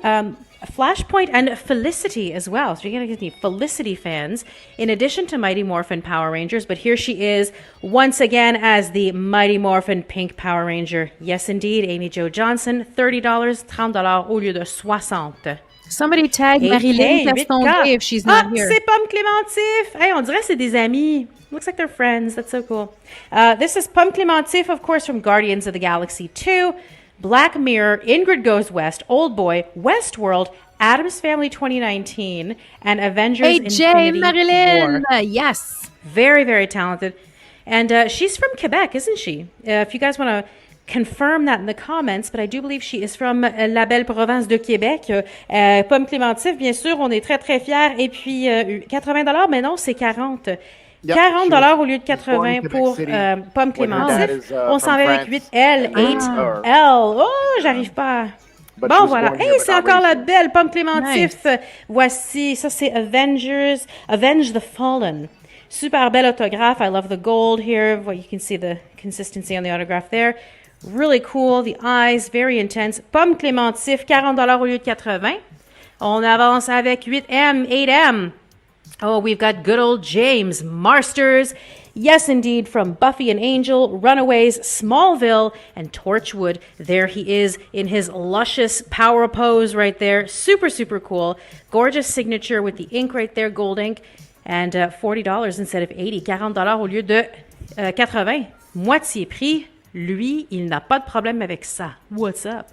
Flashpoint and Felicity as well. So you're going to get the Felicity fans, in addition to Mighty Morphin Power Rangers. But here she is, once again, as the Mighty Morphin Pink Power Ranger. Yes, indeed, Amy Jo Johnson, $30, $30 au lieu de 60. Somebody tag Marilyn Castonguay if she's not here. C'est Pomme Clémentif. Hey, on dirait c'est des amis. Looks like they're friends. That's so cool. This is Pomme Clémentif, of course, from Guardians of the Galaxy 2, Black Mirror, Ingrid Goes West, Old Boy, Westworld, Addams Family 2019, and Avengers Infinity Marilyn. War. Yes. Very, very talented. And she's from Quebec, isn't she? If you guys want to confirm that in the comments, but I do believe she is from la belle province de Québec. Pomme Clémentif, bien sûr, on est très, très fiers. Et puis, $80, mais non, c'est 40. Yep, $40 au lieu de 80 pour Pomme Clémentif. On s'en va avec 8L, 8L. Oh, j'arrive pas. Bon, voilà. Hey, c'est encore la belle Pomme Clémentif. Nice. Voici, ça c'est Avenge the Fallen. Super bel autographe. I love the gold here. Well, you can see the consistency on the autograph there. Really cool. The eyes, very intense. Pomme Clémentif, $40 au lieu de 80. On avance avec 8M, 8M. Oh, we've got good old James Marsters. Yes, indeed, from Buffy and Angel, Runaways, Smallville, and Torchwood. There he is in his luscious power pose right there. Super, super cool. Gorgeous signature with the ink right there, gold ink. And $40 instead of 80. $40 au lieu de 80. Moitié prix. Lui, il n'a pas de problème avec ça. What's up?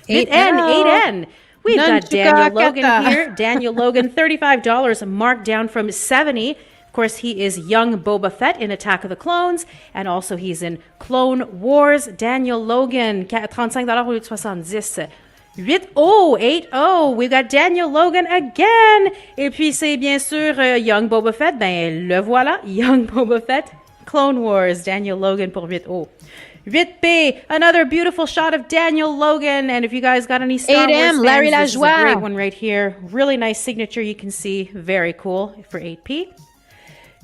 8N, 8N. We've got Daniel Logan here. Daniel Logan, $35, marked down from 70. Of course, he is young Boba Fett in Attack of the Clones, and also he's in Clone Wars. Daniel Logan, $35 au lieu de 70. 8-0, we've got Daniel Logan again. Et puis, c'est bien sûr Young Boba Fett. Ben, le voilà, Young Boba Fett. Clone Wars, Daniel Logan pour 8-0. 8B, another beautiful shot of Daniel Logan. And if you guys got any Star Wars fans, Larry this is a Lajoie. great one right here. Really nice signature you can see. Very cool for 8P.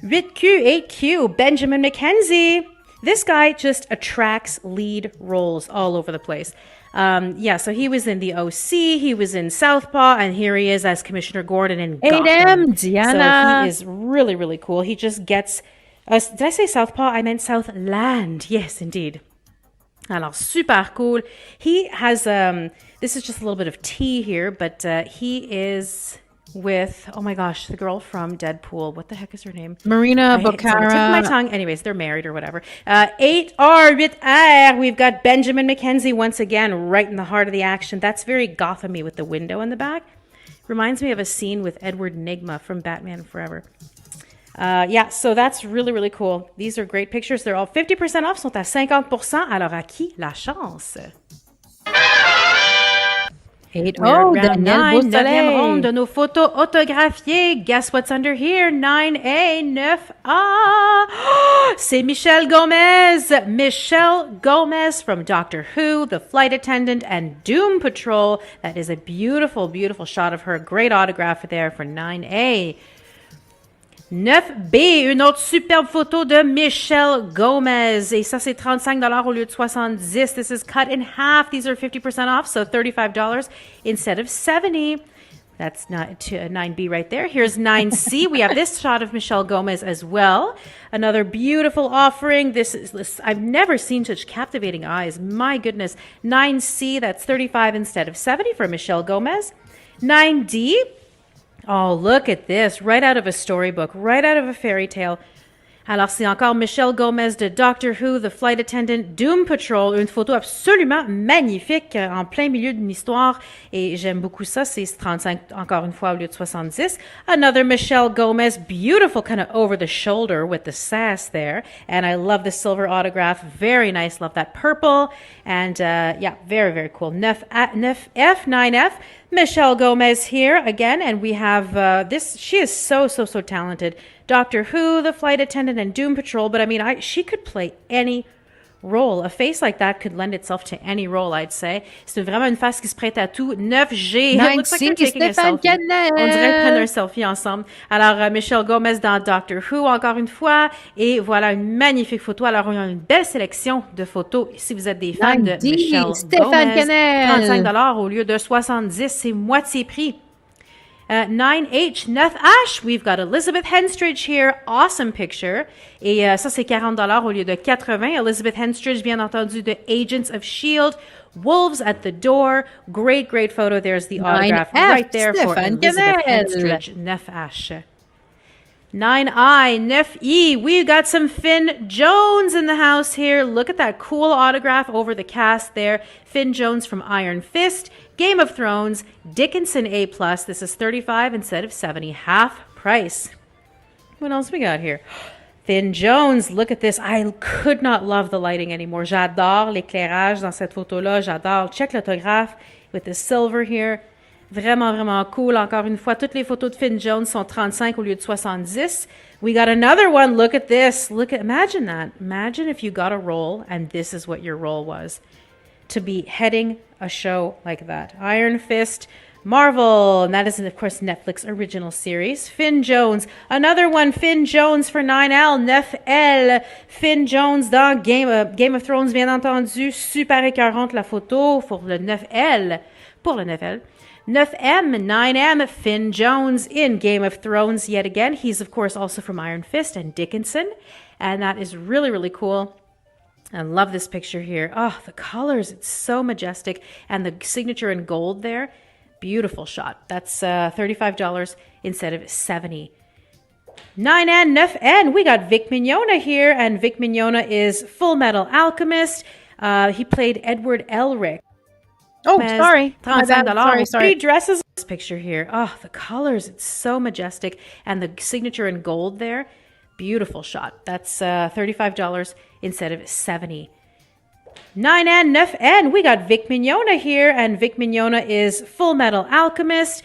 8Q, 8Q, Benjamin McKenzie. This guy just attracts lead roles all over the place. So he was in the OC, he was in Southpaw, and here he is as Commissioner Gordon in Gotham. 8M, Diana. So he is really, really cool. He just gets... did I say Southpaw? I meant Southland. Yes, indeed. Alors, super cool. He has, this is just a little bit of tea here, but he is with, oh my gosh, the girl from Deadpool. What the heck is her name? Marina It's on the tip of Bocara. my tongue. Anyways, they're married or whatever. 8R, 8R. We've got Benjamin McKenzie once again, right in the heart of the action. That's very Gotham-y with the window in the back. Reminds me of a scene with Edward Nygma from Batman Forever. So that's really, really cool. These are great pictures. They're all 50% off, sont à 50%. Alors, à qui la chance? 8 Round Daniel 9, 9e Beausoleil. ronde de nos photos autographiées. Guess what's under here? 9A, 9A. C'est Michelle Gomez. Michelle Gomez from Doctor Who, The Flight Attendant, and Doom Patrol. That is a beautiful, beautiful shot of her. Great autograph there for 9A. 9B, une autre superbe photo de Michelle Gomez. Et ça, c'est $35 au lieu de 70. This is cut in half. These are 50% off, so $35 instead of 70. That's not 9B right there. Here's 9C. We have this shot of Michelle Gomez as well. Another beautiful offering. This I've never seen such captivating eyes. My goodness. 9C, that's 35 instead of 70 for Michelle Gomez. 9D. Oh, look at this. Right out of a storybook, right out of a fairy tale. Alors, c'est encore Michelle Gomez de Doctor Who, The Flight Attendant, Doom Patrol. Une photo absolument magnifique en plein milieu d'une histoire. Et j'aime beaucoup ça. C'est 35 encore une fois au lieu de 70. Another Michelle Gomez. Beautiful, kind of over the shoulder with the sass there. And I love the silver autograph. Very nice. Love that purple. And very, very cool. 9F, 9F. Michelle Gomez here again. And we have this. She is so talented. Doctor Who, The Flight Attendant, and Doom Patrol. But I mean, she could play any role. A face like that could lend itself to any role, I'd say. C'est vraiment une face qui se prête à tout. 9G. It looks like they're taking a selfie. On dirait qu'ils prennent un selfie ensemble. Alors, Michelle Gomez dans Doctor Who, encore une fois. Et voilà une magnifique photo. Alors, on a une belle sélection de photos. Si vous êtes des fans de Michelle Gomez, 35$ au lieu de 70$, c'est moitié prix. 9H, 9H, we've got Elizabeth Henstridge here. Awesome picture. Et ça, c'est 40$ au lieu de 80$. Elizabeth Henstridge, bien entendu, de Agents of S.H.I.E.L.D. Wolves at the door. Great, great photo. There's the autograph right there for Elizabeth Henstridge. 9H. 9I, 9E, we got some Finn Jones in the house here. Look at that cool autograph over the cast there. Finn Jones from Iron Fist, Game of Thrones, Dickinson A+. This is 35 instead of 70, half price. What else we got here? Finn Jones, look at this. I could not love the lighting anymore. J'adore l'éclairage dans cette photo-là. J'adore. Check l'autographe with the silver here. Vraiment, vraiment cool. Encore une fois, toutes les photos de Finn Jones sont 35 au lieu de 70. We got another one. Look at this. Imagine that. Imagine if you got a role and this is what your role was. To be heading a show like that. Iron Fist, Marvel, and that is, of course, Netflix original series. Finn Jones. Another one, Finn Jones for 9L, 9L. Finn Jones dans Game of Thrones, bien entendu. Super écœurante la photo pour le 9L. Pour le 9L. 9M, 9M, Finn Jones in Game of Thrones yet again. He's, of course, also from Iron Fist and Dickinson. And that is really, really cool. I love this picture here. Oh, the colors, it's so majestic. And the signature in gold there, beautiful shot. That's $35 instead of $70. 9N, 9N, we got Vic Mignogna here. And Vic Mignogna is Full Metal Alchemist. He played Edward Elric. Oh, sorry. $35. Sorry. 3 dresses. This picture here. Oh, the colors, it's so majestic. And the signature in gold there, beautiful shot. That's $35 instead of $70. 9N, 9N, we got Vic Mignogna here. And Vic Mignogna is Full Metal Alchemist.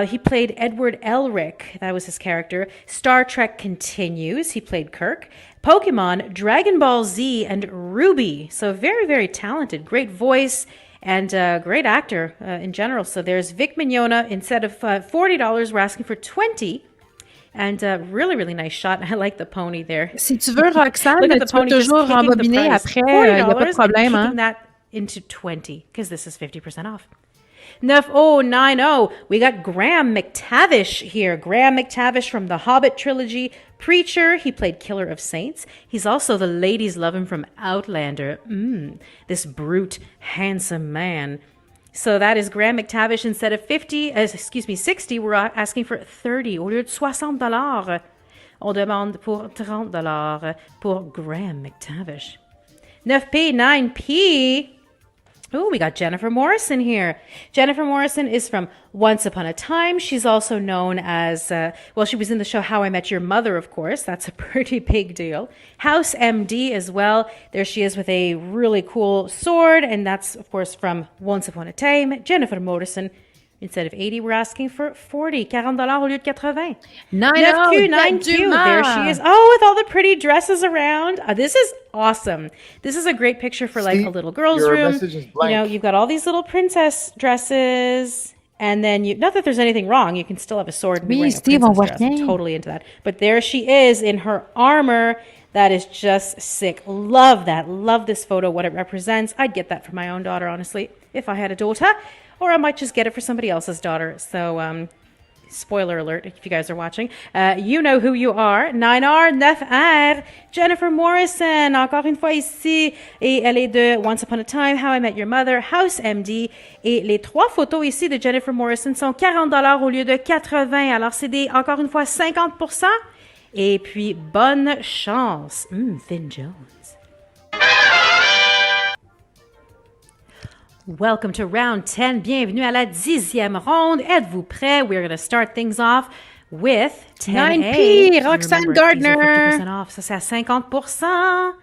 He played Edward Elric. That was his character. Star Trek Continues. He played Kirk. Pokemon, Dragon Ball Z, and Ruby. So very, very talented. Great voice. And great actor in general. So there's Vic Mignogna. Instead of $40, we're asking for $20. And really, really nice shot. I like the pony there. Si tu veux, Roxane, tu peux toujours rembobiner après. Il n'y a pas de problème. Kicking that into 20 because this is 50% off. 9090. We got Graham McTavish here. Graham McTavish from the Hobbit trilogy. Preacher. He played Killer of Saints. He's also the ladies love him from Outlander. This brute, handsome man. So that is Graham McTavish. Instead of 60, we're asking for 30 au lieu de $60. On demande pour $30 pour Graham McTavish. 9P, 9P. Oh, we got Jennifer Morrison here. Jennifer Morrison is from Once Upon a Time. She's also known as, she was in the show How I Met Your Mother, of course. That's a pretty big deal. House MD as well. There she is with a really cool sword. And that's, of course, from Once Upon a Time. Jennifer Morrison. Instead of 80, we're asking for 40. $40 au lieu de 80. 9Q, 9Q. There she is. Oh, with all the pretty dresses around. This is awesome. This is a great picture for like a little girl's room. You know, you've got all these little princess dresses. And then, not that there's anything wrong. You can still have a sword and wearing a princess dress. I'm totally into that. But there she is in her armor. That is just sick. Love that. Love this photo, what it represents. I'd get that for my own daughter, honestly, if I had a daughter. Or I might just get it for somebody else's daughter. So, spoiler alert, if you guys are watching. You know who you are. 9R, 9R, Jennifer Morrison, encore une fois ici. Et elle est de Once Upon a Time, How I Met Your Mother, House MD. Et les 3 photos ici de Jennifer Morrison sont $40 au lieu de 80. Alors, c'est encore une fois 50%. Et puis, bonne chance. Finn Jones. Welcome to round 10. Bienvenue à la 10e ronde. Êtes-vous prêts? We're going to start things off with 9P, Roxanne Gardner. 50% off. Ça, c'est à 50%.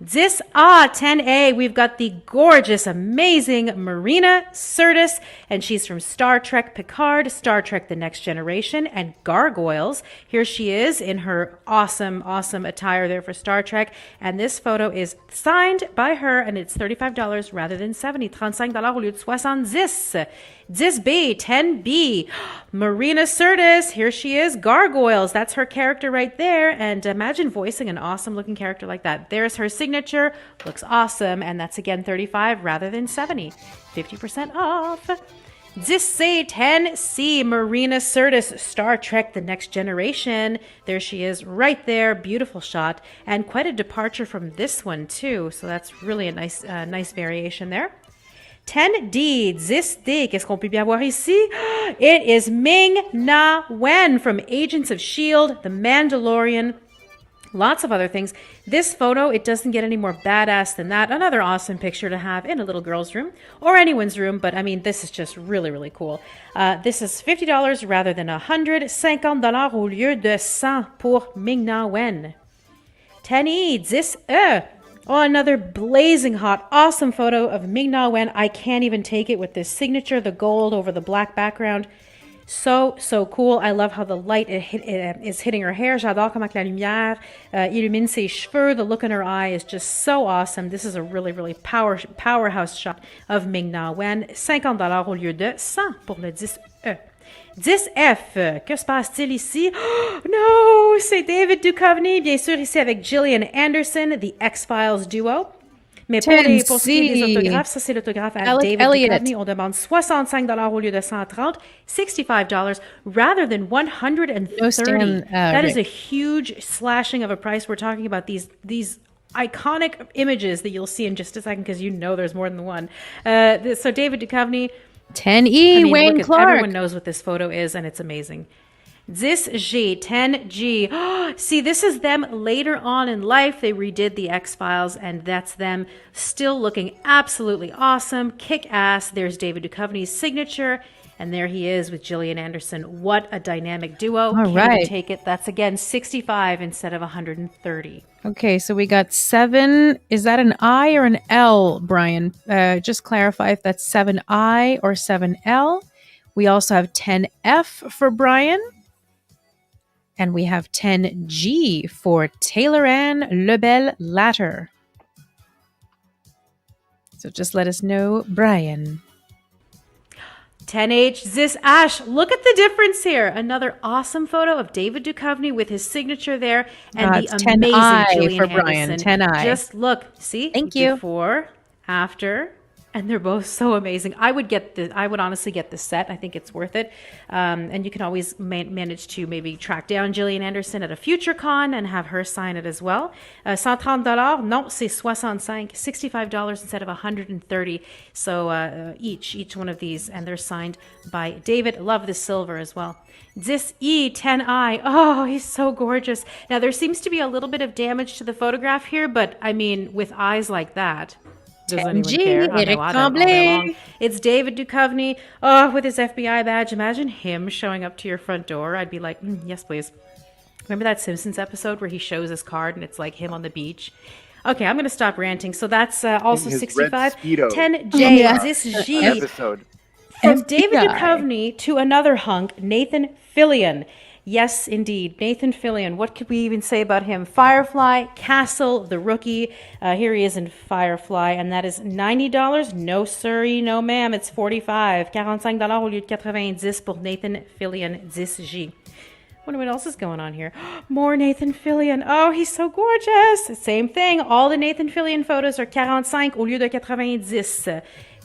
10A, 10A. We've got the gorgeous, amazing Marina Sirtis, and she's from Star Trek Picard, Star Trek The Next Generation, and Gargoyles. Here she is in her awesome, awesome attire there for Star Trek. And this photo is signed by her, and it's $35 rather than $70. $35 au lieu de 70. 10B, 10B, Marina Sirtis, here she is, Gargoyles, that's her character right there, and imagine voicing an awesome looking character like that. There's her signature, looks awesome, and that's again 35 rather than 70, 50% off. 10C, 10C, Marina Sirtis, Star Trek The Next Generation, there she is right there, beautiful shot, and quite a departure from this one too, so that's really a nice variation there. 10D, 10D, qu'est-ce qu'on peut bien voir ici? It is Ming-Na Wen from Agents of S.H.I.E.L.D., The Mandalorian, lots of other things. This photo, it doesn't get any more badass than that. Another awesome picture to have in a little girl's room or anyone's room, but I mean, this is just really, really cool. This is $50 rather than $100, $50 au lieu de 100 pour Ming-Na Wen. 10E, 10E. Oh, another blazing hot, awesome photo of Ming-Na Wen. I can't even take it with this signature, the gold over the black background. So cool. I love how the light is hitting her hair. J'adore comment la lumière illumine ses cheveux. The look in her eye is just so awesome. This is a really, really powerhouse shot of Ming-Na Wen. $50 au lieu de 100 pour le 10E. 10F, que se passe-t-il ici? Oh, no, c'est David Duchovny, bien sûr, ici avec Gillian Anderson, The X-Files duo. Mais pour ce qui est des autographes, ça c'est l'autographe à David Duchovny. On demande $65 au lieu de 130, $65 rather than 130. That is a huge slashing of a price. We're talking about these iconic images that you'll see in just a second because you know there's more than one. So David Duchovny, 10E, Wayne Clark. Everyone knows what this photo is, and it's amazing. 10G, 10G. See, this is them later on in life. They redid the X-Files, and that's them still looking absolutely awesome, kick-ass. There's David Duchovny's signature, and there he is with Gillian Anderson. What a dynamic duo. All right. Can't take it. That's, again, 65 instead of 130. Okay, so we got 7. Is that an I or an L, Brian? Just clarify if that's 7I or 7L. We also have 10F for Brian. And we have 10G for Taylor Ann Lebel Latter. So just let us know, Brian. 10H, this Ash. Look at the difference here. Another awesome photo of David Duchovny with his signature there, and the amazing 10I Gillian for Brian. Anderson. 10I. Just look, see? Thank you. Before, after, and they're both so amazing. I would honestly get the set. I think it's worth it. And you can always manage to maybe track down Gillian Anderson at a future con and have her sign it as well. $130, non, c'est 65, $65 instead of 130. So each one of these, and they're signed by David. Love the silver as well. 10E, 10I. Oh, he's so gorgeous. Now there seems to be a little bit of damage to the photograph here, but I mean, with eyes like that, does anyone care? Eric Tremblay. It's David Duchovny, with his FBI badge. Imagine him showing up to your front door. I'd be like, yes, please. Remember that Simpsons episode where he shows his card and it's like him on the beach? Okay, I'm going to stop ranting. So that's also 65. 10J, this G. Episode. From David Duchovny to another hunk, Nathan Fillion. Yes, indeed. Nathan Fillion. What could we even say about him? Firefly, Castle, The Rookie. Here he is in Firefly, and that is $90. No, sirree, no, ma'am. It's $45. $45 au lieu de 90 pour Nathan Fillion, 10G. Wonder what else is going on here. More Nathan Fillion. Oh, he's so gorgeous. Same thing. All the Nathan Fillion photos are 45 au lieu de 90.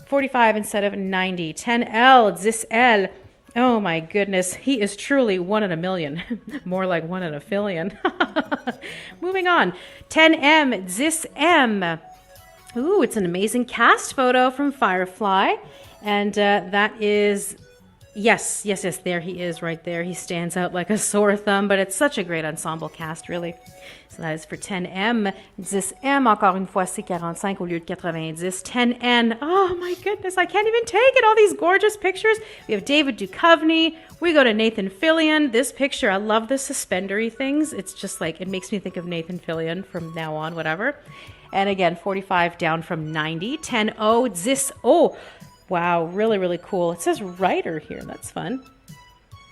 45 instead of 90. 10L, 10L. Oh my goodness, he is truly 1 in a million. More like 1 in a fillion. Moving on. 10M, 10M. Ooh, it's an amazing cast photo from Firefly. And that is Yes. There he is right there. He stands out like a sore thumb, but it's such a great ensemble cast, really. So that is for 10M. 10M, encore une fois, c'est 45 au lieu de 90. 10N. Oh my goodness, I can't even take it. All these gorgeous pictures. We have David Duchovny. We go to Nathan Fillion. This picture, I love the suspendery things. It's just like, it makes me think of Nathan Fillion from now on, whatever. And again, 45 down from 90. 10O, 10O. Wow, really, really cool. It says writer here. That's fun.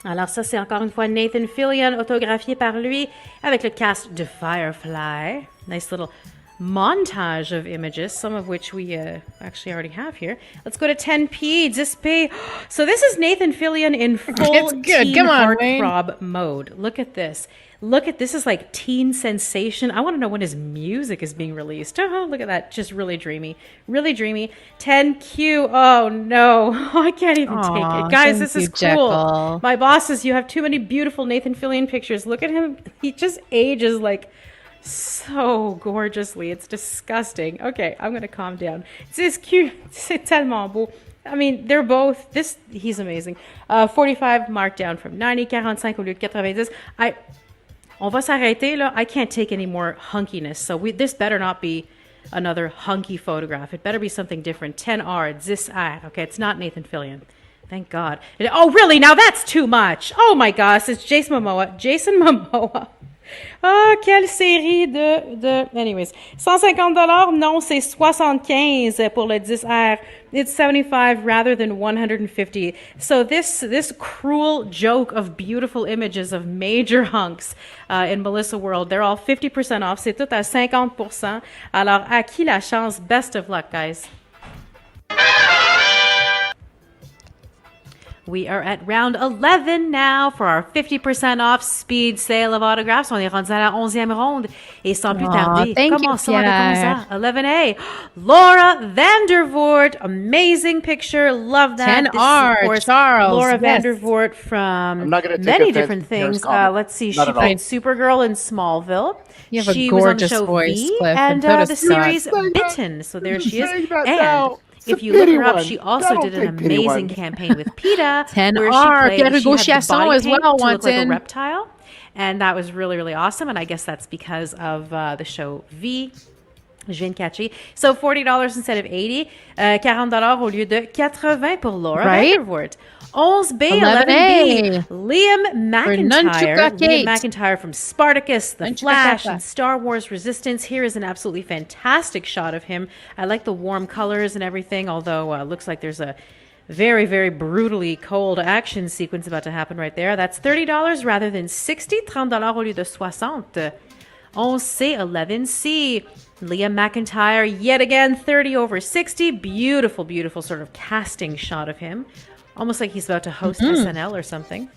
Alors ça, c'est encore une fois Nathan Fillion, autographié par lui, avec le cast de Firefly. Nice little montage of images, some of which we actually already have here. Let's go to 10P, 10P. So this is Nathan Fillion in full teen heartthrob mode. Look at this. This is like teen sensation. I want to know when his music is being released. Oh, look at that. Just really dreamy. Really dreamy. 10Q. Oh, no. I can't even take it. Guys, this is cool. Jekyll. My boss says you have too many beautiful Nathan Fillion pictures. Look at him. He just ages like so gorgeously. It's disgusting. Okay, I'm going to calm down. C'est cute. C'est tellement beau. I mean, they're both, he's amazing. 45 marked down from 90, 45 au lieu de 90. On va s'arrêter là. I can't take any more hunkiness. So this better not be another hunky photograph. It better be something different. 10R, 10R. Okay, it's not Nathan Fillion. Thank God. Oh, really? Now that's too much. Oh my gosh, it's Jason Momoa. Ah, quelle série de... Anyways, $150? Non, c'est 75 pour le 10R. It's 75 rather than 150. So this cruel joke of beautiful images of major hunks in Melissa World, they're all 50% off. C'est tout à 50%. Alors, à qui la chance? Best of luck, guys. We are at round 11 now for our 50% off speed sale of autographs. On est rendu à la 11e ronde. Et sans plus tarder, commençons avec ça. 11A. Laura Vandervoort. Amazing picture. Love that. 10R, This is, of course, Charles. Laura Yes. Vandervoort from not gonna take many offense different to Pierre's things. comment. Let's see. Not She at all. played Supergirl in Smallville. You have a She was on the gorgeous show voice, V, Cliff, and and so the does series Scott. Bitten. So there she is. saying that And now. if It's a you look pity her up, one. she also That'll did an take pity amazing one. campaign with PETA, 10R, where she Pierre played, Hugo she had the Chasson body as paint well to look wants like a in. reptile, and that was really, really awesome. And I guess that's because of the show V. Je viens de catcher. So $40 instead of 80, $40 au lieu de 80 pour Laura Right? Vandervoort. 11B, 11A. 11B, Liam McIntyre. Nunchuka Liam Kate. McIntyre from Spartacus, The Nunchuka Flash, Kata. and Star Wars Resistance. Here is an absolutely fantastic shot of him. I like the warm colors and everything, although looks like there's a very, very brutally cold action sequence about to happen right there. That's $30 rather than $60, $30 au lieu de 60. 11C, 11C. Liam McIntyre, yet again, 30 over 60. Beautiful, beautiful sort of casting shot of him. Almost like he's about to host SNL or something.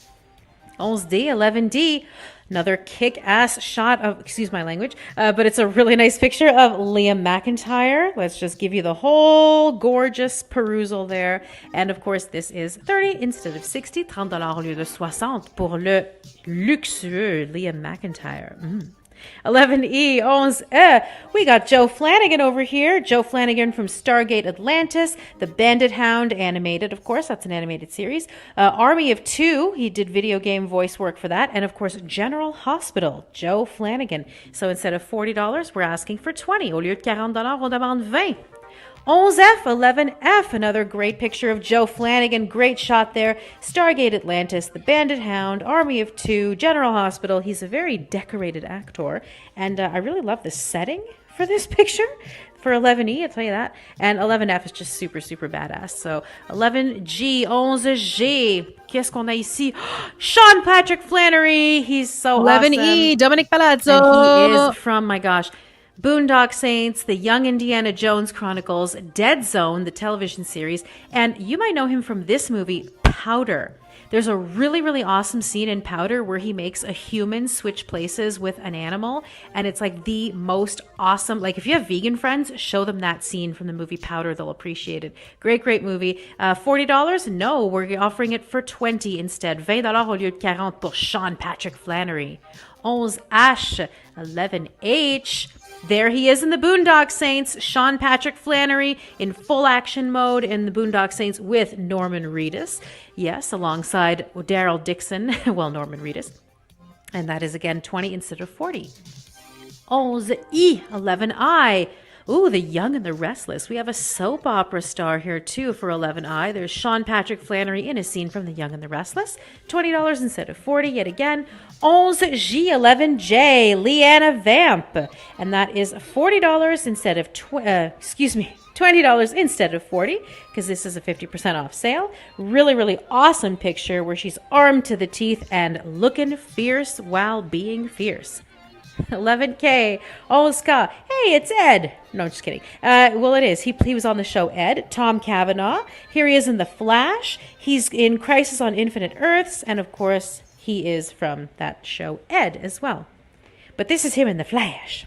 11D, 11D. Another kick-ass shot of, excuse my language, but it's a really nice picture of Liam McIntyre. Let's just give you the whole gorgeous perusal there. And of course, this is 30 instead of 60, $30 au lieu de 60 pour le luxueux Liam McIntyre. 11E, 11E. We got Joe Flanagan over here. Joe Flanagan from Stargate Atlantis, The Bandit Hound animated, of course. That's an animated series. Army of Two, he did video game voice work for that. And of course, General Hospital, Joe Flanagan. So instead of $40, we're asking for 20. Au lieu de $40, on demande 20. 11F, 11F, another great picture of Joe Flanagan. Great shot there. Stargate Atlantis, The Bandit Hound, Army of Two, General Hospital. He's a very decorated actor. And I really love the setting for this picture. For 11E, I'll tell you that. And 11F is just super, super badass. So 11G, 11G. Qu'est-ce qu'on a ici? Sean Patrick Flannery. He's so 11E, awesome. Dominic Palazzo. And he is from, my gosh, Boondock Saints, The Young Indiana Jones Chronicles, Dead Zone, the television series, and you might know him from this movie, Powder. There's a really, really awesome scene in Powder where he makes a human switch places with an animal, and it's like the most awesome. Like, if you have vegan friends, show them that scene from the movie Powder. They'll appreciate it. Great, great movie. $40? No, we're offering it for 20 instead. $20 au lieu de 40 pour Sean Patrick Flannery. 11H, 11H. There he is in the Boondock Saints, Sean Patrick Flannery in full action mode in the Boondock Saints with Norman Reedus. Yes, alongside Daryl Dixon, well, Norman Reedus. And that is again 20 instead of 40. 11I, 11I. Ooh, The Young and the Restless. We have a soap opera star here too for 11I. There's Sean Patrick Flannery in a scene from The Young and the Restless. $20 instead of 40 yet again. 11G, 11J, Leanna Vamp. And that is $40 instead of, $20 instead of 40 because this is a 50% off sale. Really, really awesome picture where she's armed to the teeth and looking fierce while being fierce. 11K, Oscar. Hey, it's Ed. No, just kidding. Well, it is. He was on the show Ed. Tom Cavanaugh. Here he is in The Flash. He's in Crisis on Infinite Earths. And, of course, he is from that show Ed as well. But this is him in The Flash.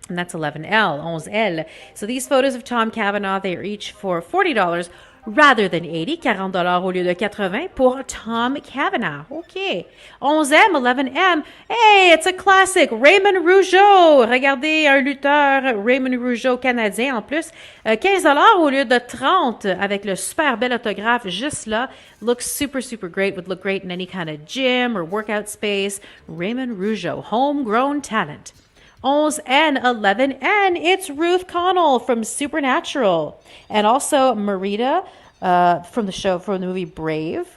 And that's 11L, 11L. So these photos of Tom Cavanaugh, they are each for $40 rather than $80, $40 au lieu de 80 pour Tom Cavanaugh. Okay. 11M, 11M. Hey, it's a classic. Raymond Rougeau. Regardez, un lutteur, Raymond Rougeau canadien en plus. $15 au lieu de 30 avec le super bel autographe juste là. Looks super, super great. Would look great in any kind of gym or workout space. Raymond Rougeau, homegrown talent. 11N, 11N, it's Ruth Connell from Supernatural. And also Marita from the movie Brave.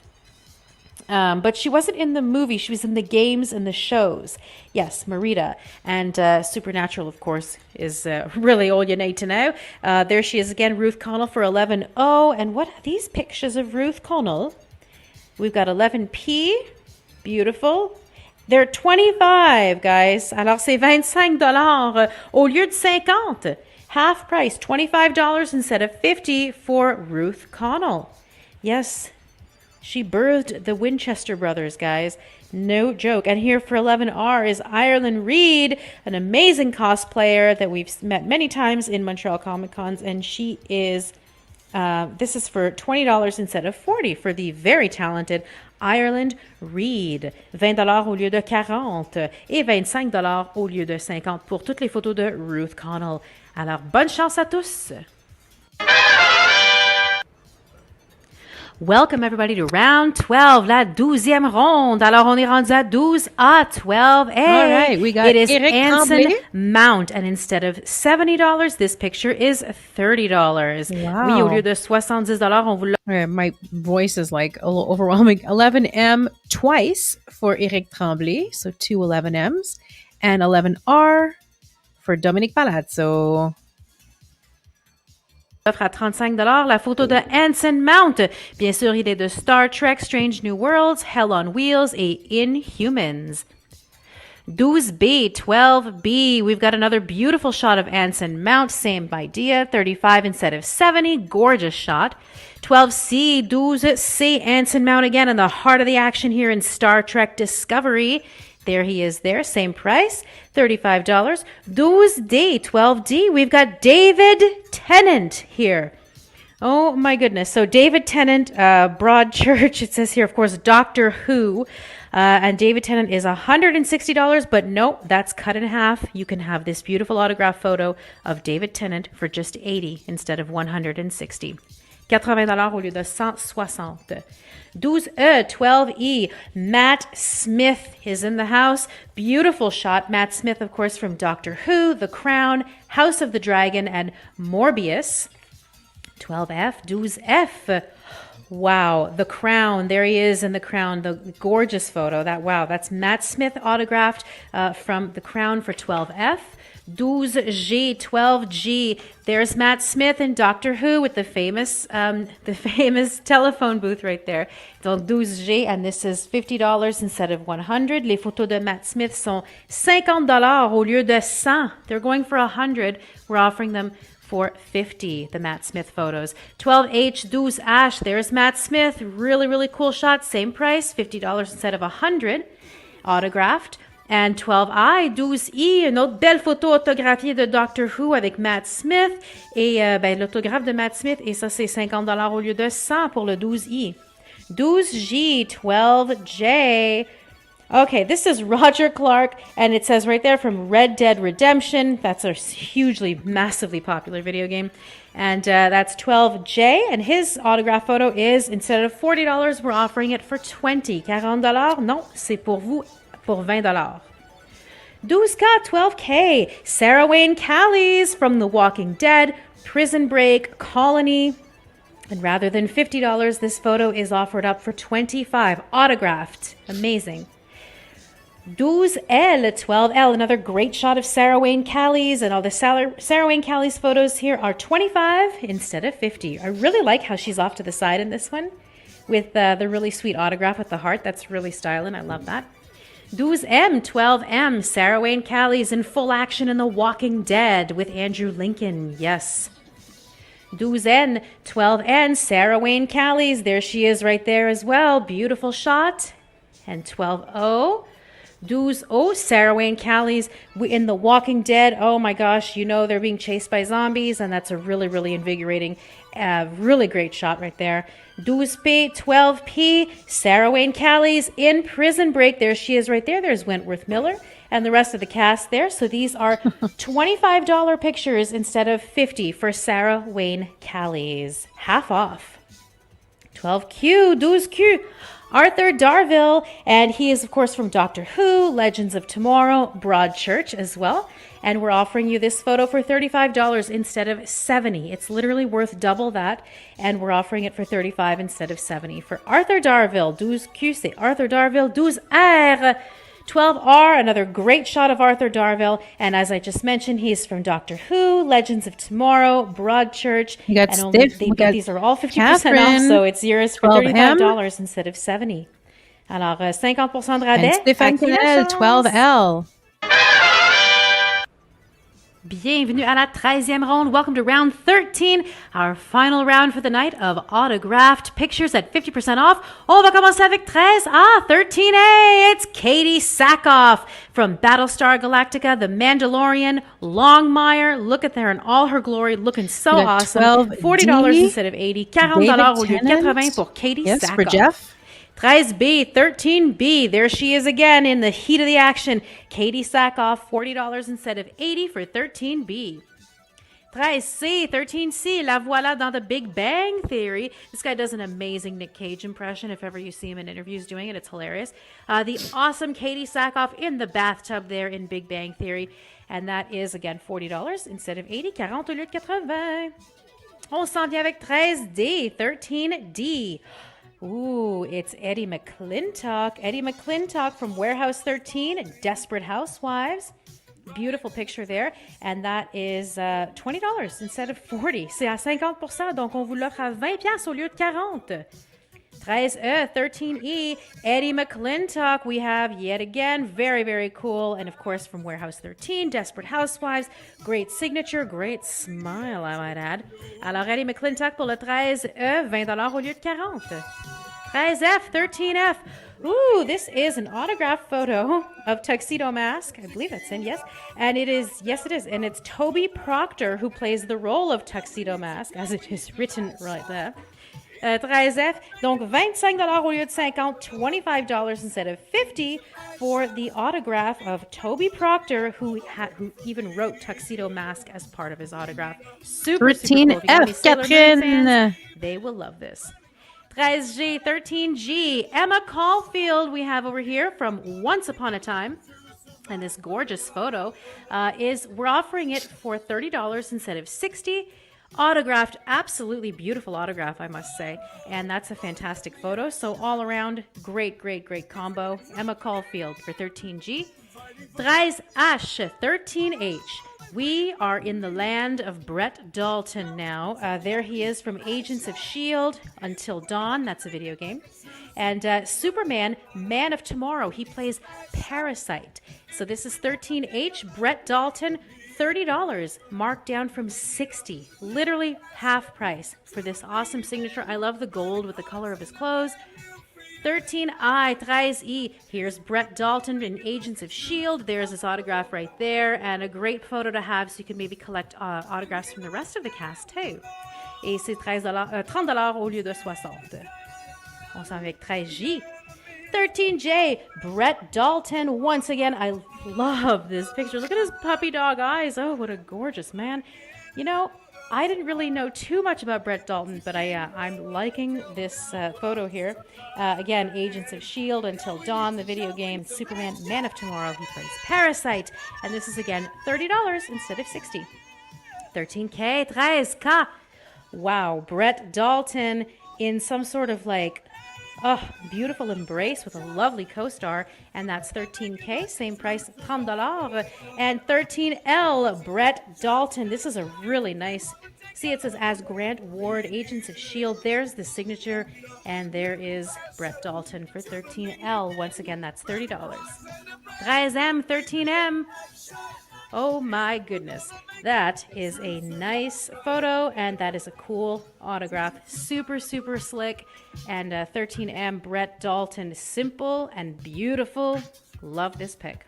But she wasn't in the movie. She was in the games and the shows. Yes, Marita. And Supernatural, of course, is really all you need to know. There she is again, Ruth Connell for 11O. And what are these pictures of Ruth Connell? We've got 11P. Beautiful. They're 25, guys. Alors, c'est $25 au lieu de 50. Half price, $25 instead of 50 for Ruth Connell. Yes, she birthed the Winchester brothers, guys. No joke. And here for 11R is Ireland Reid, an amazing cosplayer that we've met many times in Montreal Comic Cons. And she is, this is for $20 instead of 40 for the very talented Ireland Reid. $20 au lieu de 40 et $25 au lieu de 50 pour toutes les photos de Ruth Connell. Alors, bonne chance à tous! Welcome everybody to round 12, la 12e ronde. Alors, on est rendu à 12 à 12. Hey, all right, we got it is Eric Anson Tremblay. Mount, and instead of $70, this picture is $30. Wow. Oui, au lieu de $70, on vous l'a... My voice is like a little overwhelming. 11M twice for Eric Tremblay, so two 11Ms, and 11R for Dominique Palazzo. Offre à $35, la photo de Anson Mount. Bien sûr, il est de Star Trek, Strange New Worlds, Hell on Wheels et Inhumans. 12B, 12B. We've got another beautiful shot of Anson Mount. Same idea, 35 instead of 70. Gorgeous shot. 12C, 12C. Anson Mount again in the heart of the action here in Star Trek Discovery. There he is there, same price, $35. 12D, 12D, we've got David Tennant here. Oh my goodness. So David Tennant, Broadchurch, it says here, of course, Doctor Who. And David Tennant is $160, but no, that's cut in half. You can have this beautiful autograph photo of David Tennant for just $80 instead of $160. $80 au lieu de 160. 12E, 12E, Matt Smith is in the house. Beautiful shot. Matt Smith, of course, from Doctor Who, The Crown, House of the Dragon, and Morbius. 12F, 12F. Wow, The Crown. There he is in The Crown, the gorgeous photo. That's Matt Smith autographed from The Crown for 12F. 12G, 12G. There's Matt Smith in Doctor Who with the famous telephone booth right there. Donc 12G, and this is $50 instead of $100. Les photos de Matt Smith sont $50 au lieu de 100. They're going for $100. We're offering them for $50, the Matt Smith photos. 12H, 12H. There's Matt Smith. Really, really cool shot. Same price, $50 instead of $100. Autographed. And 12I, 12I, une autre belle photo autographiée de Doctor Who avec Matt Smith. Et l'autographe de Matt Smith, et ça c'est $50 au lieu de 100 pour le 12I. 12G, 12J. Okay, this is Roger Clark, and it says right there from Red Dead Redemption. That's a hugely, massively popular video game. And that's 12J, and his autograph photo is, instead of $40, we're offering it for $20. $40? Non, c'est pour vous, pour $20. 12K, 12K, Sarah Wayne Callies from The Walking Dead, Prison Break, Colony. And rather than $50, this photo is offered up for $25, autographed. Amazing. 12L, 12L, another great shot of Sarah Wayne Callies, and all the Sarah Wayne Callies photos here are $25 instead of $50. I really like how she's off to the side in this one with the really sweet autograph with the heart. That's really styling. I love that. 12M, 12M, Sarah Wayne Callies in full action in The Walking Dead with Andrew Lincoln. Yes. 12N, 12N, Sarah Wayne Callies. There she is right there as well. Beautiful shot. And 12O. 12O, Sarah Wayne Callies in The Walking Dead. Oh my gosh, you know they're being chased by zombies, and that's a really, really invigorating, really great shot right there. 12P, 12P, Sarah Wayne Callies in Prison Break. There she is right there. There's Wentworth Miller and the rest of the cast there. So these are $25 pictures instead of $50 for Sarah Wayne Callies. Half off. 12Q, 12Q. Arthur Darvill, and he is, of course, from Doctor Who, Legends of Tomorrow, Broadchurch as well. And we're offering you this photo for $35 instead of $70. It's literally worth double that, and we're offering it for $35 instead of $70. For Arthur Darvill, 12Q, c'est Arthur Darvill, 12R, 12R, another great shot of Arthur Darvill. And as I just mentioned, he's from Doctor Who, Legends of Tomorrow, Broadchurch. You got Steph. These are all 50% off, so it's yours for $35 instead of $70. Alors, 50% de rabais. Stéphane Kennel, 12L. Bienvenue à la 13e ronde. Welcome to round 13, our final round for the night of autographed pictures at 50% off. On va commencer avec 13A, 13A. It's Katie Sackhoff from Battlestar Galactica, The Mandalorian, Longmire. Look at her in all her glory, looking so awesome. $40 instead of $80. $40 au lieu de $80 pour Katie Sackhoff. Yes, for Jeff. 13B, 13B. There she is again in the heat of the action. Katie Sackhoff, $40 instead of $80 for 13B. 13C, 13C. La voilà dans The Big Bang Theory. This guy does an amazing Nick Cage impression. If ever you see him in interviews doing it, it's hilarious. The awesome Katie Sackhoff in the bathtub there in Big Bang Theory. And that is, again, $40 instead of $80. 40 au lieu de 80. On s'en vient avec 13D, 13D. Ooh, it's Eddie McClintock. Eddie McClintock from Warehouse 13, Desperate Housewives. Beautiful picture there. And that is $20 instead of $40. C'est à 50%, donc on vous l'offre à 20$ au lieu de 40. 13E, 13E, Eddie McClintock. We have yet again, very, very cool. And of course, from Warehouse 13, Desperate Housewives. Great signature, great smile, I might add. Alors, Eddie McClintock pour le 13E, $20 au lieu de 40. 13F, 13F. Ooh, this is an autographed photo of Tuxedo Mask. I believe that's him, yes. And it is, yes, it is. And it's Toby Proctor who plays the role of Tuxedo Mask, as it is written right there. 13F, donc $25 au lieu de 50, $25 instead of $50 for the autograph of Toby Proctor, who even wrote Tuxedo Mask as part of his autograph. Super, super cool. If you got any Sailor Moon fans, they will love this. 13G, 13G, Emma Caulfield we have over here from Once Upon a Time. And this gorgeous photo we're offering it for $30 instead of $60. Autographed, absolutely beautiful autograph, I must say. And that's a fantastic photo. So all around, great, great, great combo. Emma Caulfield for 13G. 13H, 13H. We are in the land of Brett Dalton now. There he is from Agents of S.H.I.E.L.D. Until Dawn. That's a video game. And Superman, Man of Tomorrow. He plays Parasite. So this is 13H, Brett Dalton. $30, marked down from $60. Literally half price for this awesome signature. I love the gold with the color of his clothes. 13I, 13E. Here's Brett Dalton in Agents of S.H.I.E.L.D. There's his autograph right there, and a great photo to have so you can maybe collect autographs from the rest of the cast too. Et c'est $30 au lieu de 60. On s'en va avec 13J. 13J, Brett Dalton. Once again, I love this picture. Look at his puppy dog eyes. Oh, what a gorgeous man. You know, I didn't really know too much about Brett Dalton, but I'm liking this photo here. Again, Agents of S.H.I.E.L.D., Until Dawn, the video game, Superman, Man of Tomorrow. He plays Parasite. And this is, again, $30 instead of $60. 13K, 13K. Wow, Brett Dalton in some sort of like, beautiful embrace with a lovely co-star. And that's 13K, same price, $30. And 13L, Brett Dalton. This is a really nice, see, it says as Grant Ward, Agents of S.H.I.E.L.D. There's the signature. And there is Brett Dalton for 13L. Once again, that's $30. 13M, 13M. Oh my goodness. That is a nice photo, and that is a cool autograph. Super, super slick. And 13M, Brett Dalton. Simple and beautiful. Love this pic.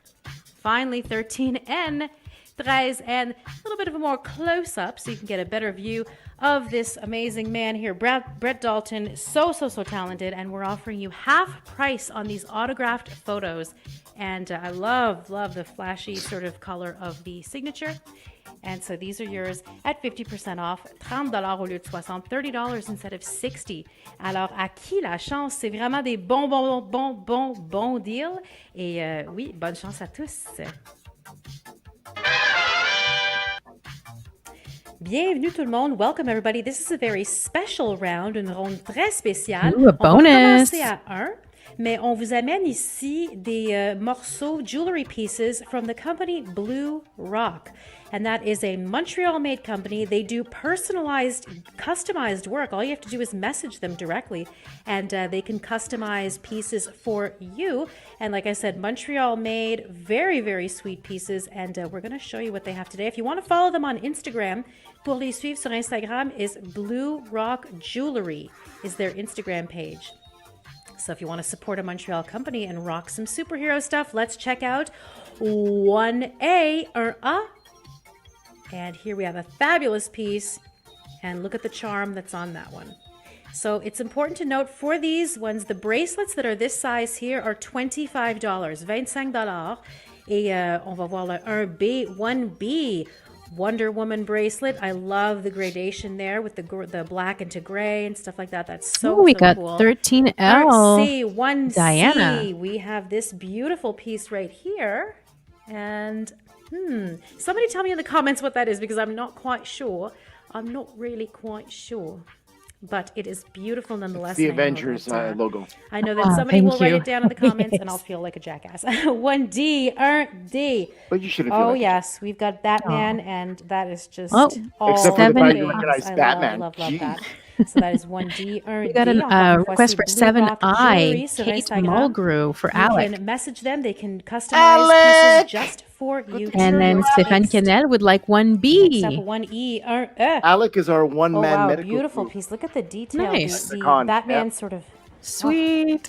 Finally, 13N, 13N. A little bit of a more close-up so you can get a better view of this amazing man here. Brett Dalton, so talented, and we're offering you half price on these autographed photos. And I love the flashy sort of color of the signature. And so these are yours at 50% off, $30 au lieu de 60, $30 instead of 60. Alors, à qui la chance? C'est vraiment des bons deals. Et oui, bonne chance à tous. Bienvenue tout le monde. Welcome everybody. This is a very special round, une ronde très spéciale. Ooh, a bonus. On va commencer à 1. Mais on vous amène ici des morceaux, jewelry pieces from the company Blue Rock. And that is a Montreal-made company. They do personalized, customized work. All you have to do is message them directly, and they can customize pieces for you. And like I said, Montreal-made, very, very sweet pieces. And we're going to show you what they have today. If you want to follow them on Instagram, pour les suivre sur Instagram is Blue Rock Jewelry is their Instagram page. So if you want to support a Montreal company and rock some superhero stuff, let's check out 1A or A. And here we have a fabulous piece. And look at the charm that's on that one. So it's important to note for these ones, the bracelets that are this size here are $25, $25. Et on va voir le 1B, 1B. Wonder Woman bracelet. I love the gradation there with the black into gray and stuff like that. That's so, we so got cool. 13L. 1C. Diana. We have this beautiful piece right here. And somebody tell me in the comments what that is, because I'm not quite sure. I'm not really quite sure. But it is beautiful nonetheless. The Avengers logo. I know that somebody will write you. it down in the comments and I'll feel like a jackass. 1D, 1D. But you shouldn't feel Oh, like yes. We've got Batman, and that is just Oh, all except for the fact you things. recognize I Batman. love Jeez. that. So that is 1D, 1D. We got a request for 7I, Kate Mulgrew for Alec. You can message them. They can customize pieces just for you. And then Stéphane Kennel would like 1B. 1E, Alec is our one-man wow, medical beautiful group. piece. Look at the detail. Nice. The Con, Batman yeah. sort of... Sweet.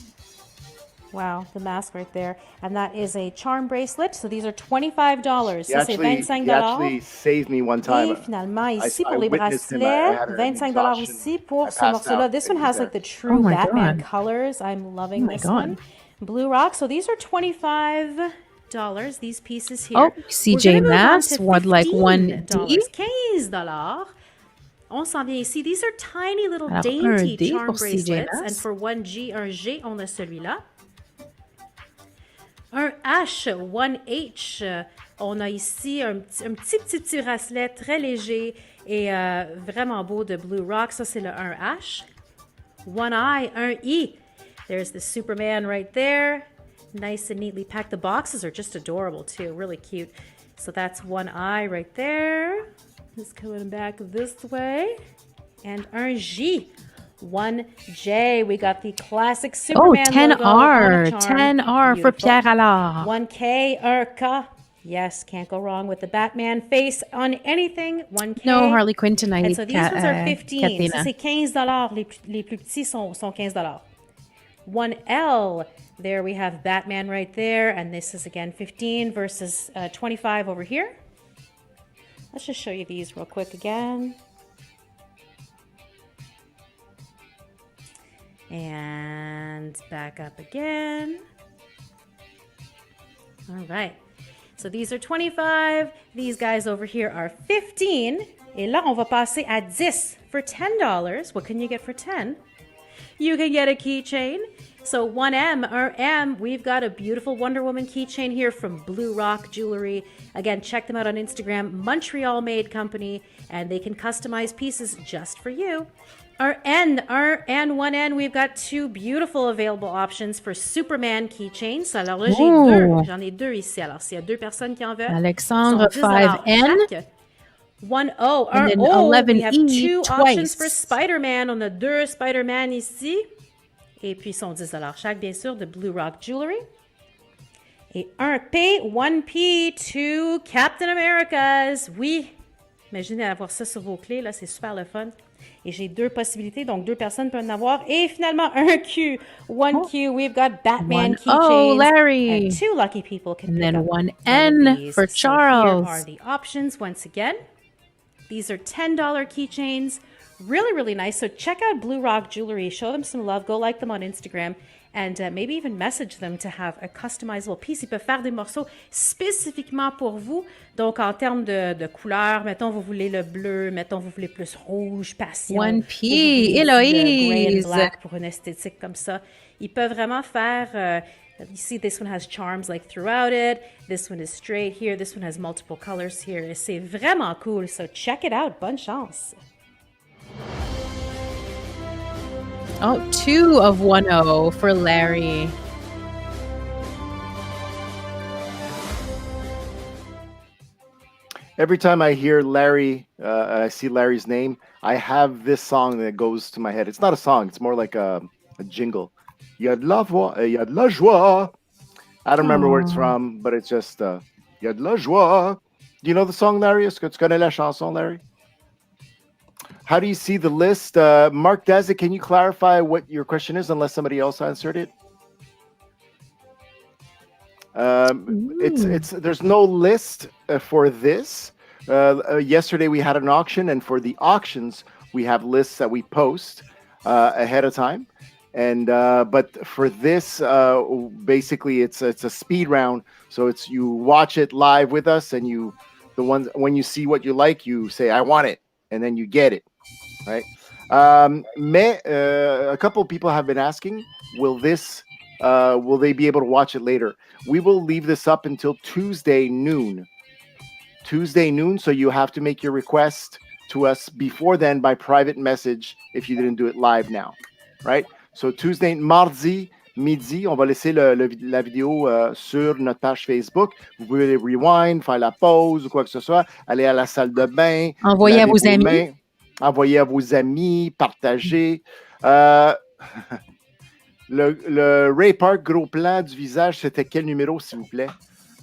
Wow, the mask right there. And that is a charm bracelet. So these are $25. He Ça, c'est actually saved me one time. Et finalement, ici I pour les witnessed him. I bracelets, had an $25 exhaustion. aussi pour I ce passed morceau-là. out. This one He was has there. like the true Oh my Batman God. colors. I'm loving Oh my this God. one. Blue Rock. So these are $25. These pieces here. Oh, We're CJ gonna move on Mass to would like 1D. $15. On s'en vient ici. These are tiny little Alors, dainty un D charm pour CJ bracelets. Mass. And for 1G, un G, on a celui-là. Un H, 1H. On a ici un petit bracelet très léger et vraiment beau de Blue Rock. Ça, c'est le 1H. 1I, 1I. There's the Superman right there. Nice and neatly packed. The boxes are just adorable, too. Really cute. So that's 1I right there. It's coming back this way. And 1J. 1J. We got the classic Oh, Superman logo on a 10R. charm. 10R for Beautiful. Pierre Allard. 1K, Urka. Yes, can't go wrong with the Batman face on anything. 1K. No Harley Quinn tonight. And so these ones are 15. Katrina. Ça, c'est $15. Les plus petits sont $15. 1L. There we have Batman right there. And this is, again, 15 versus 25 over here. Let's just show you these real quick again. And back up again. All right. So these are 25. These guys over here are 15. Et là, on va passer à 10 for $10. What can you get for 10? You can get a keychain. So 1M or M, we've got a beautiful Wonder Woman keychain here from Blue Rock Jewelry. Again, check them out on Instagram, Montreal-made company, and they can customize pieces just for you. Our N, 1N, we've got two beautiful available options for Superman keychains. Alors là, j'en ai deux ici. Alors, s'il y a deux personnes qui en veulent, Alexandre, sont 10 5N. chaque. 1O, And then we have 11E two twice. options for Spider-Man. On a deux Spider-Man ici. Et puis, ils sont 10 chaque, bien sûr, de Blue Rock Jewelry. Et 1P, 1P, 2 Captain Americas. Oui, imaginez avoir ça sur vos clés, là, c'est super le fun. Et j'ai deux possibilités, donc deux personnes peuvent en avoir. Et finalement, 1Q, 1Q, we've got Batman keychains. Larry. And two lucky people can And pick then up 1N for Charles. So here are the options once again. These are $10 keychains. Really, really nice. So check out Blue Rock Jewelry. Show them some love. Go like them on Instagram. And maybe even message them to have a customizable piece. Ils peuvent faire des morceaux spécifiquement pour vous. Donc, en termes de couleurs, mettons, vous voulez le bleu, mettons, vous voulez plus rouge, passion. 1P, Le gray and Héloïse. black pour une esthétique comme ça. Ils peuvent vraiment faire... you see, this one has charms like throughout it. This one is straight here. This one has multiple colors here. C'est vraiment cool. So check it out. Bonne chance. Oh, 2 of 1O for Larry. Every time I hear Larry, I see Larry's name, I have this song that goes to my head. It's not a song. It's more like a jingle. Il y a de la voix, il y a de la joie. I don't remember where it's from, but it's just, il y a de la joie. Do you know the song, Larry? Est-ce que tu connais la chanson, Larry? How do you see the list? Mark Dazik, can you clarify what your question is, unless somebody else answered it? There's no list for this. Yesterday we had an auction, and for the auctions we have lists that we post ahead of time. And but for this, basically it's a speed round. So it's you watch it live with us, and when you see what you like, you say I want it, and then you get it, right? A couple of people have been asking, will they be able to watch it later? We will leave this up until Tuesday noon. So you have to make your request to us before then by private message if you didn't do it live now, right? So mardi midi, on va laisser la vidéo sur notre page Facebook. Vous pouvez rewind, faire la pause ou quoi que ce soit, aller à la salle de bain. Envoyer à vos amis. Envoyer à vos amis, partager. Le Ray Park gros plan du visage, c'était quel numéro, s'il vous plaît?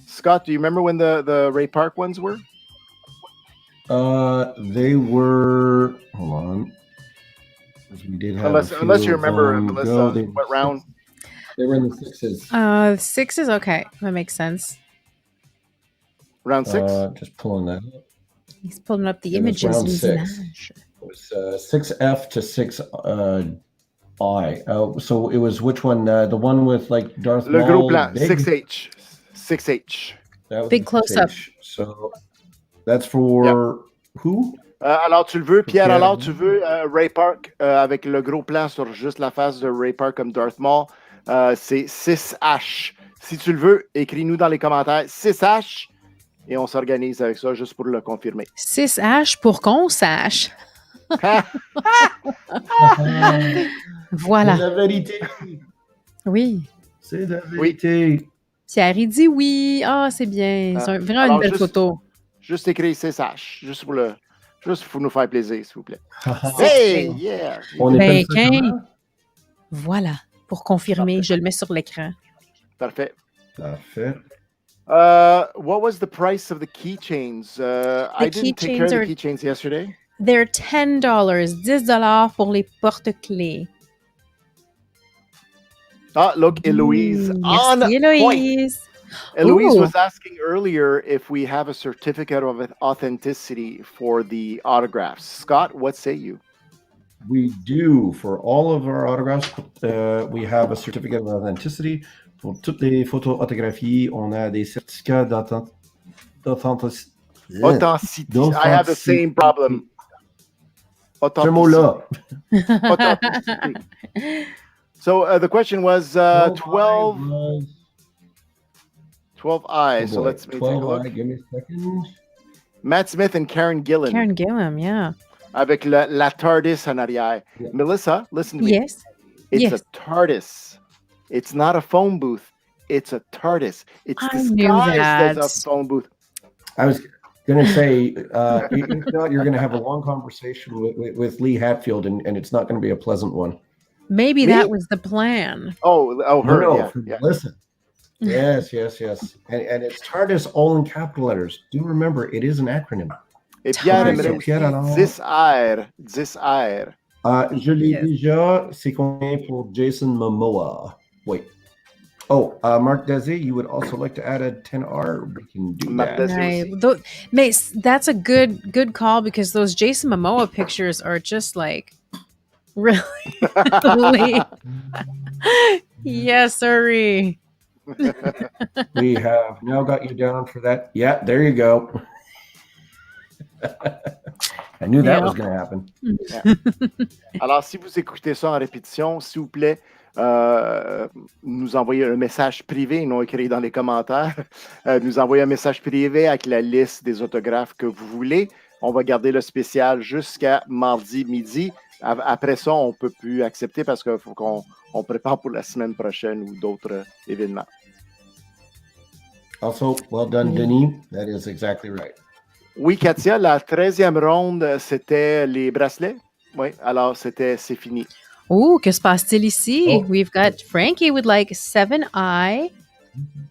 Scott, do you remember when the Ray Park ones were? They were, hold on. We did have unless you remember, Melissa, what round? They were in the sixes. 6 is okay. That makes sense. Round 6? Just pulling that up. He's pulling up the It was images. round 6. It was 6F to 6I. So it was which one? The one with like Darth Maul? Le gros plan, 6H. 6H. That was Big close-up. So that's for who? Alors, tu le veux, Pierre, alors tu veux Ray Park avec le gros plan sur juste la face de Ray Park comme Darth Maul. C'est 6H. Si tu le veux, écris-nous dans les commentaires 6H et on s'organise avec ça juste pour le confirmer. 6H pour qu'on sache. Voilà. C'est la vérité. Oui. C'est la vérité. Thierry dit oui. Ah, c'est bien. C'est vraiment une belle photo. Juste écrire 6H. Juste pour nous faire plaisir, s'il vous plaît. Hey, yeah! Ben, voilà. Pour confirmer, je le mets sur l'écran. Parfait. Parfait. What was the price of the keychains? I didn't take care of the keychains yesterday. They're $10. $10 pour les porte-clés. Ah, look, Eloise. On Eloise. Point. Eloise was asking earlier if we have a certificate of authenticity for the autographs. Scott, what say you? we do. For all of our autographs, we have a certificate of authenticity. Pour toutes les photos autographiées, on a des certificats d'authenticité. Authenticity. I have the same problem. Ce mot-là. Authenticity. So the question was 12 eyes. So let's take a look. Give me a second. Matt Smith and Karen Gillan. Karen Gillan, yeah. Avec la TARDIS en arrière. Yeah. Melissa, listen to me. Yes. It's Yes. a TARDIS. It's not a phone booth. It's a TARDIS. It's I knew disguised that. as a phone booth. I was going to say, if not, you're going to have a long conversation with Lee Hatfield, and it's not going to be a pleasant one. Maybe Me? that was the plan. Her. No, Yeah. listen. Yes. And it's TARDIS all in capital letters. Do remember, it is an acronym. Et Pierre TARDIS. aimerait Pierre, alors? aussi 10 airs. Je l'ai Yes. déjà, c'est combien pour Jason Momoa? Wait. Oh, Mark Desi, you would also like to add a 10R? We can do Mark that. Desi. Right. Mace, that's a good call because those Jason Momoa pictures are just like really. Yes, sirree. We have now got you down for that. Yeah, there you go. I knew that Yeah. was going to happen. Alors, si vous écoutez ça en répétition, s'il vous plaît, nous envoyer un message privé, non écrit dans les commentaires. Nous envoyer un message privé avec la liste des autographes que vous voulez. On va garder le spécial jusqu'à mardi midi. Après ça, on ne peut plus accepter parce qu'il faut qu'on prépare pour la semaine prochaine ou d'autres événements. Also, well done, Denis. That is exactly right. Oui, Katia, la 13e ronde, c'était les bracelets. Oui, alors c'est fini. Oh, que se passe-t-il ici? Oh. We've got Frankie with like 7i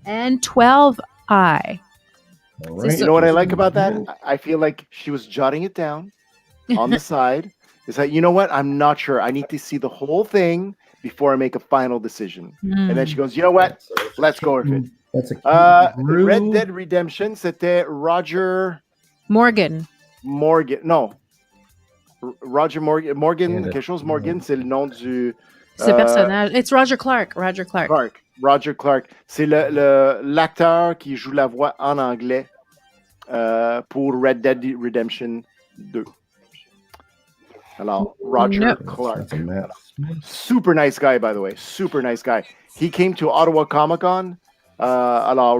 and 12i. All This right. You know what I like about that? I feel like she was jotting it down on the side. It's like, you know what? I'm not sure. I need to see the whole thing before I make a final decision. And then she goes, you know what? Let's go with it. That's a cute group. Red Dead Redemption, c'était Roger Morgan. Morgan. Non. Roger Morgan. Morgan, Yeah, quelque chose Morgan, c'est le nom du... Ce personnage. It's Roger Clark. Roger Clark. Roger Clark. C'est l'acteur qui joue la voix en anglais pour Red Dead Redemption 2. Alors, Roger No. Clark. That's a mess. Super nice guy, by the way. Super nice guy. He came to Ottawa Comiccon. Alors,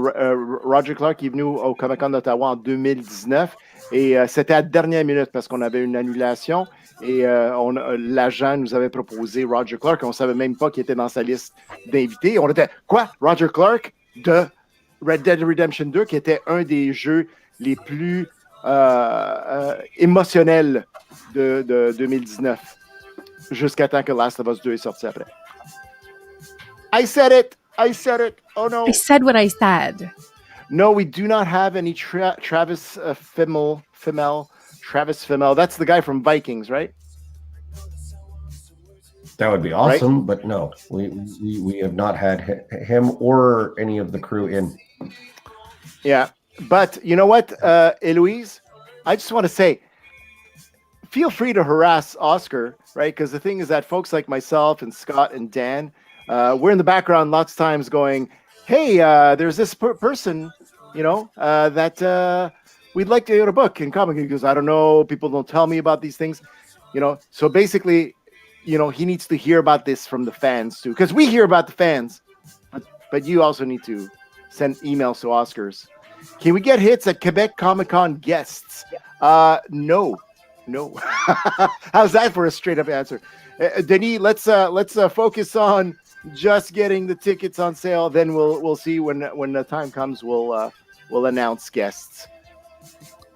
Roger Clark est venu au Comic-Con d'Ottawa en 2019 et c'était à la dernière minute parce qu'on avait une annulation et l'agent nous avait proposé Roger Clark. On ne savait même pas qu'il était dans sa liste d'invités. On était, quoi? Roger Clark de Red Dead Redemption 2 qui était un des jeux les plus émotionnels de 2019 jusqu'à temps que Last of Us 2 est sorti après. I said it! Oh no. I said what I said. No, we do not have any Travis Fimmel. Travis Fimmel. That's the guy from Vikings, right? That would be awesome, but no, we have not had him or any of the crew in. Yeah, but you know what, Eloise? I just want to say, feel free to harass Oscar, right? Because the thing is that folks like myself and Scott and Dan, we're in the background lots of times going, hey, there's this person, you know, that we'd like to get a book in comic. He goes, I don't know. People don't tell me about these things, you know. So basically, you know, he needs to hear about this from the fans too, because we hear about the fans, but you also need to send emails to Oscars. Can we get hits at Quebec Comic-Con guests? No. How's that for a straight up answer? Denis, let's focus on just getting the tickets on sale. Then we'll see when the time comes. We'll announce guests.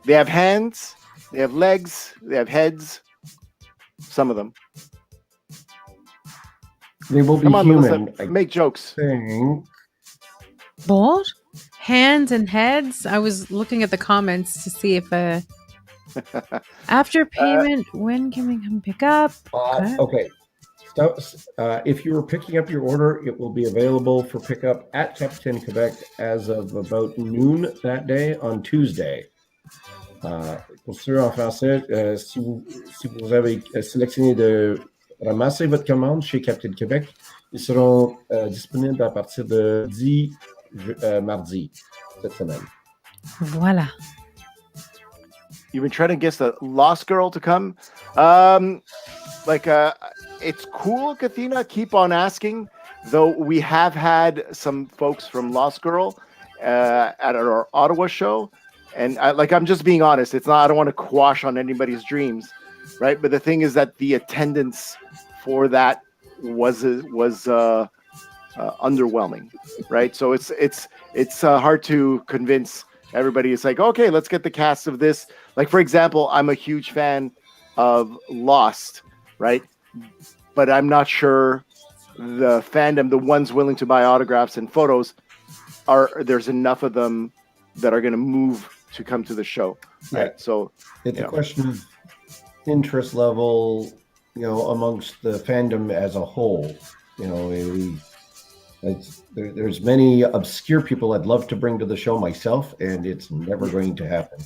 They have hands, they have legs, they have heads. Some of them. They will be Come on, human. Melissa, make jokes. What? Hands and heads? I was looking at the comments to see if after payment, when can we come pick up? Okay. So, if you were picking up your order, it will be available for pickup at Capitaine Quebec as of about noon that day on Tuesday. pour ceux en français, si vous avez sélectionné de ramasser votre commande chez Captain Québec, ils seront disponibles à partir de 10 mardi cette semaine. Voilà. You've been trying to guess the Lost Girl to come. It's cool, Kathina. Keep on asking. Though we have had some folks from Lost Girl at our Ottawa show, and I'm just being honest. It's not. I don't want to quash on anybody's dreams, right? But the thing is that the attendance for that was underwhelming, right? So it's hard to convince everybody. It's like, okay, let's get the cast of this. Like, for example, I'm a huge fan of Lost, right? But I'm not sure the fandom, the ones willing to buy autographs and photos, there's enough of them that are going to move to come to the show, right? Yeah. So it's a question of interest level, amongst the fandom as a whole. There's many obscure people I'd love to bring to the show myself, and it's never going to happen.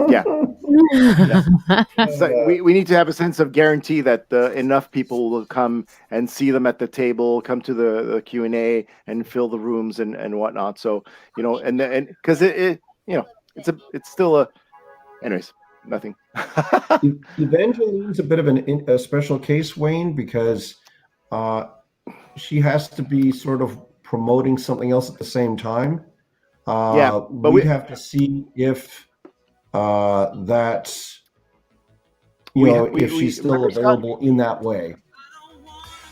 Yeah. So we need to have a sense of guarantee that enough people will come and see them at the table, come to the Q&A and fill the rooms and whatnot. So, and because it's still anyways, nothing. Evangeline's a bit of a special case, Wayne, because she has to be sort of promoting something else at the same time. But we have to see if that's if she's still available Scott, in that way.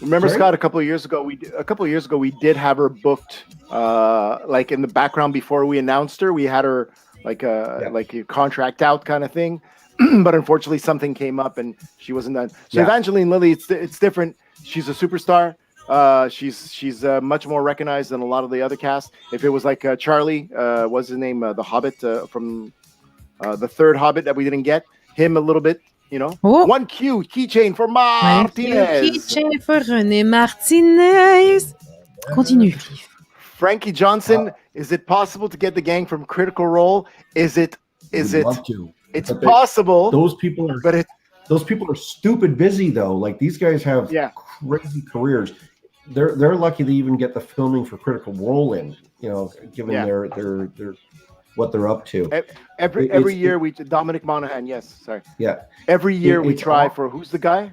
Remember, Scott, a couple of years ago we did have her booked like in the background before we announced her. We had her like a contract out kind of thing. But unfortunately something came up and she wasn't done. So Evangeline Lilly, it's different. She's a superstar. She's much more recognized than a lot of the other cast. If it was like Charlie, what's his name? The Hobbit from the third Hobbit that we didn't get. Him a little bit, Oh. One keychain for Martinez. Keychain for René Martinez. Continue. Frankie Johnson. Is it possible to get the gang from Critical Role? Is it? Love to. It's possible. Those people are stupid busy though. Like these guys have crazy careers. They're lucky to even get the filming for Critical Role in. Given their what they're up to. Every year we Dominic Monaghan. Yes, sorry. Yeah. Every year we try for who's the guy?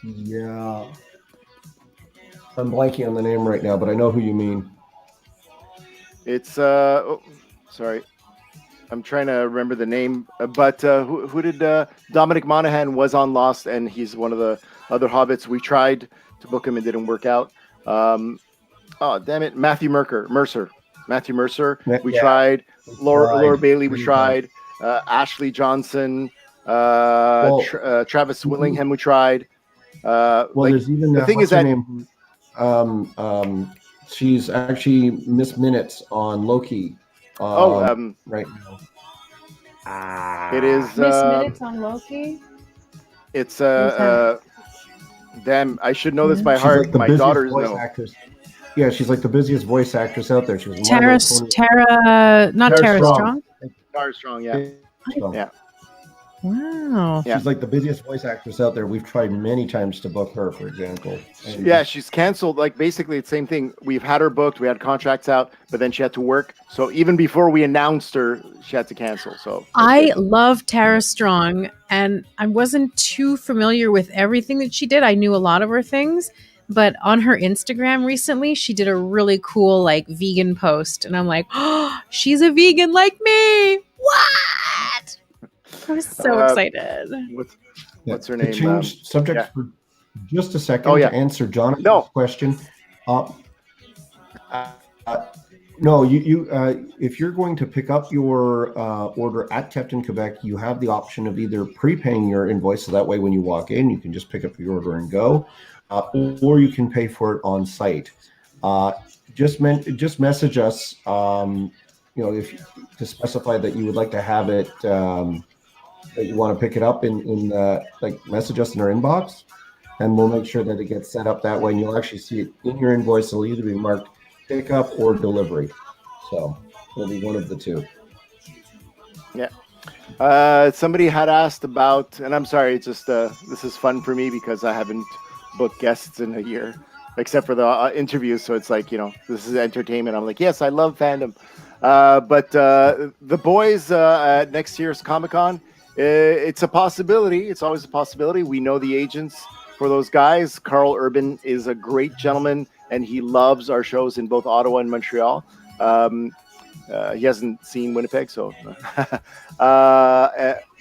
Yeah. I'm blanking on the name right now, but I know who you mean. It's sorry. I'm trying to remember the name, but who did Dominic Monaghan was on Lost, and he's one of the other Hobbits. We tried to book him, it didn't work out. Oh damn it, Matthew Mercer. We tried. Laura Bailey. We tried. Ashley Johnson. Travis Willingham. We tried. There's even the thing is that she's actually Miss Minutes on Loki. Right now. It is Miss Minutes on Loki. It's damn, I should know this by heart. Like my daughter's actress. Yeah, she's like the busiest voice actress out there. She was Tara Strong. Tara Strong, yeah. Yeah. Wow. She's like the busiest voice actress out there. We've tried many times to book her, for example. She's canceled. Like basically the same thing. We've had her booked. We had contracts out, but then she had to work. So even before we announced her, she had to cancel. So I love Tara Strong, and I wasn't too familiar with everything that she did. I knew a lot of her things, but on her Instagram recently, she did a really cool like vegan post, and I'm like, oh, she's a vegan like me. What? I was so excited. What's her name? Change subject for just a second to answer Jonathan's question. No, you if you're going to pick up your order at Captain Quebec, you have the option of either prepaying your invoice, so that way when you walk in, you can just pick up your order and go, or you can pay for it on site. Just message us, if to specify that you would like to have it. That you want to pick it up in message us in our inbox, and we'll make sure that it gets set up that way, and you'll actually see it in your invoice. It'll either be marked pickup or delivery. So it'll be one of the two. Somebody had asked about, and I'm sorry, it's just this is fun for me because I haven't booked guests in a year, except for the interviews. So it's like, this is entertainment. I'm like, yes, I love fandom. But the boys at next year's Comic-Con, it's a possibility. It's always a possibility. We know the agents for those guys. Carl Urban is a great gentleman, and he loves our shows in both Ottawa and Montreal. He hasn't seen Winnipeg, so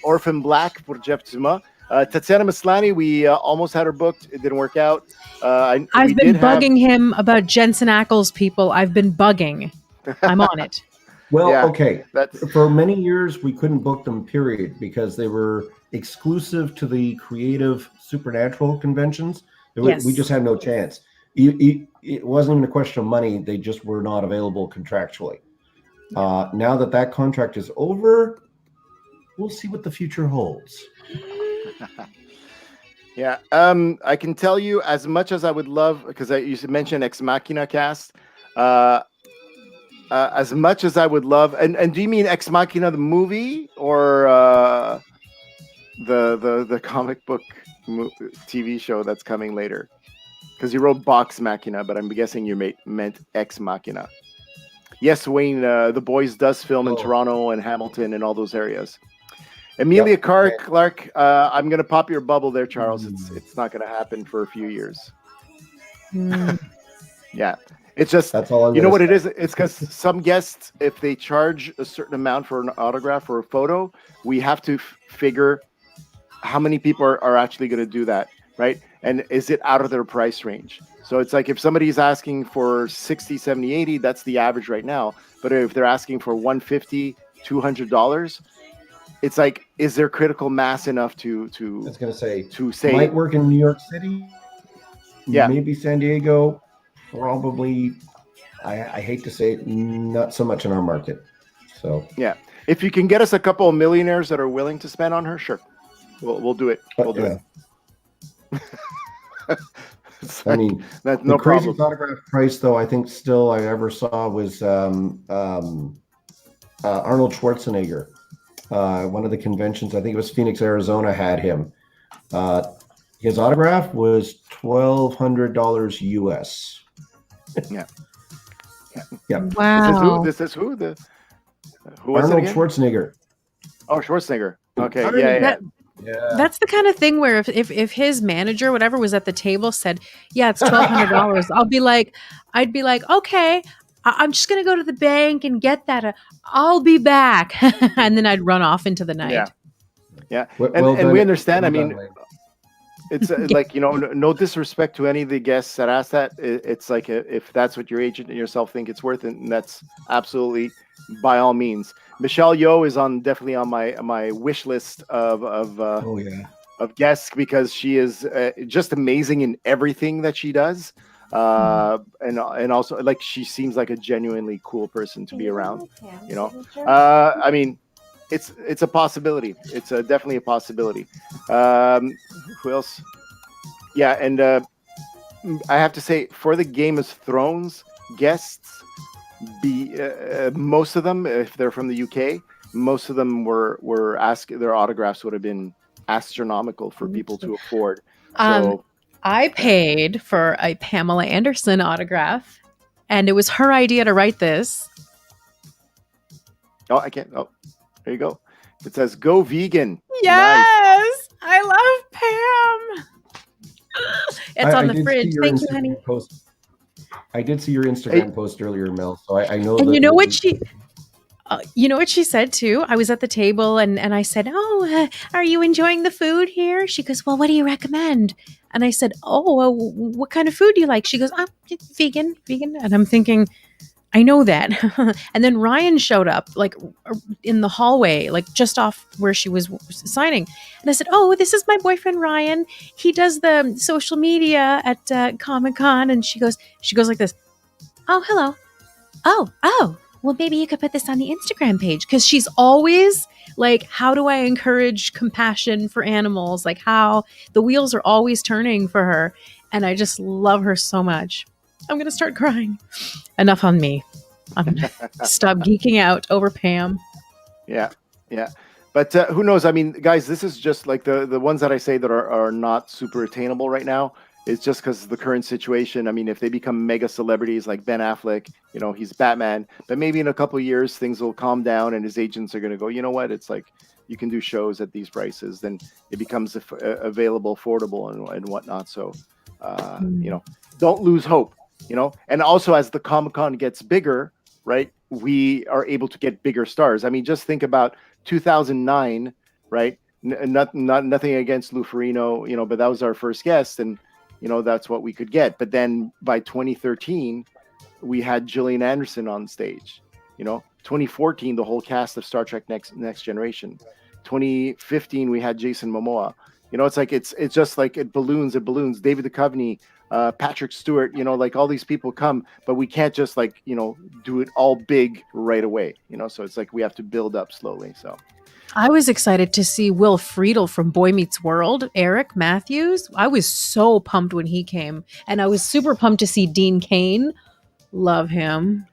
Orphan Black for Jeff Zuma. Tatiana Maslany, we almost had her booked. It didn't work out. I've been bugging him about Jensen Ackles, people. I've been bugging. I'm on it. Well, Yeah, okay. that's- For many years, we couldn't book them, period, because they were exclusive to the creative supernatural conventions. Yes. We just had no chance. It wasn't even a question of money. They just were not available contractually. Now that contract is over, we'll see what the future holds. Yeah, I can tell you, as much as I would love, because you mentioned Ex Machina cast, as much as I would love, and do you mean Ex Machina the movie or the comic book TV show that's coming later? Because you wrote Box Machina, but I'm guessing you meant Ex Machina. Yes, Wayne, The Boys does film in Toronto and Hamilton and all those areas. Emilia Clarke, I'm going to pop your bubble there, Charles. It's not going to happen for a few years. Yeah. It's just, That's all I'm you know what gonna it say. is? It's because some guests, if they charge a certain amount for an autograph or a photo, we have to figure how many people are actually going to do that, right? And is it out of their price range? So it's like if somebody's asking for 60, 70, 80, that's the average right now. But if they're asking for $150, $200, it's like, is there critical mass enough I was going to say might work in New York City. Yeah. Maybe San Diego. Probably, I hate to say it, not so much in our market. So yeah, if you can get us a couple of millionaires that are willing to spend on her, sure, we'll do it. We'll do it. I mean, that's the no craziest problem. autograph price, though, I think still I ever saw was Arnold Schwarzenegger. One of the conventions, I think it was Phoenix, Arizona, had him. His autograph was $1,200 US. Yeah. Yeah. Wow. This is who? Who was Arnold it again? Schwarzenegger. Oh, Schwarzenegger. Okay. Arnold- Yeah. Yeah. That's the kind of thing where if his manager, whatever, was at the table, said, "Yeah, it's $1,200," I'd be like, okay, I'm just gonna go to the bank and get that. I'll be back, and then I'd run off into the night. Yeah. Yeah. Well And done. we understand. I Well mean, done, Wayne. it's like, no disrespect to any of the guests that asked that. It's like if that's what your agent and yourself think it's worth, and that's absolutely by all means. Michelle Yeoh is definitely on my wish list of Oh yeah. of guests because she is just amazing in everything that she does, and also like she seems like a genuinely cool person to be around. I mean, it's a possibility. It's definitely a possibility. Who else? Yeah, and I have to say, for the Game of Thrones guests, most of them, if they're from the UK, most of them were asking, their autographs would have been astronomical for people to afford. So I paid for a Pamela Anderson autograph, and it was her idea to write this. I can't. Oh, there you go. It says "Go vegan." Yes, I love Pam. It's on the did see fridge. your Thank you, Instagram honey. post. I did see your Instagram post earlier, Mel. So I know. And that you know what she, said too? I was at the table and I said, "Oh, are you enjoying the food here?" She goes, "Well, what do you recommend?" And I said, "Oh, well, what kind of food do you like?" She goes, "It's vegan." And I'm thinking, I know that. And then Ryan showed up like in the hallway, like just off where she was signing. And I said, "Oh, this is my boyfriend, Ryan. He does the social media at Comic-Con." And she goes like this. "Oh, hello. Oh, well, maybe you could put this on the Instagram page." Cause she's always like, how do I encourage compassion for animals? Like how the wheels are always turning for her. And I just love her so much. I'm going to start crying. Enough on me. I'm gonna stop geeking out over Pam. Yeah, yeah. But who knows? I mean, guys, this is just like the ones that I say that are not super attainable right now. It's just because of the current situation. I mean, if they become mega celebrities like Ben Affleck, you know, he's Batman, but maybe in a couple of years things will calm down and his agents are going to go, you know what? It's like you can do shows at these prices, then it becomes available, affordable, and whatnot. So, you know, don't lose hope. You know, and also as the Comic-Con gets bigger, right, we are able to get bigger stars. I mean, just think about 2009, right? Nothing against Lou Ferrigno, you know, but that was our first guest, and you know that's what we could get. But then by 2013, we had Gillian Anderson on stage. You know, 2014, the whole cast of Star Trek Next Generation. 2015, we had Jason Momoa. You know, it's like it's just like it balloons. David Duchovny, Patrick Stewart, you know, like all these people come, but we can't just like, you know, do it all big right away, you know, so it's like we have to build up slowly. So I was excited to see Will Friedle from Boy Meets World, Eric Matthews. I was so pumped when he came, and I was super pumped to see Dean Cain. Love him.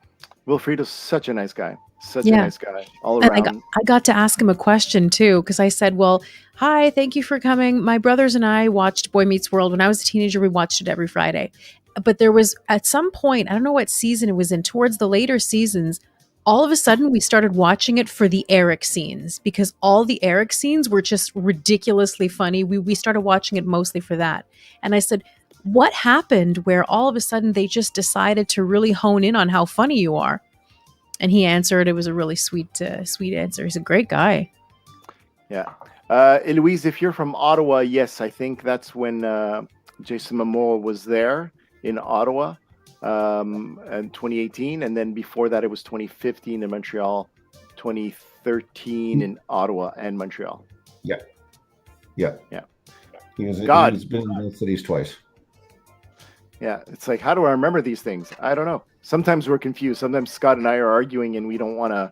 Will Friedle's such a nice guy. Such a nice guy all around. And I got to ask him a question too, because I said, well, hi, thank you for coming. My brothers and I watched Boy Meets World. When I was a teenager, we watched it every Friday. But there was at some point, I don't know what season it was in, towards the later seasons, all of a sudden we started watching it for the Eric scenes, because all the Eric scenes were just ridiculously funny. We started watching it mostly for that. And I said, what happened where all of a sudden they just decided to really hone in on how funny you are? And he answered. It was a really sweet answer. He's a great guy. Yeah. Eloise, if you're from Ottawa, yes, I think that's when Jason Momoa was there in Ottawa in 2018. And then before that, it was 2015 in Montreal, 2013 in Ottawa and Montreal. Yeah. Yeah. Yeah. He's been in both cities twice. Yeah, it's like, how do I remember these things? I don't know. Sometimes we're confused. Sometimes Scott and I are arguing, and we don't want to.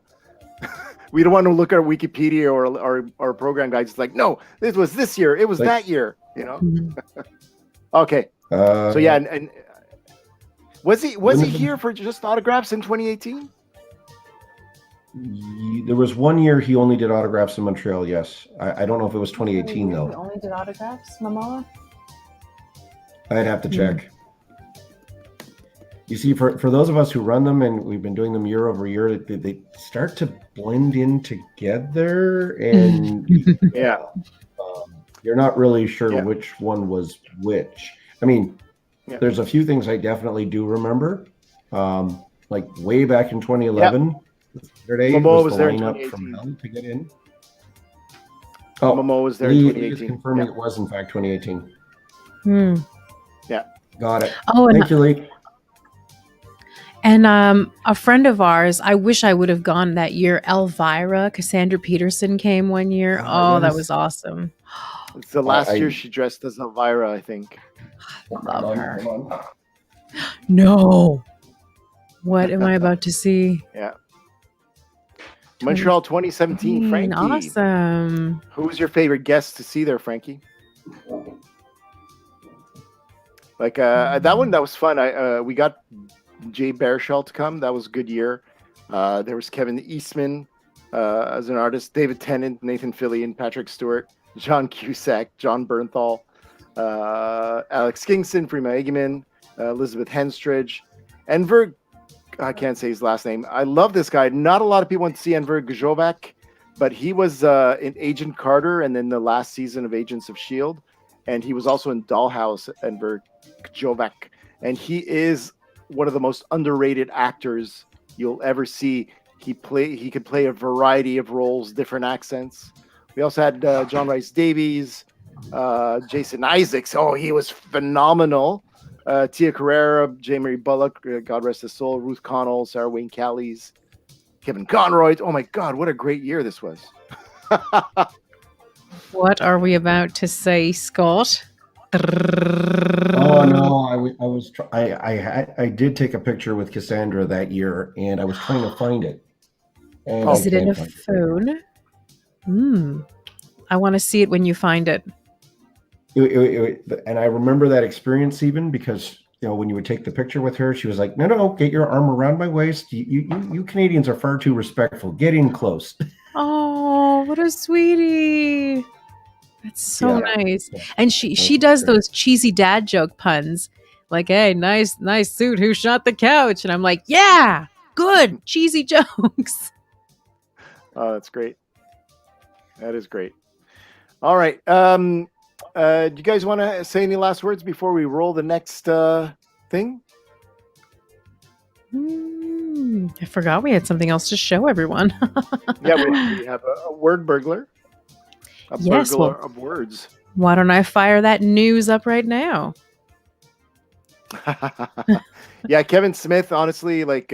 We don't want to look at Wikipedia or our program guides. It's like, no, this was this year. It was like, that year. You know. Okay. So yeah, and was he here for just autographs in 2018? There was one year he only did autographs in Montreal. Yes, I don't know if it was 2018 though. He only did autographs, Momoa. I'd have to check. You see, for those of us who run them, and we've been doing them year over year, they start to blend in together, and you're not really sure which one was which. I mean, there's a few things I definitely do remember, like way back in 2011. Saturday Momoa was the there in lineup 2018. from hell to get in. Oh, Momoa was there in 2018. He is confirming it was in fact 2018. Yeah, got it. Oh, thank you, Lee. And a friend of ours, I wish I would have gone that year. Elvira, Cassandra Peterson came one year. Oh, that was awesome. It's the last year she dressed as Elvira, I think. Love her. No. What am I about to see? Yeah. Montreal 2017, Frankie. Awesome. Who was your favorite guest to see there, Frankie? Like that one, that was fun. We got Jay Baruchel to come. That was a good year. There was Kevin Eastman as an artist, David Tennant, Nathan Fillion, Patrick Stewart, John Cusack, John Bernthal, Alex Kingston, Prima Egeman, Elizabeth Henstridge, Enver. I can't say his last name. I love this guy. Not a lot of people went to see Enver Gjovac, but he was in Agent Carter and then the last season of Agents of S.H.I.E.L.D. And he was also in Dollhouse, Enver Gjovac. And he is one of the most underrated actors you'll ever see. He could play a variety of roles, different accents. We also had John Rhys Davies, Jason Isaacs. Oh, he was phenomenal. Tia Carrera, J. Mary Bullock, God rest his soul, Ruth Connell, Sarah Wayne Callies, Kevin Conroy. Oh my God, what a great year this was. What are we about to say, Scott? Oh no, I did take a picture with Cassandra that year, and I was trying to find it. And is it in a phone? I want to see it when you find it. And I remember that experience even because when you would take the picture with her, she was like, no, get your arm around my waist. You Canadians are far too respectful. Get in close. Oh, what a sweetie. That's so Yeah. nice. And she does those cheesy dad joke puns. Like, hey, nice suit. Who shot the couch? And I'm like, yeah, good. Cheesy jokes. Oh, that's great. That is great. All right. Do you guys want to say any last words before we roll the next thing? I forgot we had something else to show everyone. Yeah, we have a word burglar. A burglar of words. Why don't I fire that news up right now? Yeah, Kevin Smith, honestly, like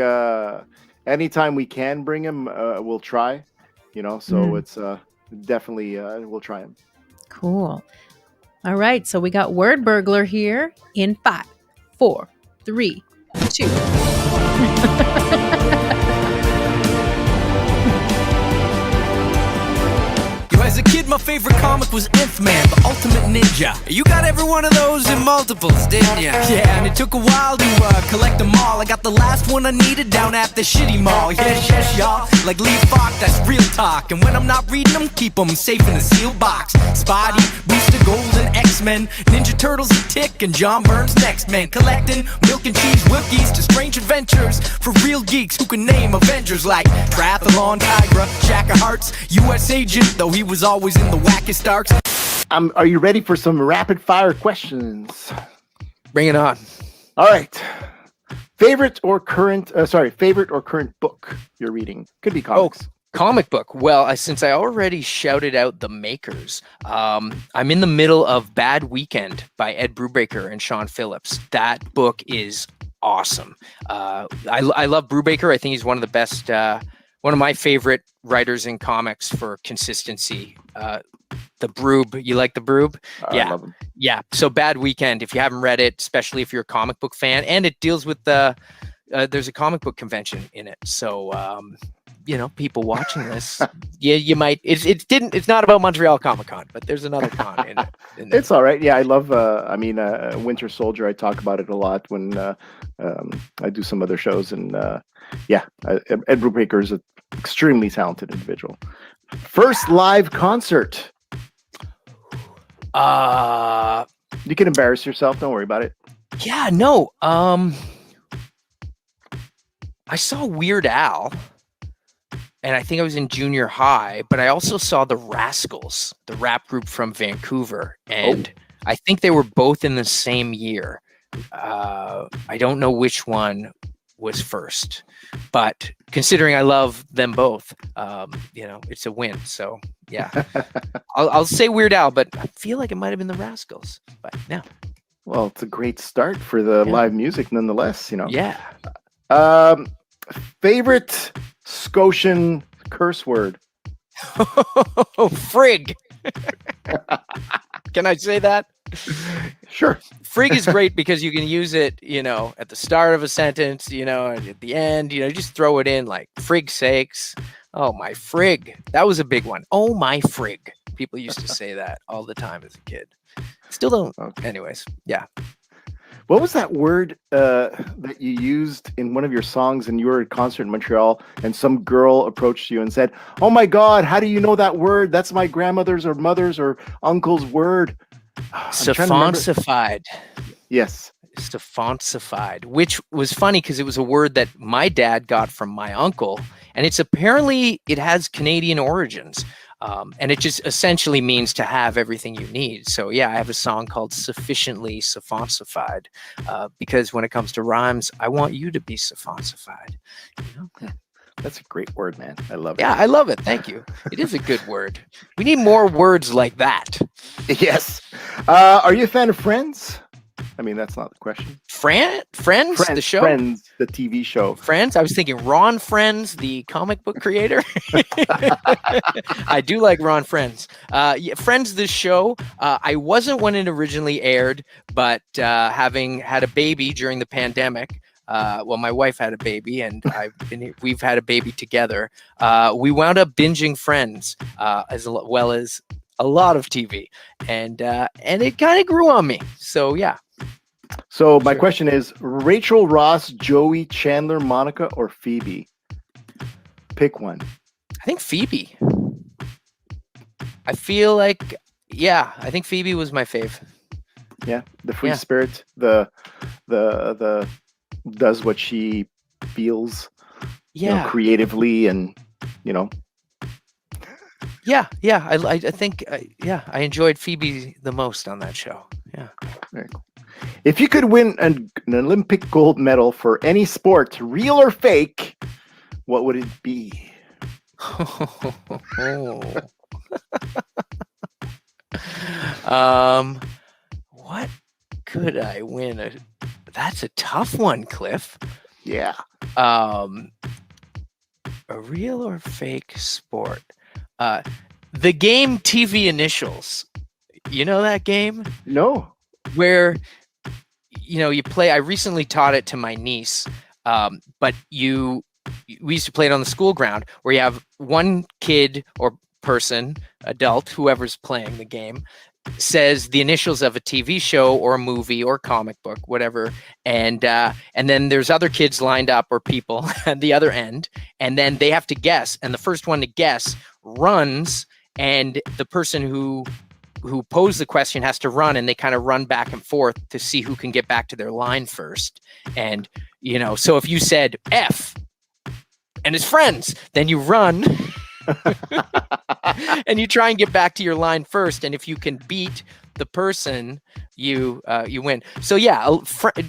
anytime we can bring him, we'll try. So it's definitely we'll try him. Cool. All right, so we got Wordburglar here in 5, 4, 3, 2. As a kid, my favorite comic was Nth Man, the Ultimate Ninja. You got every one of those in multiples, didn't ya? Yeah, and it took a while to collect them all. I got the last one I needed down at the shitty mall. Yes, y'all. Like Lee Falk, that's real talk. And when I'm not reading them, keep them safe in a sealed box. Spotty, Booster Gold, and X-Men, Ninja Turtles and Tick, and John Byrne's Next Man. Collecting milk and cheese Wookiees to strange adventures for real geeks who can name Avengers like Triathlon, Tigra, Jack of Hearts, U.S. Agent, though he was always in the wackest arcs. Are you ready for some rapid fire questions? Bring it on. All right. Favorite or current book you're reading? Could be comics. Comic book. Well, since I already shouted out the makers, I'm in the middle of Bad Weekend by Ed Brubaker and Sean Phillips. That book is awesome. I love Brubaker. I think he's one of the best, one of my favorite writers in comics for consistency. The Broob, you like the Broob? Yeah, I love him. Yeah. So Bad Weekend, if you haven't read it, especially if you're a comic book fan, and it deals with there's a comic book convention in it. So people watching this, you might. It's not about Montreal Comic-Con, but there's another con in it. It's all right. Yeah, I love. Winter Soldier. I talk about it a lot when I do some other shows, and Ed Brubaker is an extremely talented individual. First live concert. You can embarrass yourself. Don't worry about it. Yeah, no. I saw Weird Al, and I think I was in junior high, but I also saw the Rascals, the rap group from Vancouver, and I think they were both in the same year. I don't know which one was first, but considering I love them both, it's a win. So yeah, I'll say Weird Al, but I feel like it might have been the Rascals, but no. Well, it's a great start for the live music, nonetheless. Yeah. Favorite Scotian curse word? Frig. Can I say that? Sure. Frig is great because you can use it, at the start of a sentence, and at the end, just throw it in like frig sakes. Oh, my frig. That was a big one. Oh, my frig. People used to say that all the time as a kid. Still don't. Okay. Anyways, yeah. What was that word that you used in one of your songs and you were at a concert in Montreal and some girl approached you and said, "Oh my God, how do you know that word? That's my grandmother's or mother's or uncle's word." Sophoncified. Yes. Sophoncified, which was funny because it was a word that my dad got from my uncle, and it has Canadian origins. And it just essentially means to have everything you need. So yeah, I have a song called Sufficiently Sophoncified, because when it comes to rhymes, I want you to be sophoncified. That's a great word, man. I love it. Yeah, I love it. Thank you. It is a good word. We need more words like that. Yes. Are you a fan of Friends? I mean, that's not the question. Friends, the show? Friends, the TV show. Friends? I was thinking Ron Friends, the comic book creator. I do like Ron Friends. Friends, the show. I wasn't when it originally aired, but having had a baby during the pandemic, my wife had a baby, and we've had a baby together. We wound up binging Friends, as well as a lot of TV, and it kind of grew on me. So yeah. So my question is: Rachel, Ross, Joey, Chandler, Monica, or Phoebe? Pick one. I think Phoebe. I feel like, yeah, I think Phoebe was my fave. Yeah, the free Yeah. spirit, the does what she feels, Yeah, creatively, and yeah. I think, I enjoyed Phoebe the most on that show. Yeah. Very cool. If you could win an Olympic gold medal for any sport, real or fake, what would it be? What could I win? That's a tough one, Cliff. Yeah. A real or fake sport? The game TV Initials. You know that game? No. Where you play. I recently taught it to my niece, but we used to play it on the school ground, where you have one kid or person, adult, whoever's playing the game, says the initials of a TV show or a movie or comic book, whatever, and then there's other kids lined up or people at the other end, and then they have to guess, and the first one to guess runs, and the person who posed the question has to run, and they kind of run back and forth to see who can get back to their line first. And so if you said F and his friends, then you run and you try and get back to your line first, and if you can beat the person, you win. So yeah,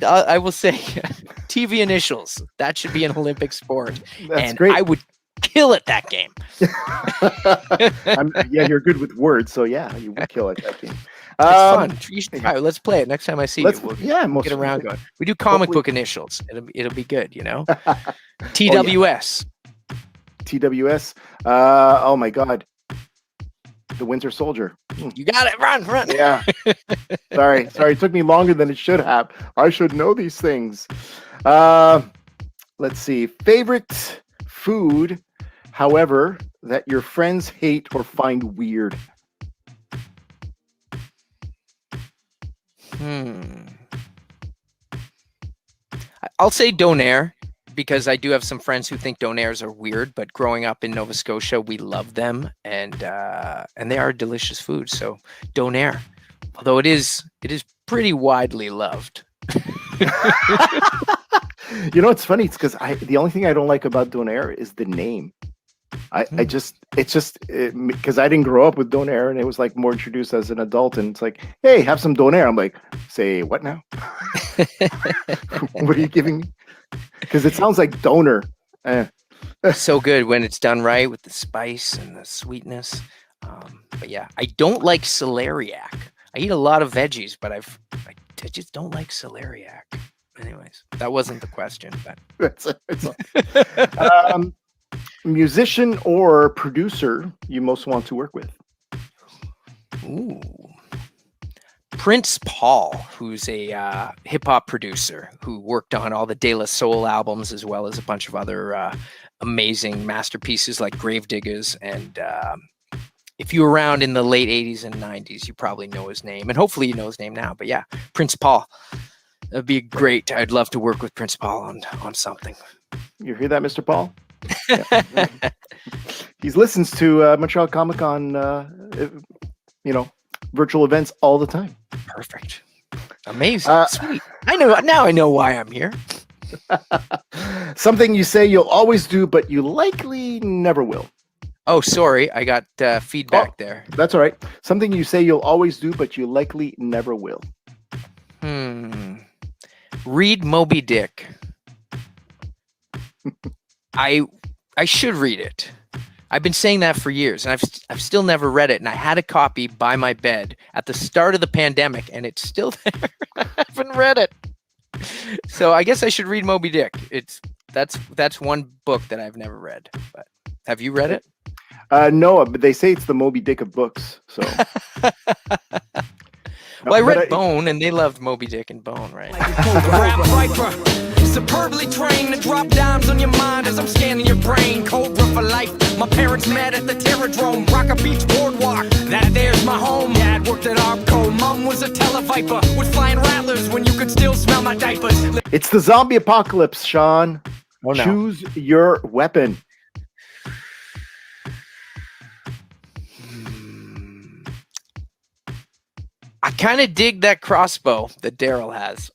I will say TV Initials, that should be an Olympic sport. That's and great. I would kill at that game. Yeah, you're good with words, so yeah, you would kill at that game. It's fun. You should try it. Let's play it next time I see you. We'll most get around to it. We do hopefully- comic book initials. It'll be good, TWS. TWS. Oh my God. The Winter Soldier. You got it. Run. Yeah. Sorry. It took me longer than it should have. I should know these things. Let's see. Favorite food, however, that your friends hate or find weird. I'll say donair, because I do have some friends who think donairs are weird, but growing up in Nova Scotia, we love them, and they are delicious food. So donair, although it is pretty widely loved. It's funny. It's because the only thing I don't like about donair is the name. It's just because I didn't grow up with donair, and it was like more introduced as an adult, and it's like, hey, have some donair. I'm like, say what now? What are you giving me? Because it sounds like donor. So good when it's done right with the spice and the sweetness. But yeah, I don't like celeriac. I eat a lot of veggies, but I just don't like celeriac. Anyways, that wasn't the question, but musician or producer you most want to work with? Ooh. Prince Paul, who's a hip-hop producer who worked on all the De La Soul albums, as well as a bunch of other amazing masterpieces like Gravediggers. And if you were around in the late 80s and 90s, you probably know his name. And hopefully you know his name now. But yeah, Prince Paul. That'd be great. I'd love to work with Prince Paul on something. You hear that, Mr. Paul? Yeah. He listens to Montreal Comic-Con, virtual events all the time. Perfect. Amazing. Sweet. I know why I'm here. Something you say you'll always do, but you likely never will. Oh, sorry. I got feedback there. That's all right. Something you say you'll always do, but you likely never will. Read Moby Dick. I should read it. I've been saying that for years, and I've still never read it. And I had a copy by my bed at the start of the pandemic, and it's still there. I haven't read it. So I guess I should read Moby Dick. That's one book that I've never read. But have you read it? No, but they say it's the Moby Dick of books. So. Well, I read Bone, and they loved Moby Dick and Bone, right? Rap viper, superbly trained to drop dimes on your mind as I'm scanning your brain. Cobra for life, My parents met at the Terradrome, Rocker Beach Boardwalk. That there's my home. Dad worked at Arco. Mom was a televiper with flying rattlers when you could still smell my diapers. It's the zombie apocalypse, Sean. Oh, no. Choose your weapon. I kind of dig that crossbow that Daryl has.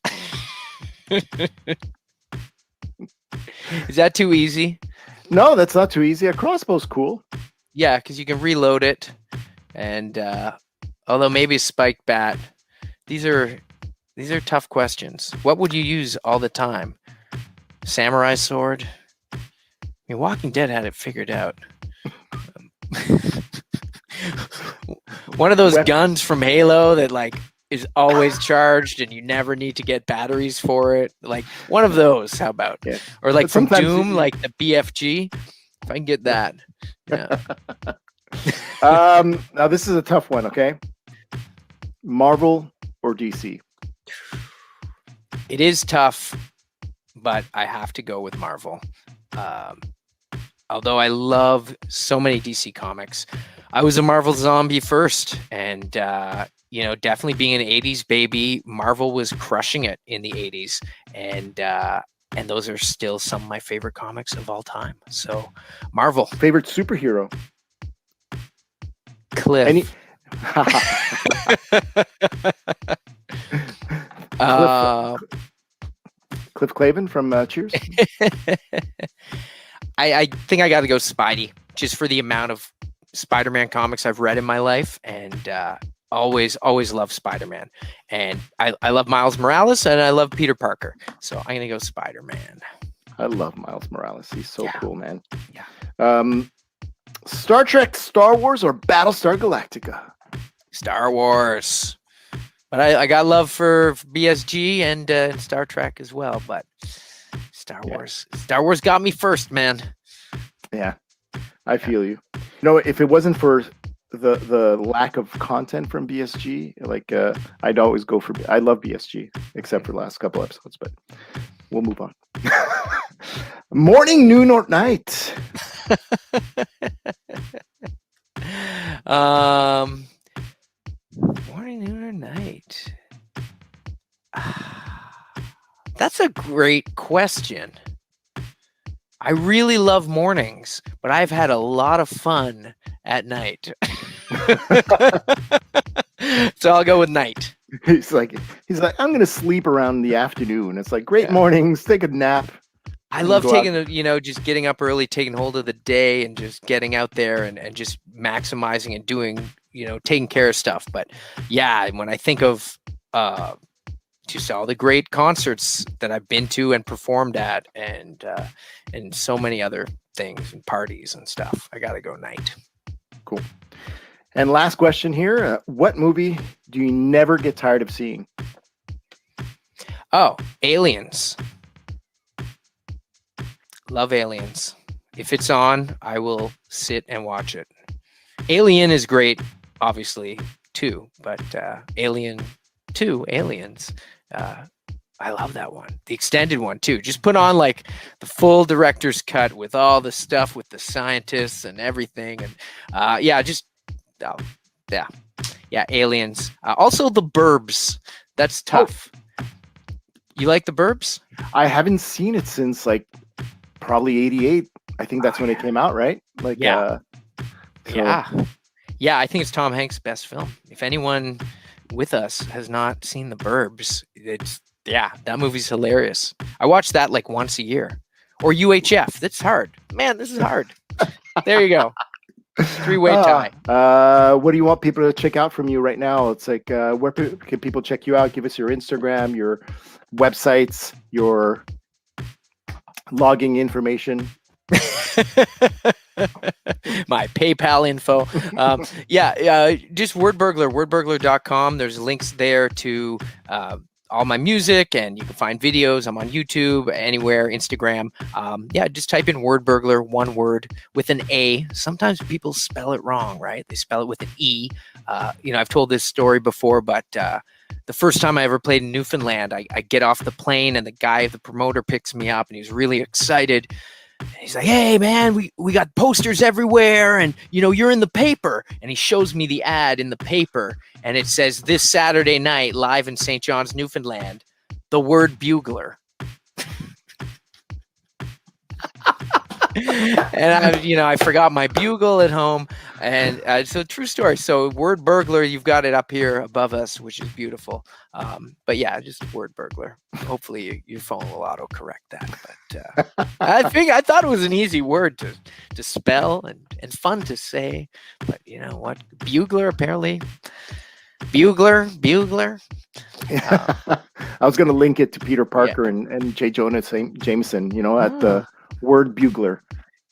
Is that too easy? No, that's not too easy. A crossbow's cool. Yeah, because you can reload it. And although maybe a spiked bat, these are tough questions. What would you use all the time? Samurai sword? I mean, Walking Dead had it figured out. One of those guns from Halo that like is always charged and you never need to get batteries for it. Like one of those, how about? Yeah. Or like But from sometimes Doom, you- like the BFG. If I can get that. Yeah. Now this is a tough one, okay? Marvel or DC? It is tough, but I have to go with Marvel. Although I love so many DC comics, I was a Marvel zombie first, and definitely being an '80s baby, Marvel was crushing it in the '80s, and those are still some of my favorite comics of all time. So, Marvel. Favorite superhero? Cliff. Any? Cliff Clavin from Cheers? I think I got to go Spidey, just for the amount of Spider-Man comics I've read in my life, and always love Spider-Man. And I love Miles Morales, and I love Peter Parker. So I'm gonna go Spider-Man. I love Miles Morales. He's so cool, man. Yeah. Star Trek, Star Wars, or Battlestar Galactica? Star Wars. But I got love for BSG and Star Trek as well. But Star Wars. Star Wars got me first, man. Yeah, I feel you. You know, if it wasn't for the lack of content from BSG, like I'd always go for. I love BSG, except for the last couple episodes, but we'll move on. Morning, noon, or night? Morning, noon, or night? That's a great question. I really love mornings, but I've had a lot of fun at night. So I'll go with night. He's like, I'm gonna sleep around the afternoon. It's like great mornings, take a nap. I love just getting up early, taking hold of the day and just getting out there and just maximizing and doing, taking care of stuff. But yeah, when I think of just all the great concerts that I've been to and performed at and so many other things and parties and stuff, I gotta go night. Cool. And last question here, what movie do you never get tired of seeing? Oh, Aliens. Love Aliens. If it's on, I will sit and watch it. Alien is great, obviously, too, but Alien 2, Aliens, I love that one. The extended one, too. Just put on, like, the full director's cut with all the stuff with the scientists and everything. And, Aliens. Also, The Burbs. That's tough. Oh. You like The Burbs? I haven't seen it since, like, probably 88. I think that's when it came out, right? Like, Yeah, I think it's Tom Hanks' best film. If anyone with us has not seen The Burbs, that movie's hilarious. I watch that like once a year. Or UHF. That's hard. Man, this is hard. There you go. Three-way tie. What do you want people to check out from you right now? It's like, where can people check you out? Give us your Instagram, your websites, your logging information. My PayPal info. Just Wordburglar, wordburglar.com. There's links there to all my music, and you can find videos. I'm on YouTube, anywhere, Instagram. Just type in Wordburglar, one word with an A. Sometimes people spell it wrong, right? They spell it with an E. I've told this story before, but the first time I ever played in Newfoundland, I get off the plane and the promoter picks me up and he was really excited. And he's like, hey, man, we got posters everywhere. And, you're in the paper. And he shows me the ad in the paper. And it says, this Saturday night, live in St. John's, Newfoundland, the word bugler. And I forgot my bugle at home, and so true story. So Wordburglar, you've got it up here above us, which is beautiful. But yeah, just Wordburglar. Hopefully your phone will autocorrect that. But I thought it was an easy word to spell and fun to say. But you know what, bugler apparently. Bugler. I was going to link it to Peter Parker and J. Jonah Jameson, at the Word Bugler.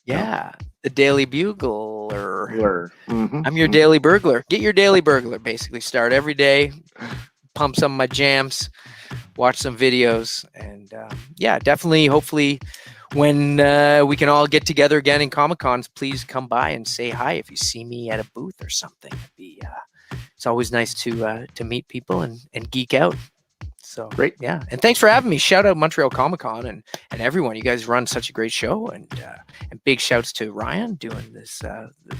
Yeah, the Daily Bugler. Mm-hmm. I'm your daily burglar. Get your daily burglar, basically. Start every day, pump some of my jams, watch some videos, and definitely, hopefully, when we can all get together again in Comic-Cons, please come by and say hi if you see me at a booth or something. It's always nice to meet people and geek out. So great. Yeah. And thanks for having me. Shout out Montreal Comic-Con and everyone. You guys run such a great show, and big shouts to Ryan doing this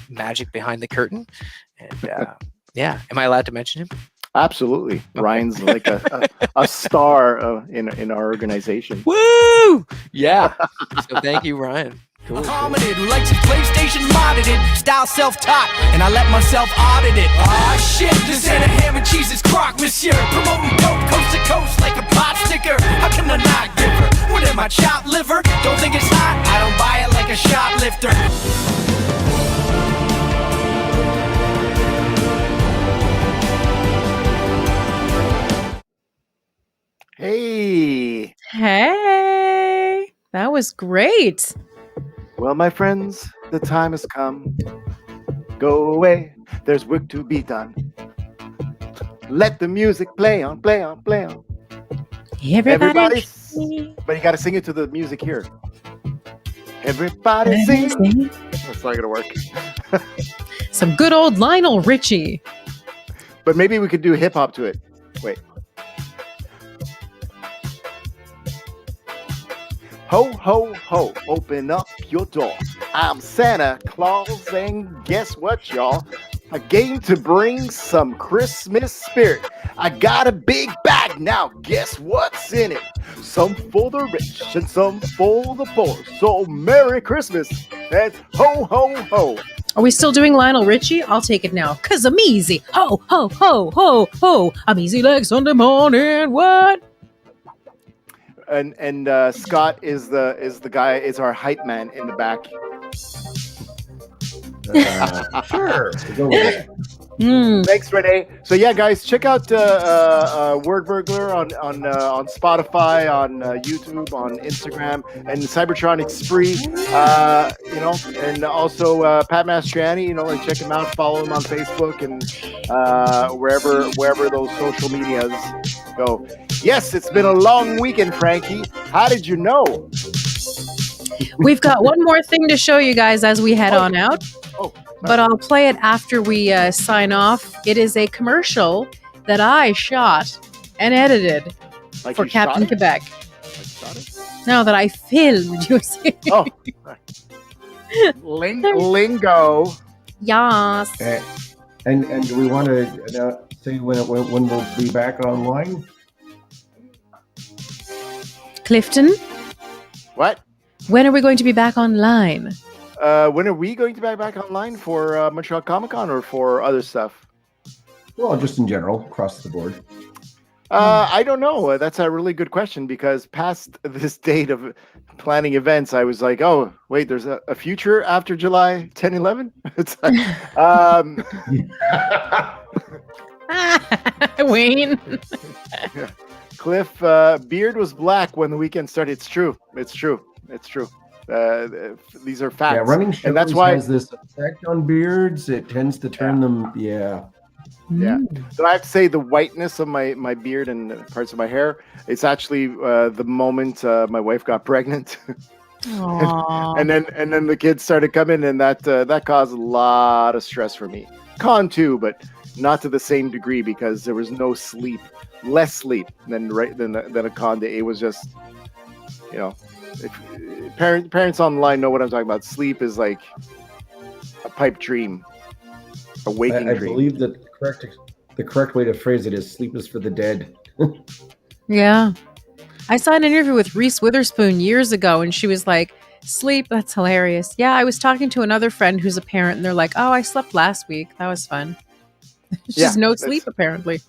magic behind the curtain. And am I allowed to mention him? Absolutely. Okay. Ryan's like a star in our organization. Woo! Yeah. So thank you, Ryan. Cool. Hominid who likes his PlayStation modded it, style self-taught, and I let myself audit it. Ah shit, this ain't a ham and cheese, it's crock, monsieur. Promoting dope coast to coast like a pot sticker. How can I not give her? What am I, chopped liver? Don't think it's hot? I don't buy it like a shoplifter. Hey, that was great. Well, my friends, the time has come. Go away, there's work to be done. Let the music play on, play on, play on. Everybody but you got to sing it to the music here. Everybody sing. That's not going to work. Some good old Lionel Richie. But maybe we could do hip hop to it. Wait. Ho, ho, ho, open up your door. I'm Santa Claus, and guess what, y'all? I came to bring some Christmas spirit. I got a big bag now, guess what's in it? Some for the rich and some for the poor. So Merry Christmas and ho, ho, ho. Are we still doing Lionel Richie? I'll take it now, cause I'm easy. Ho, ho, ho, ho, ho. I'm easy like Sunday morning. What? And Scott is the guy, is our hype man in the back. Sure. Go with it. Thanks, Renee. So yeah, guys, check out Wordburglar on Spotify, on YouTube, on Instagram, and Cybertronic Spree. And also Pat Mastroianni. And check him out, follow him on Facebook, and wherever those social medias go. Yes, it's been a long weekend, Frankie. How did you know? We've got one more thing to show you guys as we head on out. But I'll play it after we sign off. It is a commercial that I shot and edited for Captain Quebec. No, that I filmed. You see? Oh, lingo. Yes. And do we want to say when we'll be back online? Clifton? What? When are we going to be back online? When are we going to be back online for Montreal Comic-Con or for other stuff? Well, just in general, across the board. I don't know. That's a really good question, because past this date of planning events, I was like, oh, wait, there's a future after July 10/11? It's like, Wayne. Cliff, beard was black when the weekend started. It's true. It's true. It's true. These are facts. Yeah, running shows and that's why has this effect on beards. It tends to turn them. Yeah. Yeah. So I have to say, the whiteness of my beard and parts of my hair, it's actually the moment my wife got pregnant. and then the kids started coming, and that caused a lot of stress for me. Con too, but not to the same degree, because there was no sleep, less sleep than a con day. It was just, Parents online know what I'm talking about. Sleep is like a pipe dream, a waking I dream. believe that the correct way to phrase it is sleep is for the dead. Yeah. I saw an interview with Reese Witherspoon years ago, and she was like, sleep, that's hilarious. Yeah, I was talking to another friend who's a parent, and they're like, oh, I slept last week. That was fun. She's no sleep, apparently.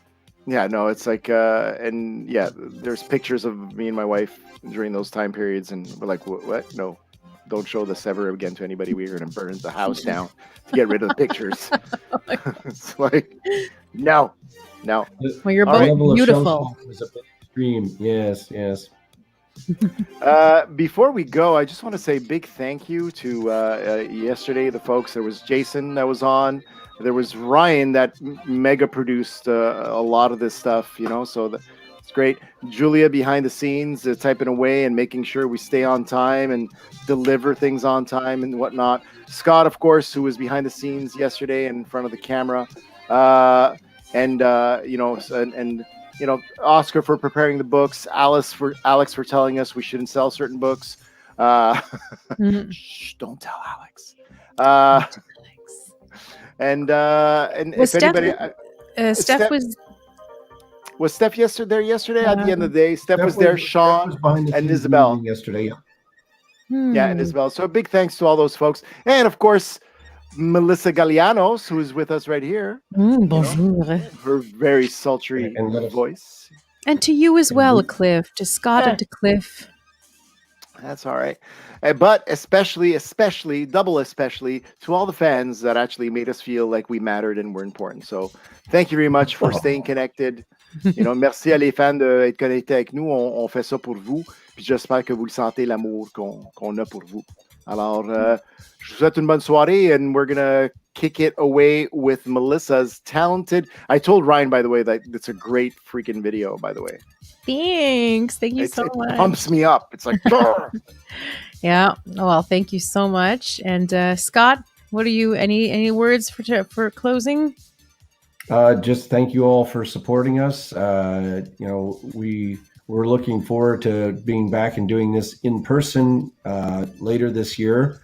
Yeah, no, it's like, and yeah, there's pictures of me and my wife during those time periods, and we're like, what? No, don't show this ever again to anybody. We're going to burn the house down to get rid of the pictures. It's like, no. Well, you're All both beautiful. Is a bit extreme. Yes. Before we go, I just want to say big thank you to yesterday, the folks. There was Jason that was on. There was Ryan that mega produced a lot of this stuff, so it's great. Julia behind the scenes, typing away and making sure we stay on time and deliver things on time and whatnot. Scott, of course, who was behind the scenes yesterday in front of the camera. And Oscar for preparing the books. Alex for telling us we shouldn't sell certain books. Shh, don't tell Alex. And if Steph, anybody, Steph was Steph yesterday? At the end of the day, Steph was there. Sean and Isabel yesterday. Yeah, and Isabel. So a big thanks to all those folks, and of course Melissa Galianos, who is with us right here. Bonjour. Her very sultry voice. And to you as well, Cliff. To Scott and to Cliff. That's all right. But especially to all the fans that actually made us feel like we mattered and were important. So thank you very much for staying connected. Merci à les fans d'être connectés avec nous. On fait ça pour vous. Puis j'espère que vous le sentez, l'amour qu'on a pour vous. Alors, je vous souhaite une bonne soirée, and we're going to kick it away with Melissa's talented... I told Ryan, by the way, that it's a great freaking video, by the way. Thanks. Thank you so much. It pumps me up. It's like... Yeah. Well, thank you so much. And Scott, what are you... Any words for closing? Just thank you all for supporting us. We're looking forward to being back and doing this in person later this year.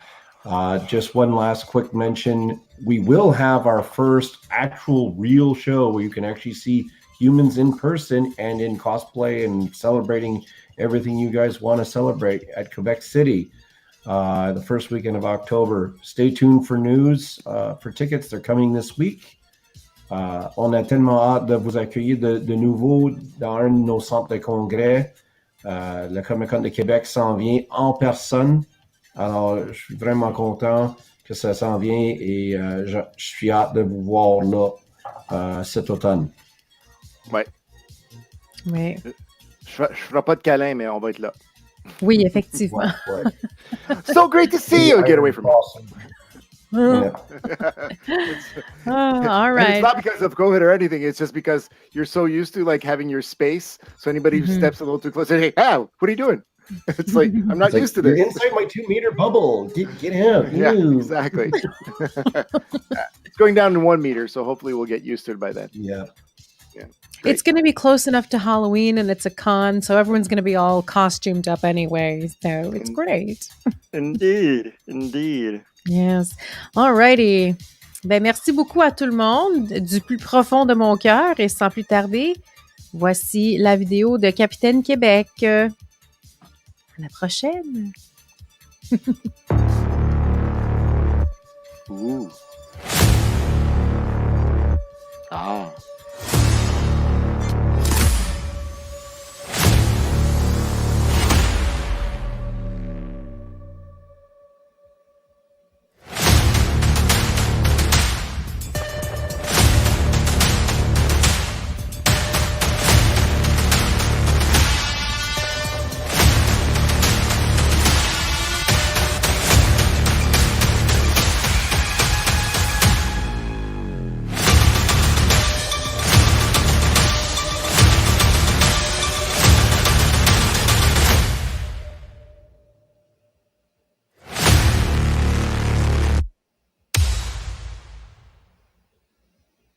Just one last quick mention. We will have our first actual real show where you can actually see humans in person and in cosplay and celebrating everything you guys want to celebrate at Quebec City the first weekend of October. Stay tuned for news. For tickets, they're coming this week. On a tellement hâte de vous accueillir de nouveau dans un de nos centres de congrès. Le Comic-Con de Québec s'en vient en personne. Alors, je suis vraiment content que ça s'en vient et je suis hâte de vous voir là cet automne. Ouais. Oui. Je ferai pas de câlin, mais on va être là. Oui, effectivement. So great to see you. Get away from me. Yeah. All right. And it's not because of COVID or anything. It's just because you're so used to like having your space. So anybody who steps a little too close, say, "Hey, Al, what are you doing?" It's like I'm not used to this. You're inside my 2-meter bubble. Get him. Yeah, exactly. It's going down to 1 meter, so hopefully we'll get used to it by then. Yeah. It's going to be close enough to Halloween, and it's a con, so everyone's going to be all costumed up anyway. So it's great. Indeed. Yes. All righty. Ben, merci beaucoup à tout le monde du plus profond de mon cœur. Et sans plus tarder, voici la vidéo de Capitaine Québec. À la prochaine. Ooh. Ah.